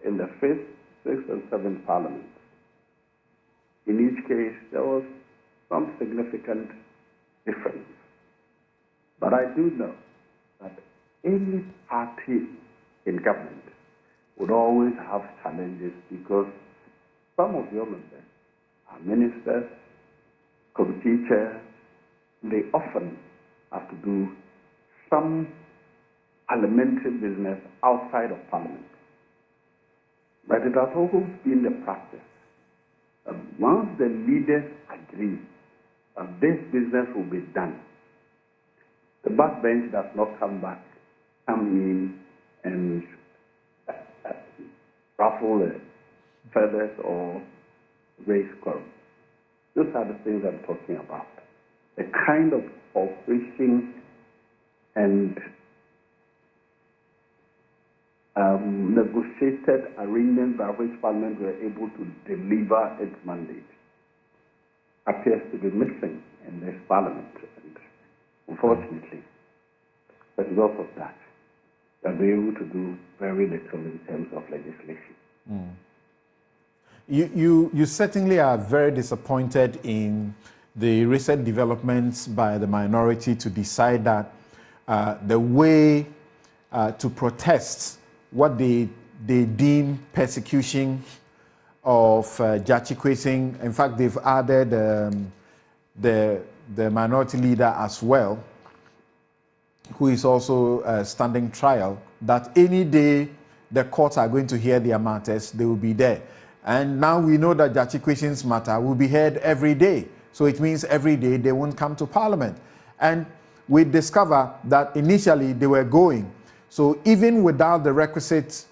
in the 5th, 6th, and 7th Parliament. In each case, there was some significant difference. But I do know that any party in government would always have challenges because some of your members are ministers, committee chairs. They often have to do some parliamentary business outside of Parliament. But it has always been the practice that once the leaders agree that this business will be done, the backbench does not come in and ruffle the feathers or raise quarrels. Those are the things I'm talking about. The kind of cooperation and negotiated arrangements by which Parliament were able to deliver its mandate appears to be missing in this Parliament. And unfortunately, as a result of that, they'll be able to do very little in terms of legislation. Mm. You certainly are very disappointed in the recent developments by the minority to decide that the way to protest what they deem persecution of Jachi Kwesing. In fact, they've added the minority leader as well, who is also standing trial, that any day the courts are going to hear their matters, they will be there. And now we know that Jachi Kwesing's matter will be heard every day. So it means every day they won't come to Parliament. And we discover that initially they were going. So even without the requisite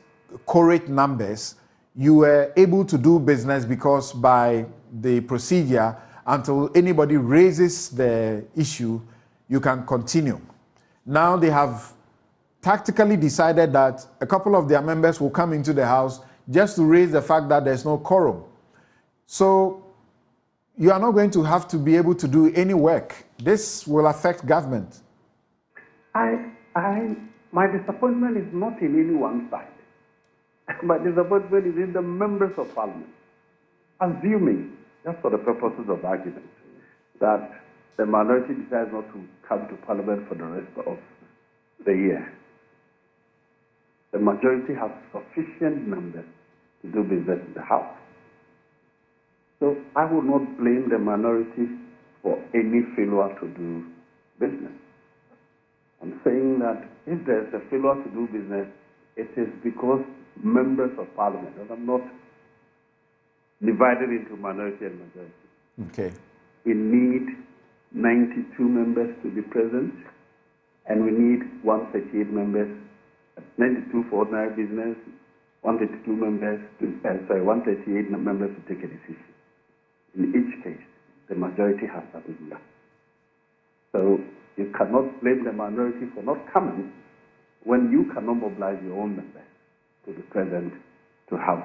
quorate numbers, you were able to do business because by the procedure, until anybody raises the issue, you can continue. Now they have tactically decided that a couple of their members will come into the House just to raise the fact that there's no quorum. So you are not going to have to be able to do any work. This will affect government. My disappointment is not in any one side. My disappointment is in the members of Parliament. Assuming, just for the purposes of argument, that the minority decides not to come to Parliament for the rest of the year. The majority has sufficient numbers to do business in the House. So I would not blame the minority for any failure to do business. I'm saying that if there's a failure to do business, it is because members of Parliament, and I'm not divided into minority and majority. Okay. We need 92 members to be present, and we need 138 members, 92 for ordinary business, 138 members to take a decision. In each case, the majority has that number. So you cannot blame the minority for not coming when you cannot mobilize your own members to be present to have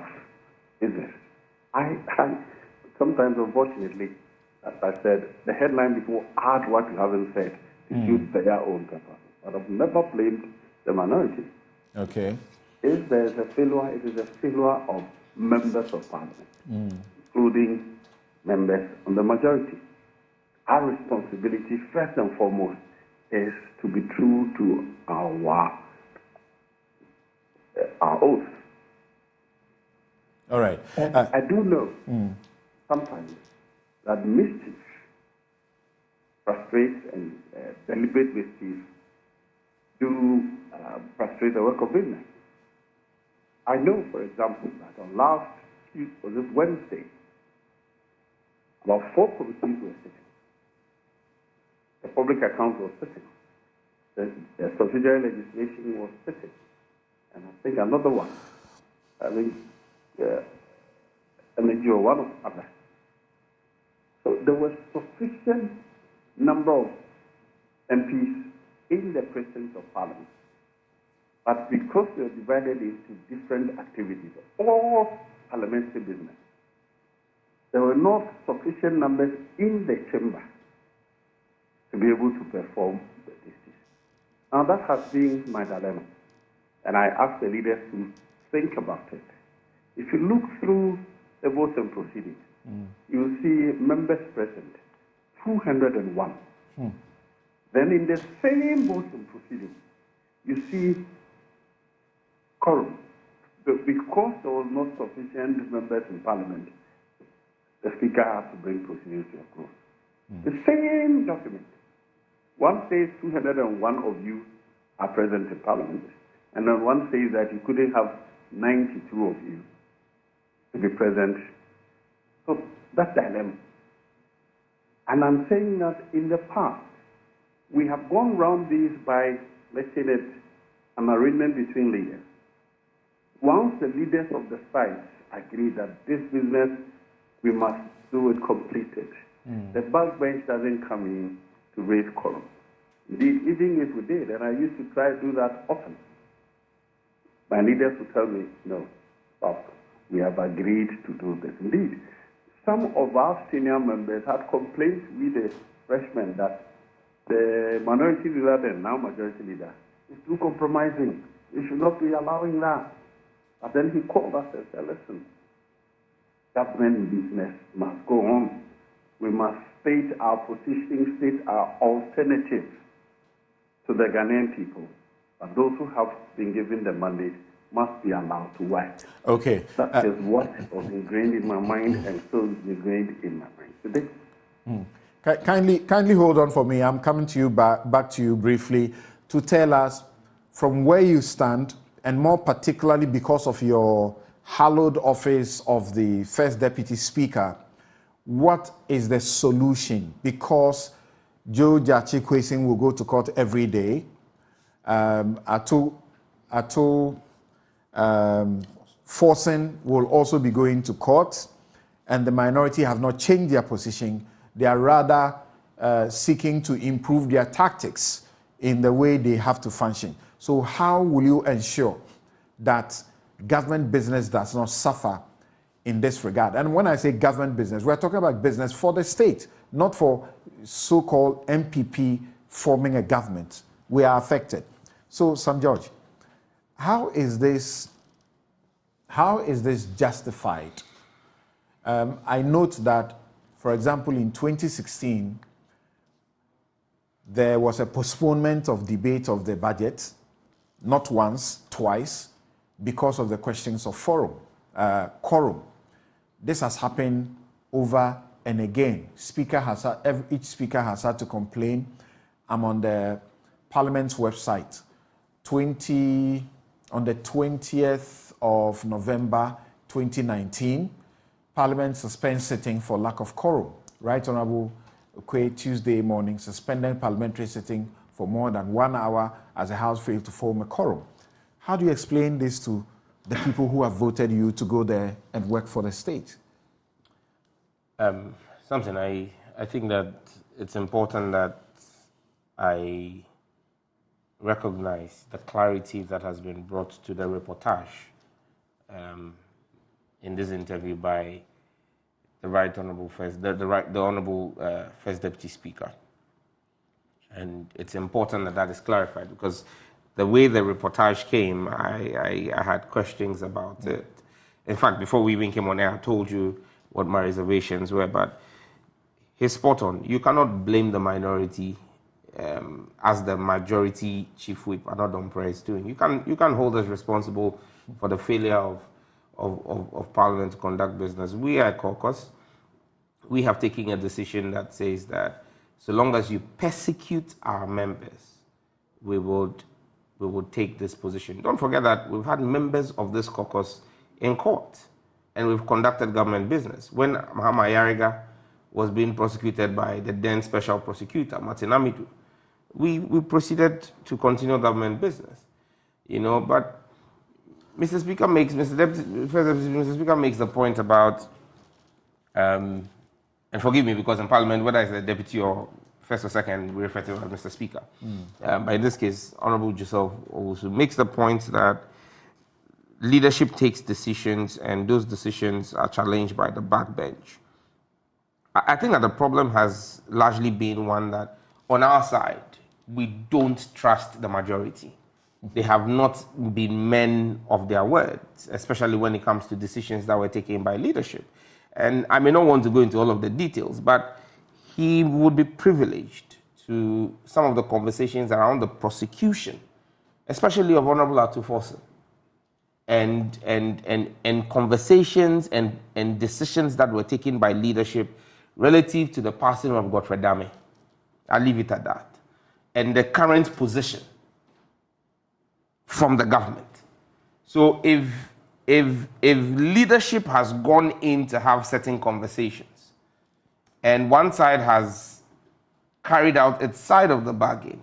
business. I sometimes, unfortunately, as I said, the headline people add what you haven't said to suit their own purpose. But I've never blamed the minority. Okay. If there's a failure, it is a failure of members of Parliament, including members on the majority. Our responsibility, first and foremost, is to be true to our oath. All right. I do know sometimes that mischief frustrates and deliberate mischief do frustrate the work of business. I know, for example, that on last Wednesday, about 4 committees were sitting. The public account was sitting. The subsidiary legislation was sitting. And I think another one, energy or one of others. So there was sufficient number of MPs in the presence of Parliament. But because we are divided into different activities, all parliamentary business, there were not sufficient numbers in the chamber to be able to perform the duties. Now that has been my dilemma. And I ask the leaders to think about it. If you look through the votes and proceedings, you will see members present, 201. Then in the same votes and proceedings, you see quorum. But because there was not sufficient members in Parliament, the Speaker has to bring proceedings to a close. The same document. One says 201 of you are present in Parliament, and then one says that you couldn't have 92 of you to be present. So that's dilemma. And I'm saying that in the past, we have gone around this by, let's say that, an arrangement between leaders. Once the leaders of the sides agree that this business, we must do it completed, the backbench doesn't come in to raise quorum. Indeed, even if we did, and I used to try to do that often, my leaders would tell me, no, stop, we have agreed to do this. Indeed, some of our senior members had complaints with the freshmen that the minority leader, the now majority leader, is too compromising. We should not be allowing that. But then he called us and said, listen, government business must go on. We must state our position, state our alternatives to the Ghanaian people. But those who have been given the mandate must be allowed to work. Okay. That is what was ingrained in my mind and still is ingrained in my mind today. Kindly hold on for me. I'm coming to you back to you briefly to tell us from where you stand, and more particularly because of your hallowed office of the First Deputy Speaker, what is the solution? Because Joe Jachikwesin will go to court every day. Ato Forsen will also be going to court, and the minority have not changed their position. They are rather seeking to improve their tactics in the way they have to function. So how will you ensure that government business does not suffer in this regard? And when I say government business, we're talking about business for the state, not for so-called MPP forming a government. We are affected. So, Sam George, how is this justified? I note that, for example, in 2016, there was a postponement of debate of the budget, not once, twice, because of the questions of quorum. This has happened over and again. Each speaker has had to complain. I'm on the Parliament's website. On the 20th of November 2019, Parliament suspends sitting for lack of quorum. Right Honourable Okwe, Tuesday morning, suspended parliamentary sitting for more than 1 hour as the House failed to form a quorum. How do you explain this to the people who have voted you to go there and work for the state? Something I think that it's important that I recognize the clarity that has been brought to the reportage in this interview by the Right Honourable the Honourable First Deputy Speaker. And it's important that that is clarified, because the way the reportage came, I had questions about it. In fact, before we even came on air, I told you what my reservations were, but he's spot on. You cannot blame the minority as the majority chief whip, Another Umpire, is doing. You can hold us responsible for the failure of Parliament to conduct business. We are a caucus. We have taken a decision that says that so long as you persecute our members, we would take this position. Don't forget that we've had members of this caucus in court, and we've conducted government business. When Mahama Yariga was being prosecuted by the then special prosecutor, Martin Amidu, we proceeded to continue government business. But Mr. Speaker Mr. Speaker makes the point about, and forgive me because in Parliament, whether it's the deputy or first or second, we refer to him as Mr. Speaker. But in this case, Honorable Joseph also makes the point that leadership takes decisions and those decisions are challenged by the backbench. I think that the problem has largely been one that on our side, we don't trust the majority. They have not been men of their words, especially when it comes to decisions that were taken by leadership. And I may not want to go into all of the details, but he would be privileged to some of the conversations around the prosecution, especially of Honorable Atufosa, and conversations and decisions that were taken by leadership relative to the passing of Godfrey Dame. I'll leave it at that. And the current position from the government. So if leadership has gone in to have certain conversations, and one side has carried out its side of the bargain,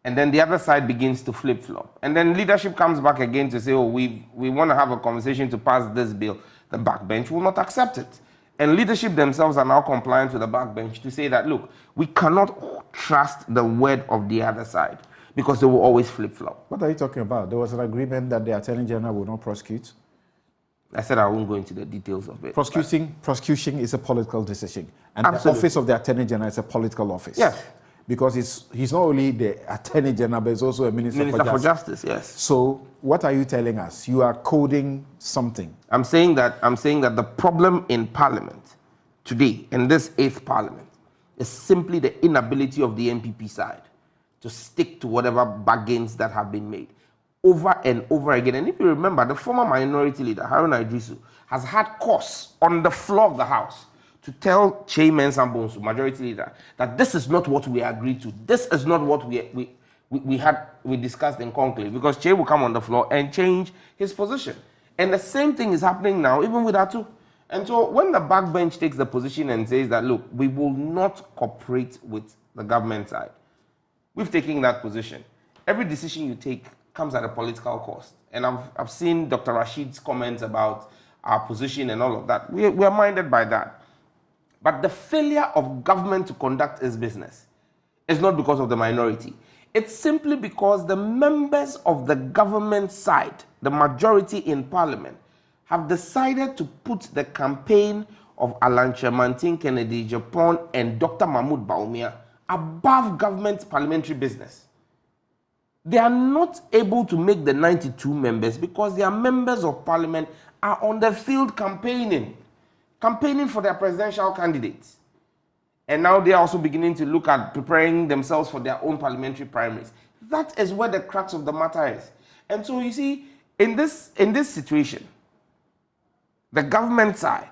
and then the other side begins to flip-flop, and then leadership comes back again to say, oh, we want to have a conversation to pass this bill, the backbench will not accept it. And leadership themselves are now compliant with the backbench to say that, look, we cannot trust the word of the other side because they will always flip-flop. What are you talking about? There was an agreement that the Attorney General will not prosecute. I said I won't go into the details of it. Prosecution is a political decision. And Absolutely. The office of the Attorney General is a political office. Yes. Because he's not only the Attorney General, but he's also a Minister for Justice, yes. So what are you telling us? You are coding something. I'm saying that the problem in Parliament today, in this 8th Parliament, is simply the inability of the MPP side to stick to whatever bargains that have been made over and over again. And if you remember, the former minority leader, Haruna Idrisu, has had course on the floor of the House to tell Chairman Sambonsu, majority leader, that this is not what we agreed to. This is not what we discussed in conclave, because Che will come on the floor and change his position. And the same thing is happening now, even with Atu. And so when the backbench takes the position and says that, look, we will not cooperate with the government side, we've taken that position. Every decision you take comes at a political cost. And I've seen Dr. Rashid's comments about our position and all of that. We are minded by that. But the failure of government to conduct its business is not because of the minority. It's simply because the members of the government side, the majority in Parliament, have decided to put the campaign of Alan Chemantin Kennedy Japan and Dr. Mahmoud Baumia above government parliamentary business. They are not able to make the 92 members because their members of Parliament are on the field campaigning for their presidential candidates. And now they are also beginning to look at preparing themselves for their own parliamentary primaries. That is where the crux of the matter is. And so you see, in this situation, the government side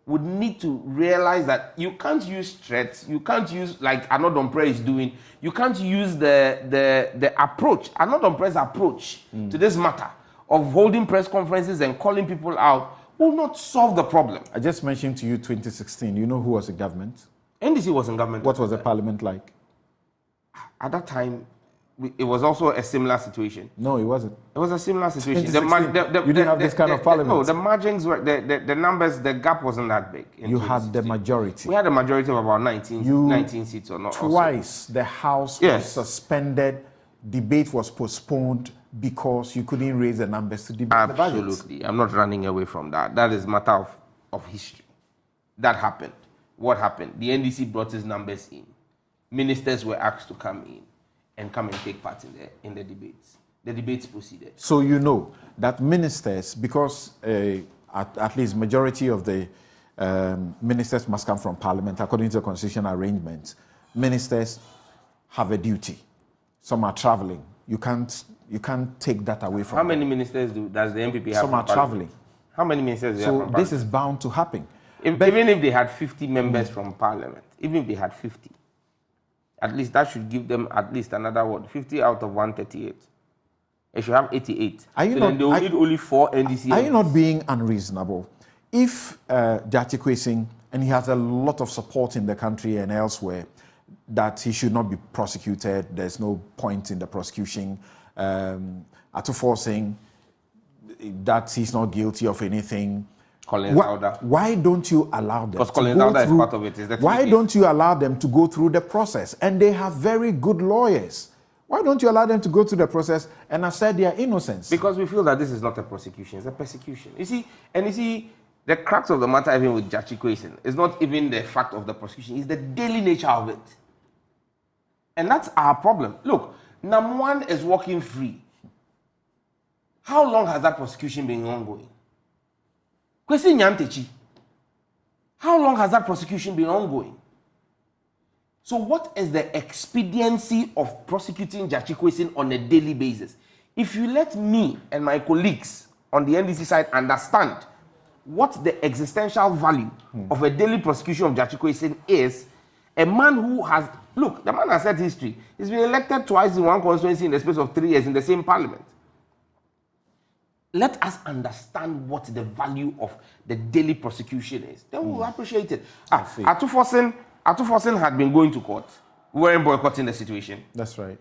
would need to realize that you can't use threats, you can't use, like Another Umpire is doing, you can't use the approach, Another Umpire's approach to this matter of holding press conferences and calling people out will not solve the problem. I just mentioned to you 2016. You know who was in government? NDC was in government. What was the parliament like? At that time, it was also a similar situation. No, it wasn't. It was a similar situation. You didn't have this kind of parliament. No, the margins were, the numbers, the gap wasn't that big. You had the majority. We had a majority of about 19 seats or not. Twice the House was suspended, debate was postponed because you couldn't raise the numbers to debate the budget. Absolutely. I'm not running away from that. That is a matter of history. That happened. What happened? The NDC brought its numbers in. Ministers were asked to come in and come and take part in the debates. The debates proceeded. So you know that ministers, because at least majority of the ministers must come from Parliament according to the constitutional arrangements. Ministers have a duty. Some are traveling. You can't take that away from How many them. ministers does the MPP have? Some are traveling. How many ministers do you have from So Parliament? this is bound to happen. Even if they had 50 members from Parliament, even if they had 50, at least that should give them at least another 50 out of 138. They should have 88. Then they will need only 4 NDC. Are you not being unreasonable? If Judge Kwesing, and he has a lot of support in the country and elsewhere, that he should not be prosecuted, there's no point in the prosecution. Atufo saying that he's not guilty of anything. Why don't you allow them? Because Colin Dowda is part of it. Why don't you allow them to go through the process? And they have very good lawyers. Why don't you allow them to go through the process and assert their innocence? Because we feel that this is not a prosecution, it's a persecution. You see, the crux of the matter, even with Judge Kwesing, is not even the fact of the prosecution, it's the daily nature of it. And that's our problem. Look, Namuan is walking free. How long has that prosecution been ongoing? Kwesi Nyantechi. How long has that prosecution been ongoing? So what is the expediency of prosecuting Judge Kwesing on a daily basis? If you let me and my colleagues on the NDC side understand what the existential value of a daily prosecution of Judge Kwesing is, a man who has, look, the man has set history. He's been elected twice in one constituency in the space of 3 years in the same parliament. Let us understand what the value of the daily prosecution is. Then we'll appreciate it. Atufosin had been going to court. We weren't boycotting the situation. That's right.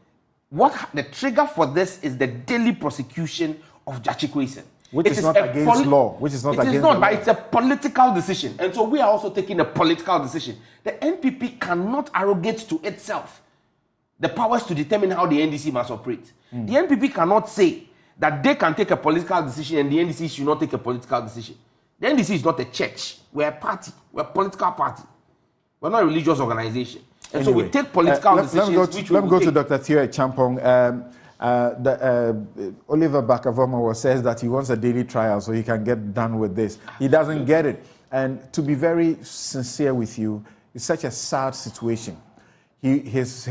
The trigger for this is the daily prosecution of Judge Kwesing. Which is not against law. Which is not against the law. But it's a political decision. And so we are also taking a political decision. The NPP cannot arrogate to itself the powers to determine how the NDC must operate. The NPP cannot say that they can take a political decision and the NDC should not take a political decision. The NDC is not a church. We're a party. We're a political party. We're not a religious organization. And so we take political decisions. Let me go to Dr. Theo Champong. Oliver Bakavoma says that he wants a daily trial so he can get done with this. He doesn't get it. And to be very sincere with you, it's such a sad situation. His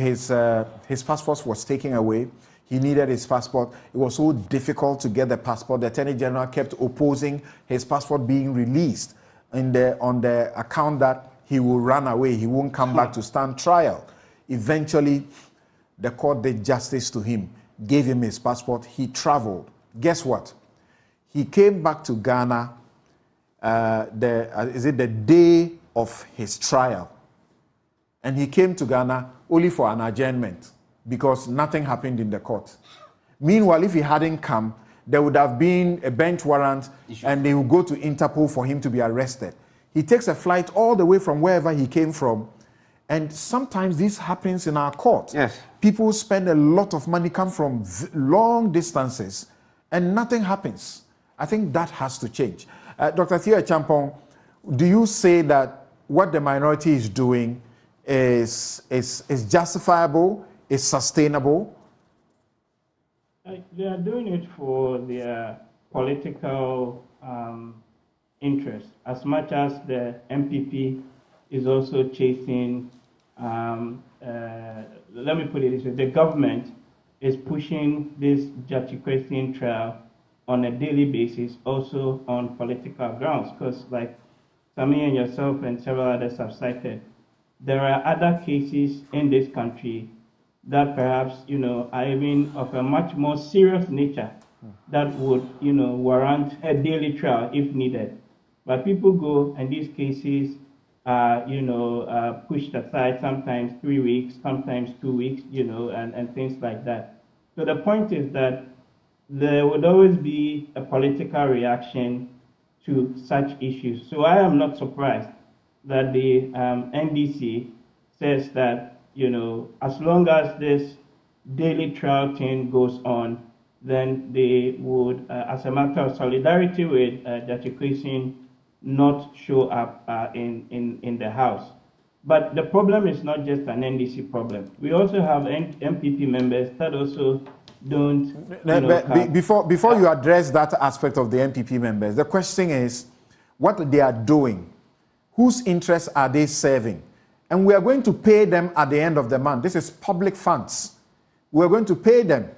passport was taken away. He needed his passport. It was so difficult to get the passport. The Attorney General kept opposing his passport being released on the account that he will run away. He won't come back to stand trial. Eventually, the court did justice to him, gave him his passport. He traveled. Guess what? He came back to Ghana, the day of his trial. And he came to Ghana only for an adjournment because nothing happened in the court. Meanwhile, if he hadn't come, there would have been a bench warrant and they would go to Interpol for him to be arrested. He takes a flight all the way from wherever he came from. And sometimes this happens in our court. Yes. People spend a lot of money, come from long distances, and nothing happens. I think that has to change. Dr. Theo Champong, do you say that what the minority is doing is justifiable, is sustainable? They are doing it for their political interest, as much as the MPP is also chasing, let me put it this way, the government is pushing this Judge Kwesing trial on a daily basis, also on political grounds, because like Sami and yourself and several others have cited, there are other cases in this country that perhaps, are even of a much more serious nature that would, warrant a daily trial if needed. But people go, and these cases are, pushed aside, sometimes 3 weeks, sometimes 2 weeks, and things like that. So the point is that there would always be a political reaction to such issues. So I am not surprised that the NDC says that, as long as this daily trial thing goes on, then they would, as a matter of solidarity with Judge Kwesing, not show up in the House. But the problem is not just an NDC problem. We also have MPP members that also don't. Before you address that aspect of the NPP members, the question is what they are doing, whose interests are they serving? And we are going to pay them at the end of the month. This is public funds. We're going to pay them.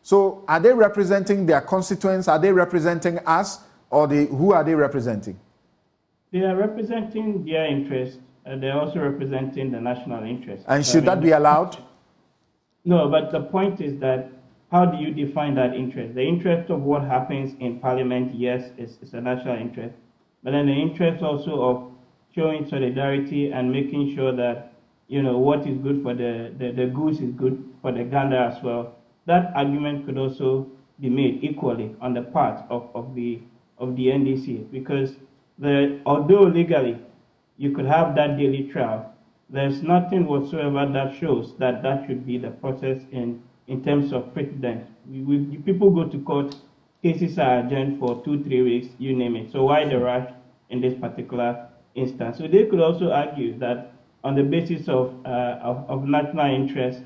So are they representing their constituents? Are they representing us? Or who are they representing? They are representing their interests. They're also representing the national interest. And should that be allowed? No, but the point is that how do you define that interest? The interest of what happens in Parliament, yes, is a national interest. But then the interest also of showing solidarity and making sure that, what is good for the goose is good for the gander as well. That argument could also be made equally on the part of the NDC, because although legally you could have that daily trial, there's nothing whatsoever that shows that should be the process in terms of precedent. People go to court, cases are adjourned for 2-3 weeks, you name it. So why the rush in this particular instance? So they could also argue that on the basis of national interest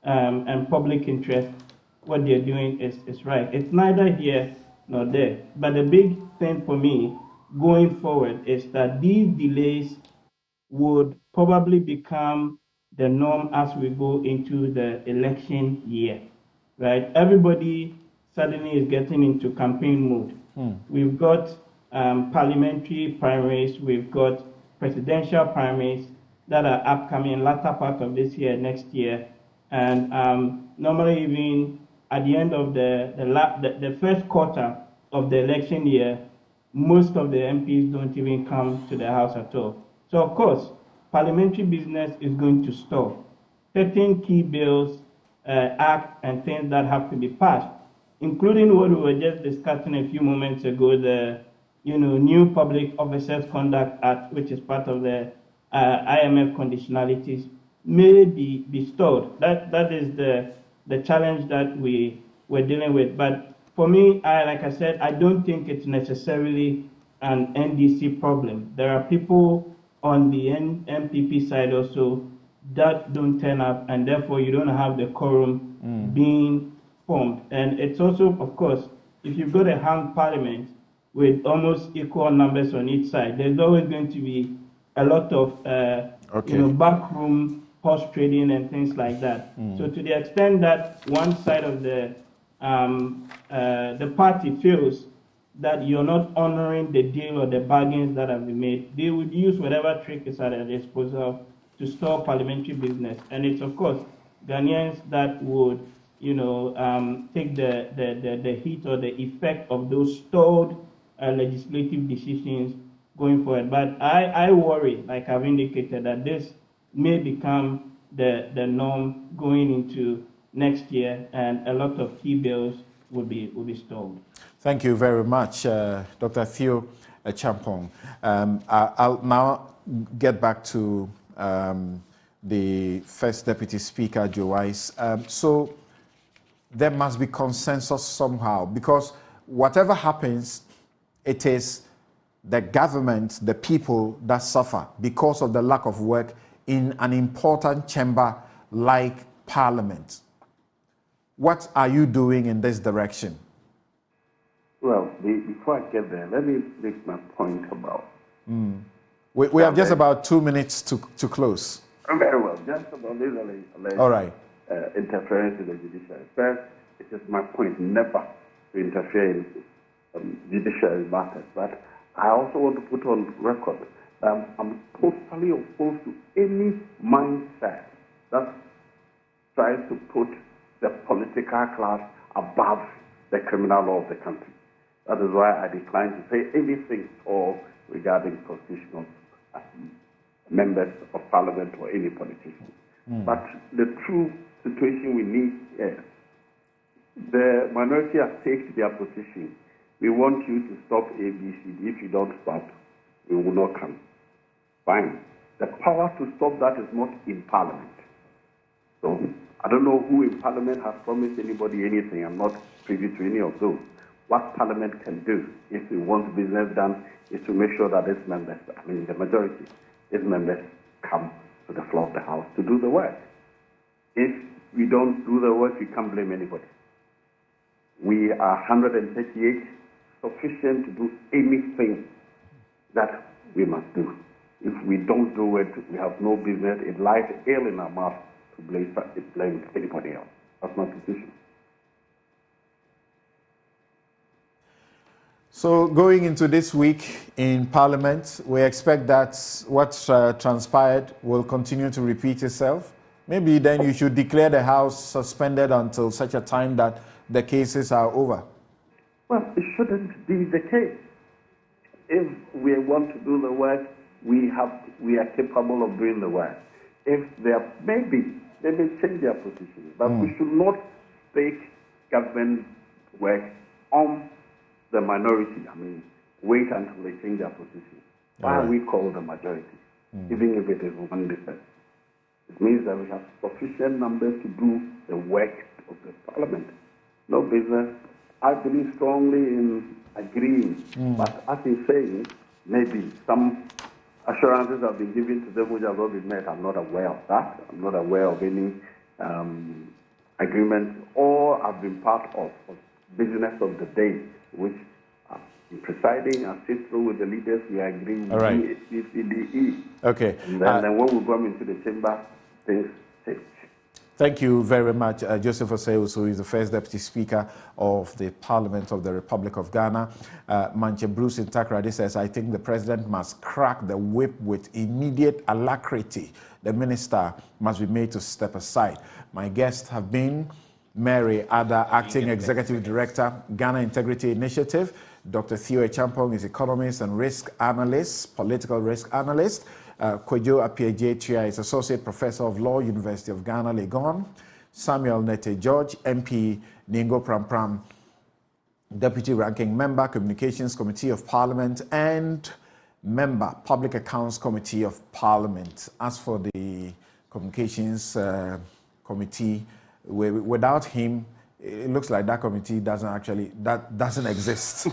and public interest, what they're doing is right. It's neither here nor there. But the big thing for me going forward is that these delays would probably become the norm as we go into the election year, right? Everybody suddenly is getting into campaign mode. We've got parliamentary primaries, we've got presidential primaries that are upcoming latter part of this year, next year, and normally even at the end of the first quarter of the election year, most of the MPs don't even come to the House at all. So of course, parliamentary business is going to stall. 13 key bills, acts, and things that have to be passed, including what we were just discussing a few moments ago, the new Public Officers Conduct Act, which is part of the IMF conditionalities, may be stalled. That is the challenge that we're dealing with. But for me, like I said, I don't think it's necessarily an NDC problem. There are people on the MPP side also that don't turn up, and therefore you don't have the quorum being formed. And it's also, of course, if you've got a hung parliament with almost equal numbers on each side, there's always going to be a lot of backroom horse trading and things like that. So to the extent that one side of the party feels that you're not honoring the deal or the bargains that have been made, they would use whatever trick is at their disposal to stall parliamentary business. And it's, of course, Ghanaians that would, take the heat or the effect of those stalled legislative decisions going forward. But I worry, like I've indicated, that this may become the norm going into next year, and a lot of key bills will be stalled. Thank you very much, Dr. Theo Champong. I'll now get back to the First Deputy Speaker, Joe Wise. So there must be consensus somehow, because whatever happens, it is the government, the people that suffer because of the lack of work in an important chamber like Parliament. What are you doing in this direction? Well, before I get there, let me make my point about... We have just about 2 minutes to close. Very well. Just about this alleged all right. Interference in the judiciary. First, it is my point never to interfere in judiciary matters. But I also want to put on record that I'm totally opposed to any mindset that tries to put the political class above the criminal law of the country. That is why I decline to say anything at all regarding constitutional members of Parliament or any politician. But the true situation we need is the minority has taken their position. We want you to stop ABCD. If you don't stop, we will not come. Fine. The power to stop that is not in Parliament. So I don't know who in Parliament has promised anybody anything. I'm not privy to any of those. What Parliament can do, if it wants business done, is to make sure that its members, the majority, its members come to the floor of the House to do the work. If we don't do the work, we can't blame anybody. We are 138, sufficient to do anything that we must do. If we don't do it, we have no business. It lies ill in our mouth to blame anybody else. That's my position. So going into this week in Parliament, we expect that what transpired will continue to repeat itself. Maybe then you should declare the House suspended until such a time that the cases are over. Well, it shouldn't be the case. If we want to do the work, we are capable of doing the work. If they may change their position, but we should not stake government work on the minority. I mean, wait until they change their position. Why are we called the majority, even if it is 1%? It means that we have sufficient numbers to do the work of the Parliament. No business. I believe strongly in agreeing, but as he's saying, maybe some assurances have been given to them which have not been met. I'm not aware of that. I'm not aware of any agreement, or I've been part of business of the day, which I'm presiding and sit through with the leaders. We agree with CCDE. Okay. And then when we come into the chamber, things change. Thank you very much, Joseph Oseus, who is the first Deputy Speaker of the Parliament of the Republic of Ghana. Manche Bruce in Takrady says, I think the President must crack the whip with immediate alacrity. The Minister must be made to step aside. My guests have been Mary Ada, Acting Executive Director, Ghana Integrity Initiative. Dr. Theo Echampong is economist and risk analyst, political risk analyst. Kwejo Appiah-Tria is Associate Professor of Law, University of Ghana, Legon. Samuel Nete George, MP, Ningo Pram, Deputy Ranking Member, Communications Committee of Parliament, and Member, Public Accounts Committee of Parliament. As for the Communications Committee, without him, it looks like that committee doesn't exist.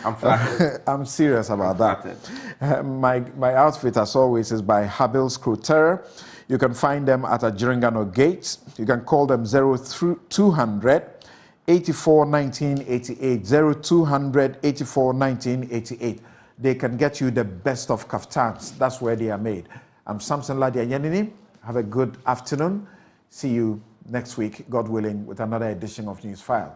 I'm flattered. I'm serious about that. My outfit, as always, is by Habil Scruter. You can find them at Ajiringano Gate. You can call them 0200 84 1988. 0200 84 1988. They can get you the best of kaftans. That's where they are made. I'm Samson Ladia Yanini. Have a good afternoon. See you next week, God willing, with another edition of Newsfile.